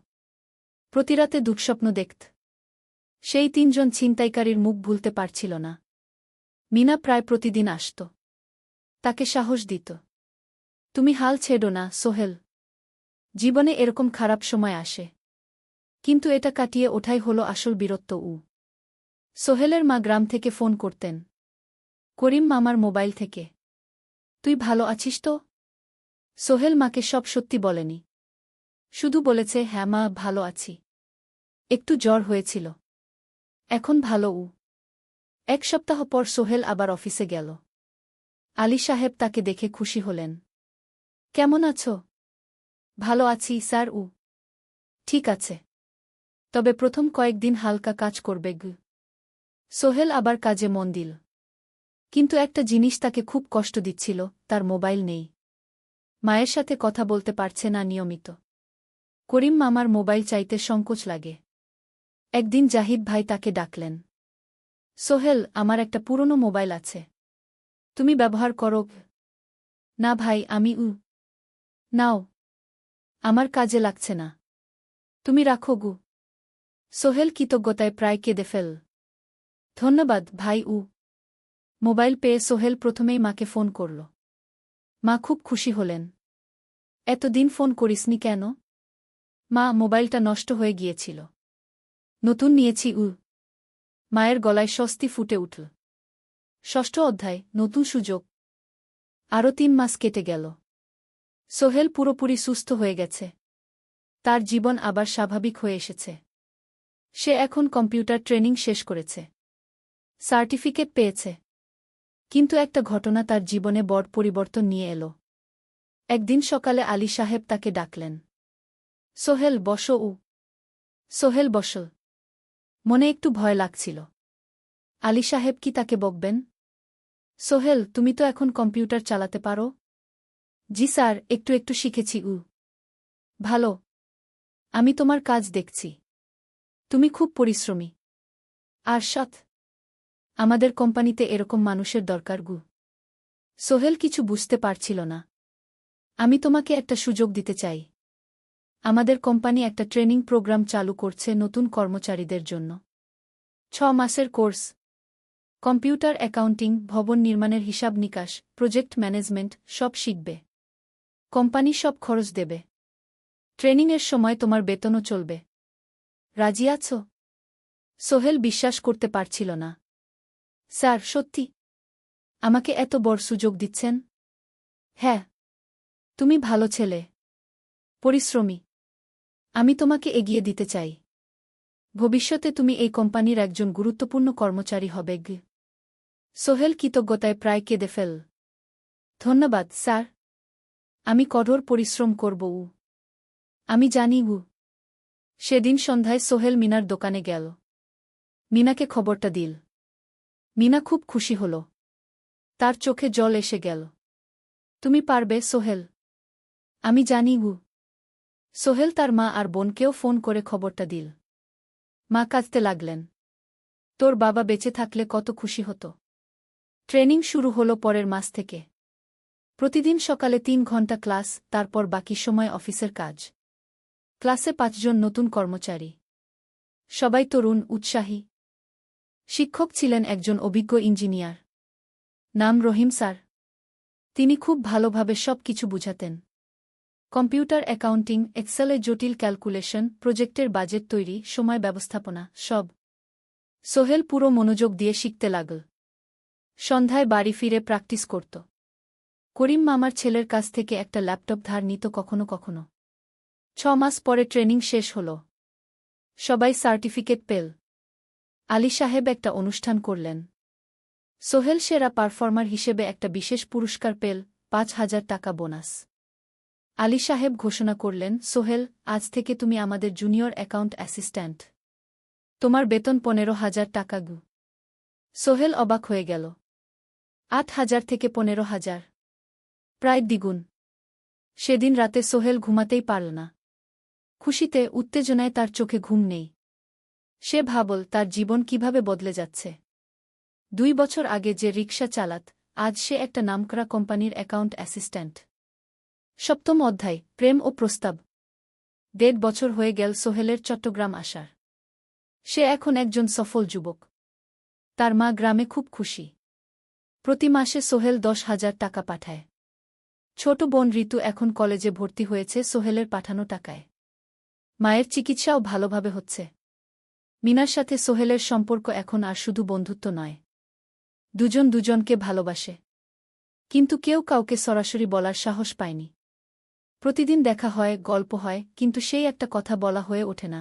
প্রতিরাতে দুঃস্বপ্ন দেখত। সেই 3 জন ছিনতাইকারীর মুখ ভুলতে পারছিল না। মিনা প্রায় প্রতিদিন আসত। তাকে সাহস দিত। তুমি হাল ছেড়ো না সোহেল। জীবনে এরকম খারাপ সময় আসে। কিন্তু এটা কাটিয়ে ওঠাই হলো আসল বীরত্ব। সোহেলের মা গ্রাম থেকে ফোন করতেন। করিম মামার মোবাইল থেকে। তুই ভালো আছিস তো? সোহেল মাকে সব সত্যি বলেনি। শুধু বলেছে, হ্যাঁ মা, ভালো আছি। একটু জ্বর হয়েছিল। এখন ভালো। 1 সপ্তাহ পর সোহেল আবার অফিসে গেল। আলী সাহেব তাকে দেখে খুশি হলেন। কেমন আছো? ভালো আছি স্যার। ঠিক আছে, তবে প্রথম কয়েকদিন হালকা কাজ করবে গু। সোহেল আবার কাজে মন দিল। কিন্তু একটা জিনিস তাকে খুব কষ্ট দিচ্ছিল, তার মোবাইল নেই। মায়ের সাথে কথা বলতে পারছে না নিয়মিত। করিম মামার মোবাইল চাইতে সংকোচ লাগে। একদিন জাহিদ ভাই তাকে ডাকলেন। সোহেল, আমার একটা পুরনো মোবাইল আছে, তুমি ব্যবহার করো? না ভাই, আমি নাও, আমার কাজে লাগছে না, তুমি রাখো গু। সোহেল কৃতজ্ঞতায় প্রায় কেঁদে ফেল। ধন্যবাদ ভাই। মোবাইল পেয়ে সোহেল প্রথমেই মাকে ফোন করল। মা খুব খুশি হলেন। এতদিন ফোন করিসনি কেন? মা, মোবাইলটা নষ্ট হয়ে গিয়েছিল, নতুন নিয়েছি। মায়ের গলায় স্বস্তি ফুটে উঠল। 6ষ্ঠ অধ্যায়, নতুন সুযোগ। আরও 3 মাস কেটে গেল। সোহেল পুরোপুরি সুস্থ হয়ে গেছে। তার জীবন আবার স্বাভাবিক হয়ে এসেছে। সে এখন কম্পিউটার ট্রেনিং শেষ করেছে, সার্টিফিকেট পেয়েছে। কিন্তু একটা ঘটনা তার জীবনে বড় পরিবর্তন নিয়ে এল। একদিন সকালে আলী সাহেব তাকে ডাকলেন। সোহেল, বসো। সোহেল বসল। মনে একটু ভয় লাগছিল। আলী সাহেব কি তাকে বকবেন? সোহেল, তুমি তো এখন কম্পিউটার চালাতে পারো? জি স্যার, একটু একটু শিখেছি। ভালো, আমি তোমার কাজ দেখছি। তুমি খুব পরিশ্রমী আর সৎ। আমাদের কোম্পানিতে এরকম মানুষের দরকার গু। সোহেল কিছু বুঝতে পারছিল না। আমি তোমাকে একটা সুযোগ দিতে চাই। আমাদের কোম্পানি একটা ট্রেনিং প্রোগ্রাম চালু করছে নতুন কর্মচারীদের জন্য। 6 মাসের কোর্স। কম্পিউটার অ্যাকাউন্টিং, ভবন নির্মাণের হিসাব নিকাশ, প্রজেক্ট ম্যানেজমেন্ট সব শিখবে। কোম্পানি সব খরচ দেবে। ট্রেনিংয়ের সময় তোমার বেতনও চলবে। রাজি আছো? সোহেল বিশ্বাস করতে পারছিল না। স্যার, সত্যি? আমাকে এত বড় সুযোগ দিচ্ছেন? হ্যাঁ। তুমি ভালো ছেলে, পরিশ্রমী। আমি তোমাকে এগিয়ে দিতে চাই। ভবিষ্যতে তুমি এই কোম্পানির একজন গুরুত্বপূর্ণ কর্মচারী হবে। সোহেল কৃতজ্ঞতায় প্রায় কেঁদে ফেল। ধন্যবাদ স্যার। আমি কঠোর পরিশ্রম করব। আমি জানি। সেদিন সন্ধ্যায় সোহেল মিনার দোকানে গেল। মিনাকে খবরটা দিল। মিনা খুব খুশি হল। তার চোখে জল এসে গেল। তুমি পারবে সোহেল। আমি জানি। সোহেল তার মা আর বোনকেও ফোন করে খবরটা দিল। মা কাঁদতে লাগলেন। তোর বাবা বেঁচে থাকলে কত খুশি হতো। ট্রেনিং শুরু হলো পরের মাস থেকে। প্রতিদিন সকালে 3 ঘন্টা ক্লাস, তারপর বাকি সময় অফিসের কাজ। ক্লাসে 5 জন নতুন কর্মচারী। সবাই তরুণ, উৎসাহী। শিক্ষক ছিলেন একজন অভিজ্ঞ ইঞ্জিনিয়ার। নাম রহিম স্যার। তিনি খুব ভালোভাবে সব কিছু বুঝাতেন। কম্পিউটার অ্যাকাউন্টিং, এক্সেলে জটিল ক্যালকুলেশন, প্রজেক্টের বাজেট তৈরি, সময় ব্যবস্থাপনা সব। সোহেল পুরো মনোযোগ দিয়ে শিখতে লাগল। সন্ধ্যায় বাড়ি ফিরে প্র্যাকটিস করত। করিম মামার ছেলের কাছ থেকে একটা ল্যাপটপ ধার নিত কখনো কখনো। 6 মাস পরে ট্রেনিং শেষ হল। সবাই সার্টিফিকেট পেল। আলী সাহেব একটা অনুষ্ঠান করলেন। সোহেল সেরা পারফর্মার হিসেবে একটা বিশেষ পুরস্কার পেল, 5,000 টাকা বোনাস। আলী সাহেব ঘোষণা করলেন, সোহেল, আজ থেকে তুমি আমাদের জুনিয়র অ্যাকাউন্ট অ্যাসিস্ট্যান্ট। তোমার বেতন 15,000 টাকা। সোহেল অবাক হয়ে গেল। 8,000 থেকে 15,000, প্রায় দ্বিগুণ। সেদিন রাতে সোহেল ঘুমাতেই পারল না। খুশিতে, উত্তেজনায় তার চোখে ঘুম নেই। সে ভাবল তার জীবন কিভাবে বদলে যাচ্ছে। 2 বছর আগে যে রিকশা চালাত, আজ সে একটা নামকরা কোম্পানির অ্যাকাউন্ট অ্যাসিস্ট্যান্ট। 7ম অধ্যায়, প্রেম ও প্রস্তাব। 1.5 বছর হয়ে গেল সোহেলের চট্টগ্রাম আসার। সে এখন একজন সফল যুবক। তার মা গ্রামে খুব খুশি। প্রতি মাসে সোহেল 10,000 টাকা পাঠায়। ছোট বোন ঋতু এখন কলেজে ভর্তি হয়েছে সোহেলের পাঠানো টাকায়। মায়ের চিকিৎসাও ভালোভাবে হচ্ছে। মিনার সাথে সোহেলের সম্পর্ক এখন আর শুধু বন্ধুত্ব নয়। দুজন দুজনকে ভালোবাসে। কিন্তু কেউ কাউকে সরাসরি বলার সাহস পায়নি। প্রতিদিন দেখা হয়, গল্প হয়, কিন্তু সেই একটা কথা বলা হয়ে ওঠে না।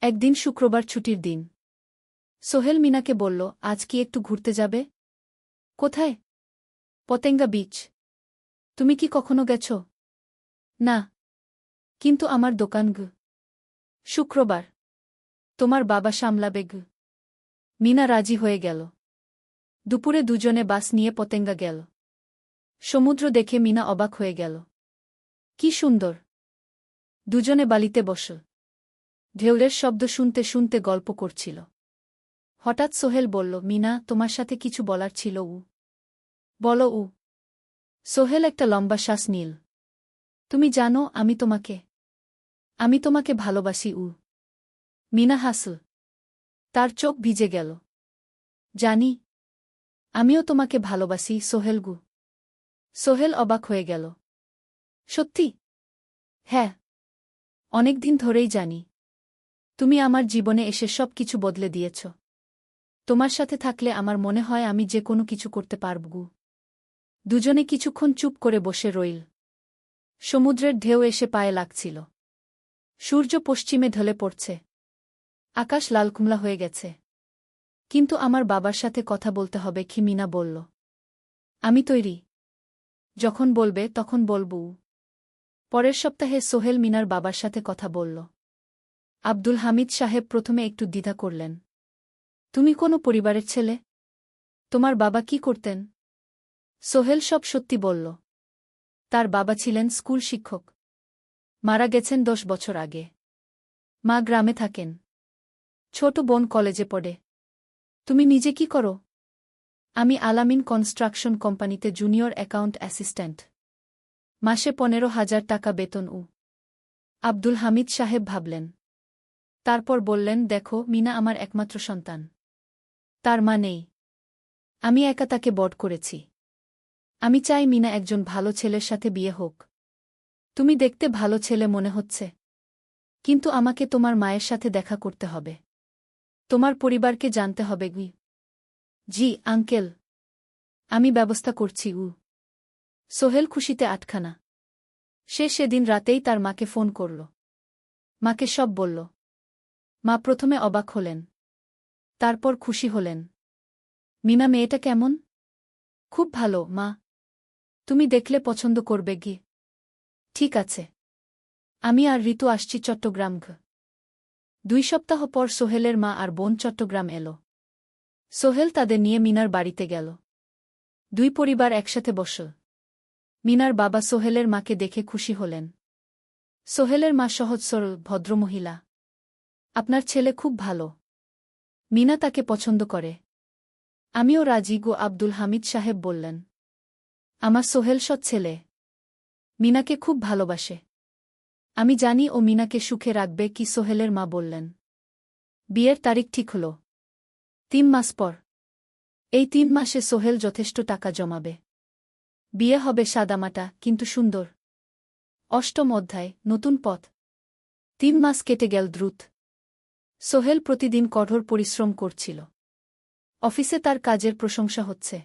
একদিন শুক্রবার ছুটির দিন। সোহেল মিনাকে বলল, আজ কি একটু ঘুরতে যাবে? কোথায়? পতেঙ্গা বিচ। তুমি কি কখনো গেছ? না। কিন্তু আমার দোকান। শুক্রবার। তোমার বাবা সামলাবে। মিনা রাজি হয়ে গেল। দুপুরে দুজনে বাস নিয়ে পতেঙ্গা গেল। সমুদ্র দেখে মিনা অবাক হয়ে গেল। কি সুন্দর। দুজনে বালিতে বসল। ঢেউয়ের শব্দ শুনতে শুনতে গল্প করছিল। হঠাৎ সোহেল বলল, মিনা, তোমার সাথে কিছু বলার ছিল। বলো। সোহেল একটা লম্বা শ্বাস নিল। তুমি জানো আমি তোমাকে ভালোবাসি। মিনা হাসল। তার চোখ ভিজে গেল। জানি। আমিও তোমাকে ভালোবাসি সোহেল। সোহেল অবাক হয়ে গেল। সত্যি? হ্যাঁ। অনেকদিন ধরেই জানি। তুমি আমার জীবনে এসে সব কিছু বদলে দিয়েছ। তোমার সাথে থাকলে আমার মনে হয় আমি যে কোনো কিছু করতে পারব। দুজনে কিছুক্ষণ চুপ করে বসে রইল। সমুদ্রের ঢেউ এসে পায়ে লাগছিল। সূর্য পশ্চিমে ঢলে পড়ছে। আকাশ লালকুমলা হয়ে গেছে। কিন্তু আমার বাবার সাথে কথা বলতে হবে কি? মিনা বলল। আমি তৈরি। যখন বলবে তখন বলবো। পরের সপ্তাহে সোহেল মিনার বাবার সাথে কথা বলল। আব্দুল হামিদ সাহেব প্রথমে একটু দ্বিধা করলেন। তুমি কোনো পরিবারের ছেলে? তোমার বাবা কি করতেন? সোহেল সব সত্যি বলল। তার বাবা ছিলেন স্কুল শিক্ষক। মারা গেছেন 10 বছর আগে। মা গ্রামে থাকেন। ছোট বোন কলেজে পড়ে। তুমি নিজে কি করো? আমি আলামিন কনস্ট্রাকশন কোম্পানিতে জুনিয়র অ্যাকাউন্ট অ্যাসিস্ট্যান্ট। মাসে 15,000 টাকা বেতন। আব্দুল হামিদ সাহেব ভাবলেন। তারপর বললেন, দেখো মিনা আমার একমাত্র সন্তান। তার মা নেই। আমি একা তাকে বড় করেছি। আমি চাই মিনা একজন ভালো ছেলের সাথে বিয়ে হোক। তুমি দেখতে ভালো ছেলে মনে হচ্ছে, কিন্তু আমাকে তোমার মায়ের সাথে দেখা করতে হবে। তোমার পরিবারকে জানতে হবে। জি আঙ্কেল, আমি ব্যবস্থা করছি। সোহেল খুশিতে আটখানা। সে সেদিন রাতেই তার মাকে ফোন করল। মাকে সব বলল। মা প্রথমে অবাক হলেন, তারপর খুশি হলেন। মিনা মেয়েটা কেমন? খুব ভালো মা, তুমি দেখলে পছন্দ করবে। ঠিক আছে, আমি আর ঋতু আসছি চট্টগ্রাম। 2 সপ্তাহ পর সোহেলের মা আর বোন চট্টগ্রাম এলো। সোহেল তাদের নিয়ে মিনার বাড়িতে গেল। 2 পরিবার একসাথে বসল। মিনার বাবা সোহেলের মাকে দেখে খুশি হলেন। সোহেলের মা সহজ সরল ভদ্রমহিলা। আপনার ছেলে খুব ভালো, মিনা তাকে পছন্দ করে। আমিও রাজি। আব্দুল হামিদ সাহেব বললেন, আমার সোহেল সৎ ছেলে, মিনাকে খুব ভালোবাসে। আমি জানি ও মিনাকে সুখে রাখবে। কি সোহেলের মা বললেন। বিয়ের তারিখ ঠিক হল 3 মাস পর। এই 3 মাসে সোহেল যথেষ্ট টাকা জমাবে। বিয়ে হবে সাদামাটা কিন্তু সুন্দর। 8ম অধ্যায়, নতুন পথ। 3 মাস কেটে গেল দ্রুত। সোহেল প্রতিদিন কঠোর পরিশ্রম করছিল। অফিসে তার কাজের প্রশংসা হচ্ছে।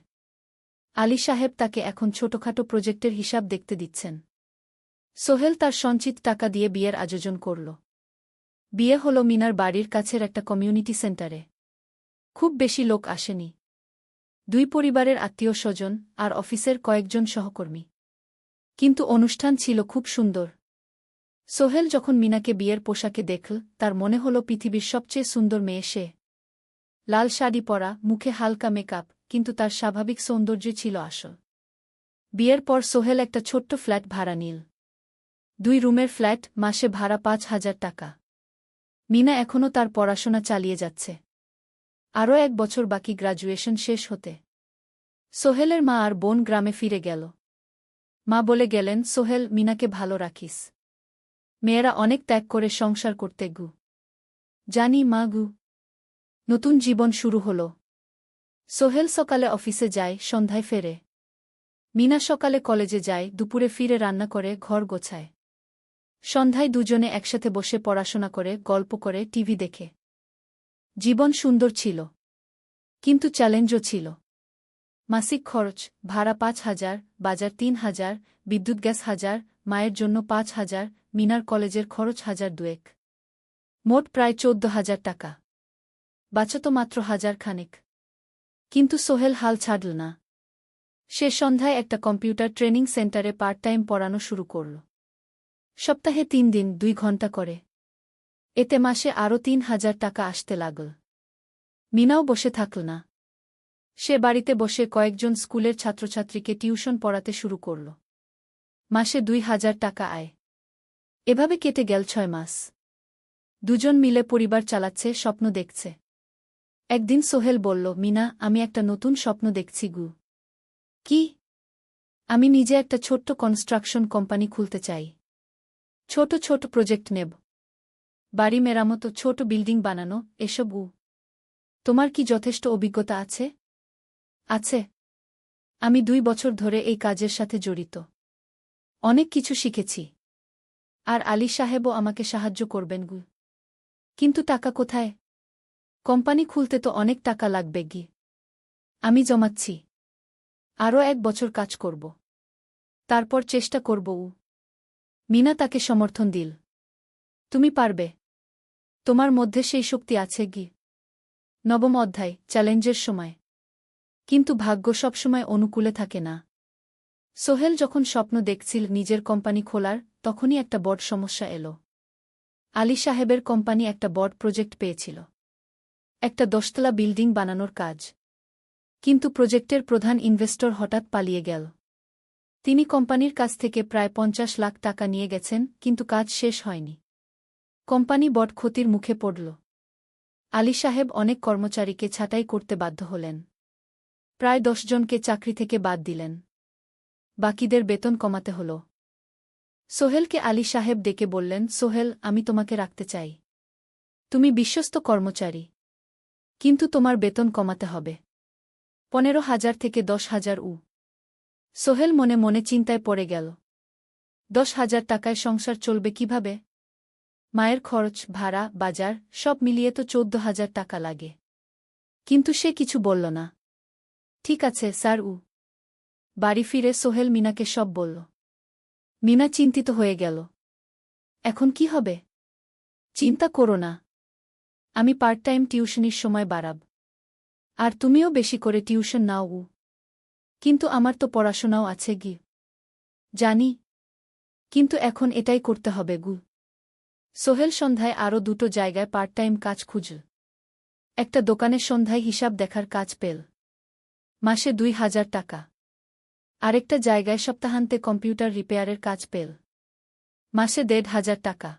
আলী সাহেব তাকে এখন ছোটখাটো প্রজেক্টের হিসাব দেখতে দিচ্ছেন। সোহেল তার সঞ্চিত টাকা দিয়ে বিয়ের আয়োজন করল। বিয়ে হল মিনার বাড়ির কাছের একটা কমিউনিটি সেন্টারে। খুব বেশি লোক আসেনি। 2 পরিবারের আত্মীয় স্বজন আর অফিসের কয়েকজন সহকর্মী। কিন্তু অনুষ্ঠান ছিল খুব সুন্দর। সোহেল যখন মিনাকে বিয়ের পোশাকে দেখল, তার মনে হল পৃথিবীর সবচেয়ে সুন্দর মেয়ে সে। লাল শাড়ি পরা, মুখে হালকা মেকআপ, কিন্তু তার স্বাভাবিক সৌন্দর্য ছিল আসল। বিয়ের পর সোহেল একটা ছোট্ট ফ্ল্যাট ভাড়া নিল। 2 রুমের ফ্ল্যাট, মাসে ভাড়া 5,000 টাকা। মিনা এখনও তার পড়াশোনা চালিয়ে যাচ্ছে। আরও 1 বছর বাকি গ্র্যাজুয়েশন শেষ হতে। সোহেলের মা আর বোন গ্রামে ফিরে গেল। মা বলে গেলেন, সোহেল, মিনাকে ভালো রাখিস। মেয়েরা অনেক ত্যাগ করে সংসার করতে। জানি মা। নতুন জীবন শুরু হল। সোহেল সকালে অফিসে যায়, সন্ধ্যায় ফেরে। মিনা সকালে কলেজে যায়, দুপুরে ফিরে রান্না করে, ঘর গোছায়। সন্ধ্যায় দুজনে একসাথে বসে পড়াশোনা করে, গল্প করে, টিভি দেখে। জীবন সুন্দর ছিল, কিন্তু চ্যালেঞ্জও ছিল। মাসিক খরচ, ভাড়া 5,000, বাজার 3,000, বিদ্যুৎ গ্যাস 1,000, মায়ের জন্য 5,000, মিনার কলেজের খরচ 1,200। মোট প্রায় 14,000 টাকা। বাঁচত মাত্র 1,000 খানেক। কিন্তু সোহেল হাল ছাড়ল না। সে সন্ধ্যায় একটা কম্পিউটার ট্রেনিং সেন্টারে পার্ট টাইম পড়ানো শুরু করল। সপ্তাহে 3 দিন 2 ঘন্টা করে। এতে মাসে আরও 3,000 টাকা আসতে লাগল। মিনাও বসে থাকল না। সে বাড়িতে বসে কয়েকজন স্কুলের ছাত্রছাত্রীকে টিউশন পড়াতে শুরু করল। মাসে 2,000 টাকা আয়। এভাবে কেটে গেল 6 মাস। দুজন মিলে পরিবার চালাচ্ছে, স্বপ্ন দেখছে। একদিন সোহেল বলল, মিনা, আমি একটা নতুন স্বপ্ন দেখছি। কি? আমি নিজে একটা ছোট্ট কনস্ট্রাকশন কোম্পানি খুলতে চাই। ছোট ছোট প্রজেক্ট নেব। বাড়ি মেরামত, ছোট বিল্ডিং বানানো, এসব। তোমার কি যথেষ্ট অভিজ্ঞতা আছে? আছে। আমি 2 বছর ধরে এই কাজের সাথে জড়িত। অনেক কিছু শিখেছি। আর আলী সাহেবও আমাকে সাহায্য করবেন। কিন্তু টাকা কোথায়? কোম্পানি খুলতে তো অনেক টাকা লাগবে। আমি জমাচ্ছি। আরও 1 বছর কাজ করব, তারপর চেষ্টা করব। মিনা তাকে সমর্থন দিল। তুমি পারবে। তোমার মধ্যে সেই শক্তি আছে। 9ম অধ্যায়, চ্যালেঞ্জের সময়। কিন্তু ভাগ্য সবসময় অনুকূলে থাকে না। সোহেল যখন স্বপ্ন দেখছিল নিজের কোম্পানি খোলার, তখনই একটা বড় সমস্যা এলো। আলী সাহেবের কোম্পানি একটা বড় প্রজেক্ট পেয়েছিল। একটা 10তলা বিল্ডিং বানানোর কাজ। কিন্তু প্রজেক্টের প্রধান ইনভেস্টর হঠাৎ পালিয়ে গেল। তিনি কোম্পানির কাছ থেকে প্রায় 50 লাখ টাকা নিয়ে গেছেন, কিন্তু কাজ শেষ হয়নি। কোম্পানি বড় ক্ষতির মুখে পড়ল। আলী সাহেব অনেক কর্মচারীকে ছাঁটাই করতে বাধ্য হলেন। প্রায় 10 জনকে চাকরি থেকে বাদ দিলেন। বাকিদের বেতন কমাতে হল। সোহেলকে আলী সাহেব ডেকে বললেন, সোহেল, আমি তোমাকে রাখতে চাই। তুমি বিশ্বস্ত কর্মচারী। কিন্তু তোমার বেতন কমাতে হবে। 15,000 থেকে 10,000 সোহেল মনে মনে চিন্তায় পড়ে গেল। 10,000 টাকায় সংসার চলবে কিভাবে? মায়ের খরচ, ভাড়া, বাজার সব মিলিয়ে তো 14,000 টাকা লাগে। কিন্তু সে কিছু বলল না। ঠিক আছে স্যার। বাড়ি ফিরে সোহেল মিনাকে সব বলল। মিনা চিন্তিত হয়ে গেল। এখন কি হবে? চিন্তা করো না, আমি পার্ট টাইম টিউশনির সময় বাড়াব। আর তুমিও বেশি করে টিউশন নাও। কিন্তু আমার তো পড়াশোনাও আছে গি। জানি, কিন্তু এখন এটাই করতে হবে গু। সোহেল সন্ধ্যায় আরও 2টো জায়গায় পার্ট টাইম কাজ খুঁজল। একটা দোকানে সন্ধ্যায় হিসাব দেখার কাজ পেল, মাসে 2,000 টাকা। আরেকটা জায়গায় সপ্তাহান্তে কম্পিউটার রিপেয়ারের কাজ পেল, মাসে 1,500 টাকা।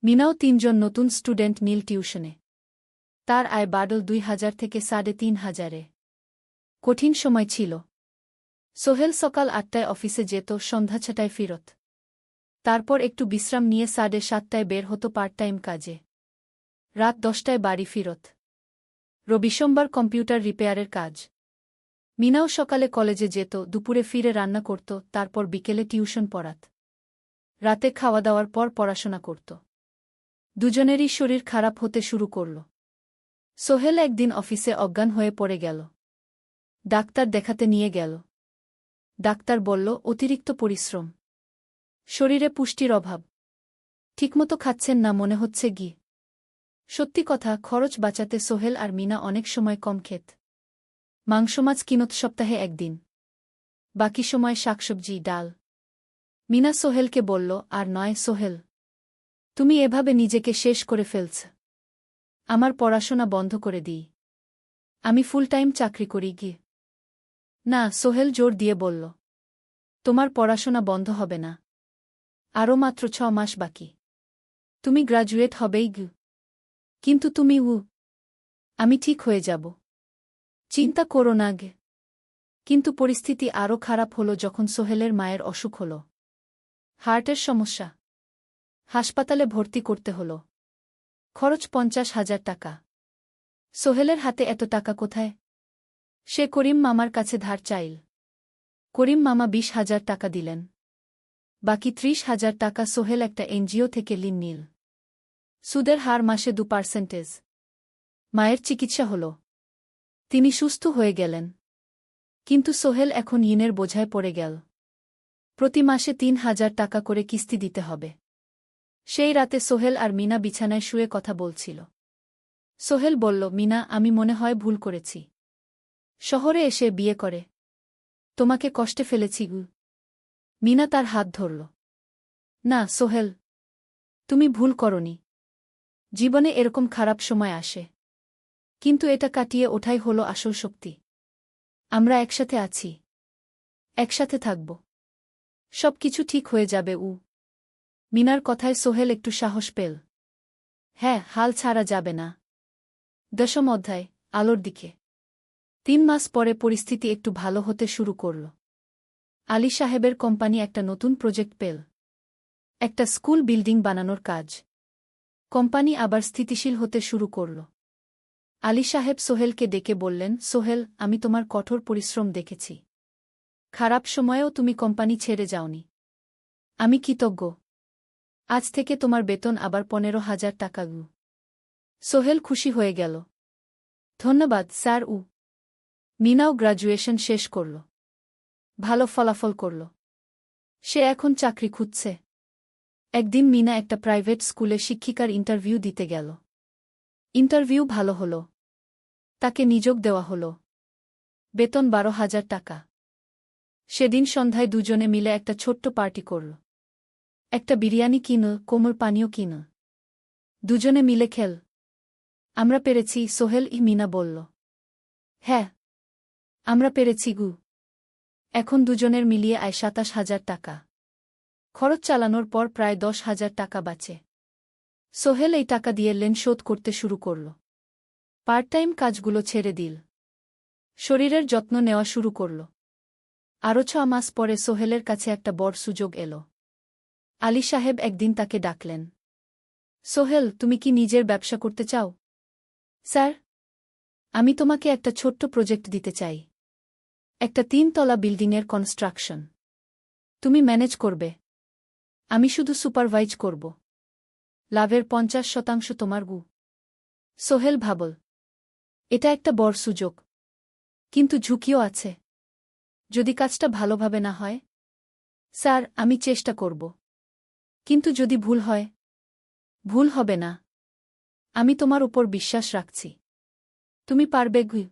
মিনাও 3জন নতুন স্টুডেন্ট নিল টিউশনে। তার আয় বাড়ল 2,000 থেকে 3,500-এ। কঠিন সময় ছিল। সোহেল সকাল 8টায় অফিসে যেত, সন্ধ্যা 6টায় ফিরত। তারপর একটু বিশ্রাম নিয়ে 7:30টায় বের হতো পার্ট টাইম কাজে। রাত 10টায় বাড়ি ফিরত। রবি সোমবার কম্পিউটার রিপেয়ারের কাজ। মিনাও সকালে কলেজে যেত, দুপুরে ফিরে রান্না করত, তারপর বিকেলে টিউশন পড়াত। রাতে খাওয়া দাওয়ার পর পড়াশোনা করত। দুজনেরই শরীর খারাপ হতে শুরু করল। সোহেল একদিন অফিসে অজ্ঞান হয়ে পড়ে গেল। ডাক্তার দেখাতে নিয়ে গেল। ডাক্তার বলল অতিরিক্ত পরিশ্রম, শরীরে পুষ্টির অভাব, ঠিকমতো খাচ্ছেন না মনে হচ্ছে গি। সত্যি কথা, খরচ বাঁচাতে সোহেল আর মিনা অনেক সময় কম খেত। মাংস মাছ কিনত সপ্তাহে একদিন, বাকি সময় শাকসবজি, ডাল। মিনা সোহেলকে বলল, আর নয় সোহেল, তুমি এভাবে নিজেকে শেষ করে ফেলছ। আমার পড়াশোনা বন্ধ করে দিই, আমি ফুল টাইম চাকরি করি গি। না, সোহেল জোর দিয়ে বলল, তোমার পড়াশোনা বন্ধ হবে না। আরও মাত্র 6 মাস বাকি, তুমি গ্রাজুয়েট হবেই গি। কিন্তু তুমি আমি ঠিক হয়ে যাব, চিন্তা করো না গে। কিন্তু পরিস্থিতি আরও খারাপ হলো যখন সোহেলের মায়ের অসুখ হল। হার্টের সমস্যা, হাসপাতালে ভর্তি করতে হল। খরচ 50,000 টাকা। সোহেলের হাতে এত টাকা কোথায়? সে করিম মামার কাছে ধার চাইল। করিম মামা 20,000 টাকা দিলেন। বাকি 30,000 টাকা সোহেল একটা এনজিও থেকে ঋণ নিল। সুদের হার মাসে 2%। মায়ের চিকিৎসা হল, তিনি সুস্থ হয়ে গেলেন। কিন্তু সোহেল এখন ঋণের বোঝায় পড়ে গেল। প্রতি মাসে 3,000 টাকা করে কিস্তি দিতে হবে। সেই রাতে সোহেল আর মিনা বিছানায় শুয়ে কথা বলছিল। সোহেল বলল, মিনা, আমি মনে হয় ভুল করেছি। শহরে এসে বিয়ে করে তোমাকে কষ্টে ফেলেছি গু। মিনা তার হাত ধরল। না সোহেল, তুমি ভুল করনি। জীবনে এরকম খারাপ সময় আসে, কিন্তু এটা কাটিয়ে ওঠাই হলো আসল শক্তি। আমরা একসাথে আছি, একসাথে থাকব, সব কিছু ঠিক হয়ে যাবে। মিনার কথায় সোহেল একটু সাহস পেল। হ্যাঁ, হাল ছাড়া যাবে না। 10ম অধ্যায়, আলোর দিকে। 3 মাস পরে পরিস্থিতি একটু ভালো হতে শুরু করল। আলী সাহেবের কোম্পানি একটা নতুন প্রজেক্ট পেল, একটা স্কুল বিল্ডিং বানানোর কাজ। কোম্পানি আবার স্থিতিশীল হতে শুরু করল। আলী সাহেব সোহেলকে ডেকে বললেন, সোহেল, আমি তোমার কঠোর পরিশ্রম দেখেছি। খারাপ সময়েও তুমি কোম্পানি ছেড়ে যাওনি। আমি কৃতজ্ঞ। আজ থেকে তোমার বেতন আবার 15,000 টাকা গু। সোহেল খুশি হয়ে গেল। ধন্যবাদ স্যার। মিনাও গ্র্যাজুয়েশন শেষ করল, ভালো ফলাফল করল। সে এখন চাকরি খুঁজছে। একদিন মিনা একটা প্রাইভেট স্কুলে শিক্ষিকার ইন্টারভিউ দিতে গেল। ইন্টারভিউ ভালো হল, তাকে নিযোগ দেওয়া হল। বেতন 12,000 টাকা। সেদিন সন্ধ্যায় দুজনে মিলে একটা ছোট্ট পার্টি করল। একটা বিরিয়ানি কিনল, কোমল পানীয় কিনল। দুজনে মিলে খেল। আমরা পেরেছি সোহেল, মিনা বলল। হ্যাঁ, আমরা পেরেছি গু। এখন দুজনের মিলিয়ে আয় 27,000 টাকা। খরচ চালানোর পর প্রায় 10,000 টাকা বাঁচে। সোহেল এই টাকা দিয়ে লেন শোধ করতে শুরু করল। পার্ট টাইম কাজগুলো ছেড়ে দিল। শরীরের যত্ন নেওয়া শুরু করল। আরও 6 মাস পরে সোহেলের কাছে একটা বড় সুযোগ এল। আলী সাহেব একদিন তাকে ডাকলেন। সোহেল, তুমি কি নিজের ব্যবসা করতে চাও? স্যার, আমি তোমাকে একটা ছোট্ট প্রজেক্ট দিতে চাই। একটা 3 তলা বিল্ডিংয়ের কনস্ট্রাকশন। তুমি ম্যানেজ করবে। আমি শুধু সুপারভাইজ করব। লাভের 50% তোমার গু। সোহেল ভাবল, এটা একটা বড় সুযোগ। কিন্তু ঝুঁকিও আছে। যদি কাজটা ভালোভাবে না হয়? স্যার, আমি চেষ্টা করব। কিন্তু যদি ভুল হয়? ভুল হবে না। আমি তোমার উপর বিশ্বাস রাখছি। তুমি পারবে গু।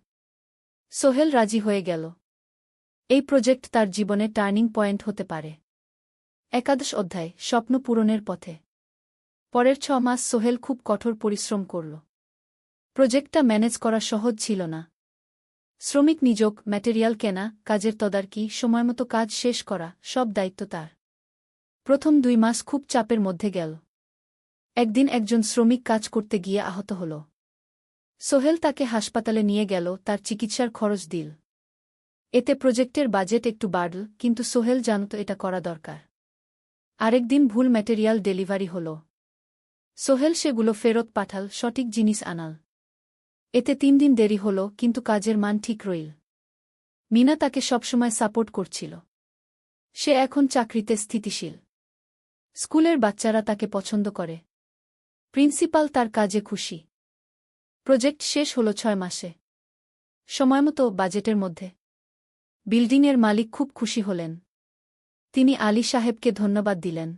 সোহেল রাজি হয়ে গেল। এই প্রজেক্ট তার জীবনে টার্নিং পয়েন্ট হতে পারে। 11 অধ্যায়, স্বপ্ন পূরণের পথে। পরের 6 মাস সোহেল খুব কঠোর পরিশ্রম করল। প্রজেক্টটা ম্যানেজ করা সহজ ছিল না। শ্রমিক নিযোগ, ম্যাটেরিয়াল কেনা, কাজের তদারকি, সময়মতো কাজ শেষ করা, সব দায়িত্ব তার। প্রথম 2 মাস খুব চাপের মধ্যে গেল। একদিন একজন শ্রমিক কাজ করতে গিয়ে আহত হল। সোহেল তাকে হাসপাতালে নিয়ে গেল, তার চিকিৎসার খরচ দিল। এতে প্রজেক্টের বাজেট একটু বাড়ল, কিন্তু সোহেল জানত এটা করা দরকার। আরেকদিন ভুল ম্যাটেরিয়াল ডেলিভারি হল। সোহেল সেগুলো ফেরত পাঠাল, সঠিক জিনিস আনাল। এতে 3 দিন দেরি হল, কিন্তু কাজের মান ঠিক রইল। মিনা তাকে সবসময় সাপোর্ট করছিল। সে এখন চাকরিতে স্থিতিশীল। স্কুলের বাচ্চারা তাকে পছন্দ করে। প্রিন্সিপাল তার কাজে খুশি। প্রজেক্ট শেষ হল 6 মাসে। সময়মতো, বাজেটের মধ্যে। বিল্ডিংয়ের মালিক খুব খুশি হলেন। তিনি আলী সাহেবকে ধন্যবাদ দিলেন।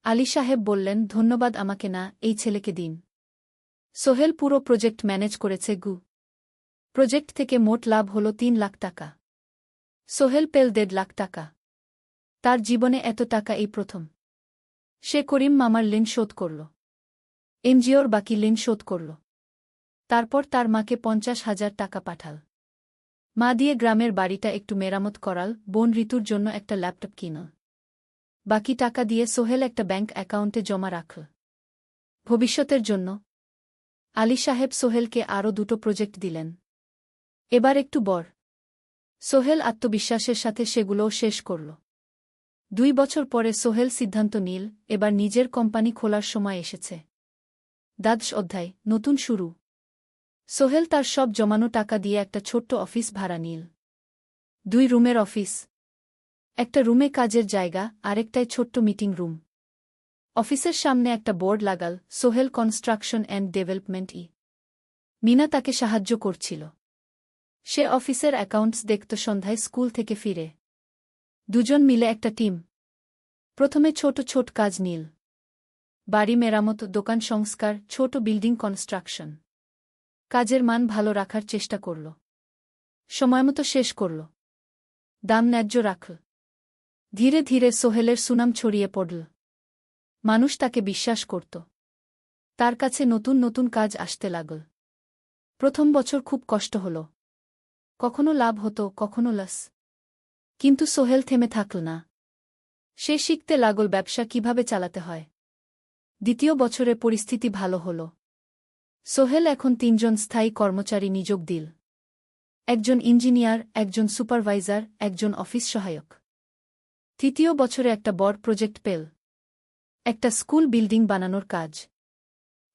আলী সাহেব বললেন, ধন্যবাদ আমাকে না, এই ছেলেকে দিন। সোহেল পুরো প্রজেক্ট ম্যানেজ করেছে গু। প্রজেক্ট থেকে মোট লাভ হল 3 লাখ টাকা। সোহেল পেল 1.5 লাখ টাকা। তার জীবনে এত টাকা এই প্রথম। সে করিম মামার ঋণ শোধ করল। এনজিওর বাকি ঋণ শোধ করল। তারপর তার মাকে 50,000 টাকা পাঠাল। মা দিয়ে গ্রামের বাড়িটা একটু মেরামত করাল, বোন ঋতুর জন্য একটা ল্যাপটপ কিনল। বাকি টাকা দিয়ে সোহেল একটা ব্যাংক অ্যাকাউন্টে জমা রাখল। ভবিষ্যতের জন্য। আলী সাহেব সোহেলকে আরও 2টো প্রজেক্ট দিলেন। এবার একটু বড়। সোহেল আত্মবিশ্বাসের সাথে সেগুলোও শেষ করল। 2 বছর পরে সোহেল সিদ্ধান্ত নিল, এবার নিজের কোম্পানি খোলার সময় এসেছে। 10 অধ্যায়, নতুন শুরু। সোহেল তার সব জমানো টাকা দিয়ে একটা ছোট্ট অফিস ভাড়া নিল। 2 রুমের অফিস। একটা রুমে কাজের জায়গা, আরেকটায় ছোট্ট মিটিং রুম। অফিসের সামনে একটা বোর্ড লাগাল, সোহেল কনস্ট্রাকশন অ্যান্ড ডেভেলপমেন্ট ই। মিনা তাকে সাহায্য করছিল। সে অফিসের অ্যাকাউন্টস দেখত সন্ধ্যায় স্কুল থেকে ফিরে। দুজন মিলে একটা টিম। প্রথমে ছোট ছোট কাজ নিল। বাড়ি মেরামত, দোকান সংস্কার, ছোট বিল্ডিং কনস্ট্রাকশন। কাজের মান ভালো রাখার চেষ্টা করল। সময়মতো শেষ করল। দাম ন্যায্য রাখল। ধীরে ধীরে সোহেলের সুনাম ছড়িয়ে পড়ল। মানুষ তাকে বিশ্বাস করত। তার কাছে নতুন নতুন কাজ আসতে লাগল। প্রথম বছর খুব কষ্ট হল। কখনো লাভ হতো, কখনো লস। কিন্তু সোহেল থেমে থাকল না। সে শিখতে লাগল ব্যবসা কিভাবে চালাতে হয়। দ্বিতীয় বছরে পরিস্থিতি ভালো হল। সোহেল এখন 3 জন স্থায়ী কর্মচারী নিযোগ দিল। একজন ইঞ্জিনিয়ার, একজন সুপারভাইজার, একজন অফিস সহায়ক। তৃতীয় বছরে একটা বড় প্রজেক্ট পেল। একটা স্কুল বিল্ডিং বানানোর কাজ।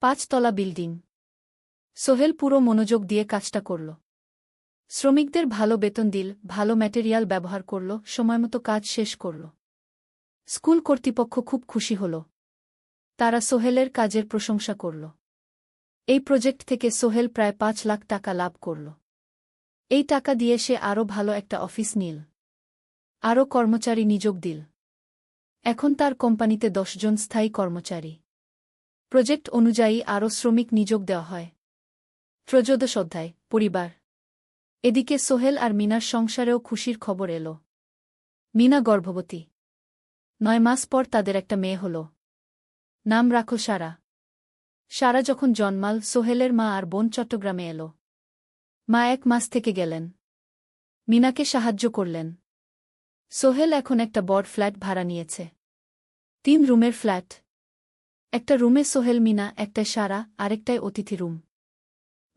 5 তলা বিল্ডিং। সোহেল পুরো মনোযোগ দিয়ে কাজটা করল। শ্রমিকদের ভালো বেতন দিল, ভালো ম্যাটেরিয়াল ব্যবহার করল, সময়মতো কাজ শেষ করল। স্কুল কর্তৃপক্ষ খুব খুশি হল। তারা সোহেলের কাজের প্রশংসা করল। এই প্রজেক্ট থেকে সোহেল প্রায় 5 লাখ টাকা লাভ করল। এই টাকা দিয়ে সে আরও ভালো একটা অফিস নিল। আরও কর্মচারী নিযোগ দিল। এখন তার কোম্পানিতে 10 জন স্থায়ী কর্মচারী। প্রজেক্ট অনুযায়ী আরও শ্রমিক নিযোগ দেওয়া হয়। 13 অধ্যায়, পরিবার। এদিকে সোহেল আর মিনার সংসারেও খুশির খবর এল। মিনা গর্ভবতী। 9 মাস পর তাদের একটা মেয়ে হল। নাম রাখল সারা। সারা যখন জন্মাল, সোহেলের মা আর বোন চট্টগ্রামে এল। মা 1 মাস থেকে গেলেন। মিনাকে সাহায্য করলেন। সোহেল এখন একটা বড় ফ্ল্যাট ভাড়া নিয়েছে। 3 রুমের ফ্ল্যাট। একটা রুমে সোহেল, মিনা, একটায় সারা, আরেকটায় অতিথি রুম।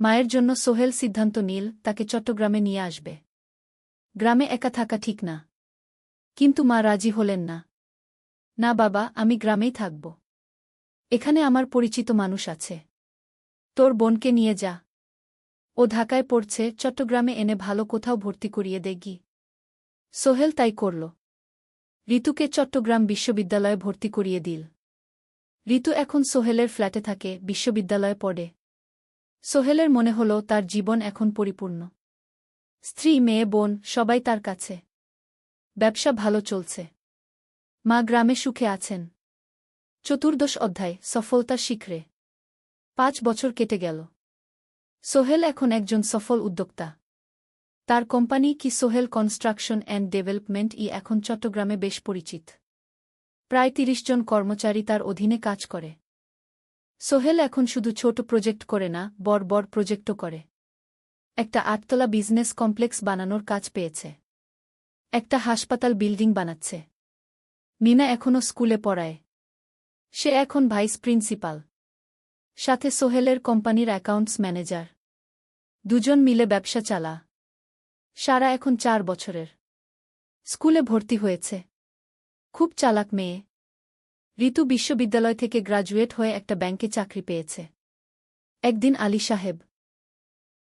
মায়ের জন্য সোহেল সিদ্ধান্ত নিল তাকে চট্টগ্রামে নিয়ে আসবে। গ্রামে একা থাকা ঠিক না। কিন্তু মা রাজি হলেন না। না বাবা, আমি গ্রামেই থাকব। এখানে আমার পরিচিত মানুষ আছে। তোর বোনকে নিয়ে যা। ও ঢাকায় পড়ছে, চট্টগ্রামে এনে ভালো কোথাও ভর্তি করিয়ে দেগি। সোহেল তাই করল। ঋতুকে চট্টগ্রাম বিশ্ববিদ্যালয়ে ভর্তি করিয়ে দিল। ঋতু এখন সোহেলের ফ্ল্যাটে থাকে, বিশ্ববিদ্যালয়ে পড়ে। সোহেলের মনে হল তার জীবন এখন পরিপূর্ণ। স্ত্রী, মেয়ে, বোন সবাই তার কাছে। ব্যবসা ভালো চলছে। মা গ্রামে সুখে আছেন। চতুর্দশ অধ্যায়, সফলতার শিখরে। 5 বছর কেটে গেল। সোহেল এখন একজন সফল উদ্যোক্তা। তার কোম্পানি কি সোহেল কনস্ট্রাকশন অ্যান্ড ডেভেলপমেন্ট এখন চট্টগ্রামে বেশ পরিচিত। প্রায় 30 জন কর্মচারী তার অধীনে কাজ করে। সোহেল এখন শুধু ছোট প্রজেক্ট করে না, বড় বড় প্রজেক্টও করে। একটা 8তলা বিজনেস কমপ্লেক্স বানানোর কাজ পেয়েছে। একটা হাসপাতাল বিল্ডিং বানাচ্ছে। মিনা এখনও স্কুলে পড়ায়। সে এখন ভাইস প্রিন্সিপাল। সাথে সোহেলের কোম্পানির অ্যাকাউন্টস ম্যানেজার। দুজন মিলে ব্যবসা চালা। সারা এখন 4 বছরের। স্কুলে ভর্তি হয়েছে। খুব চালাক মেয়ে। ঋতু বিশ্ববিদ্যালয় থেকে গ্রাজুয়েট হয়ে একটা ব্যাংকে চাকরি পেয়েছে। একদিন আলী সাহেব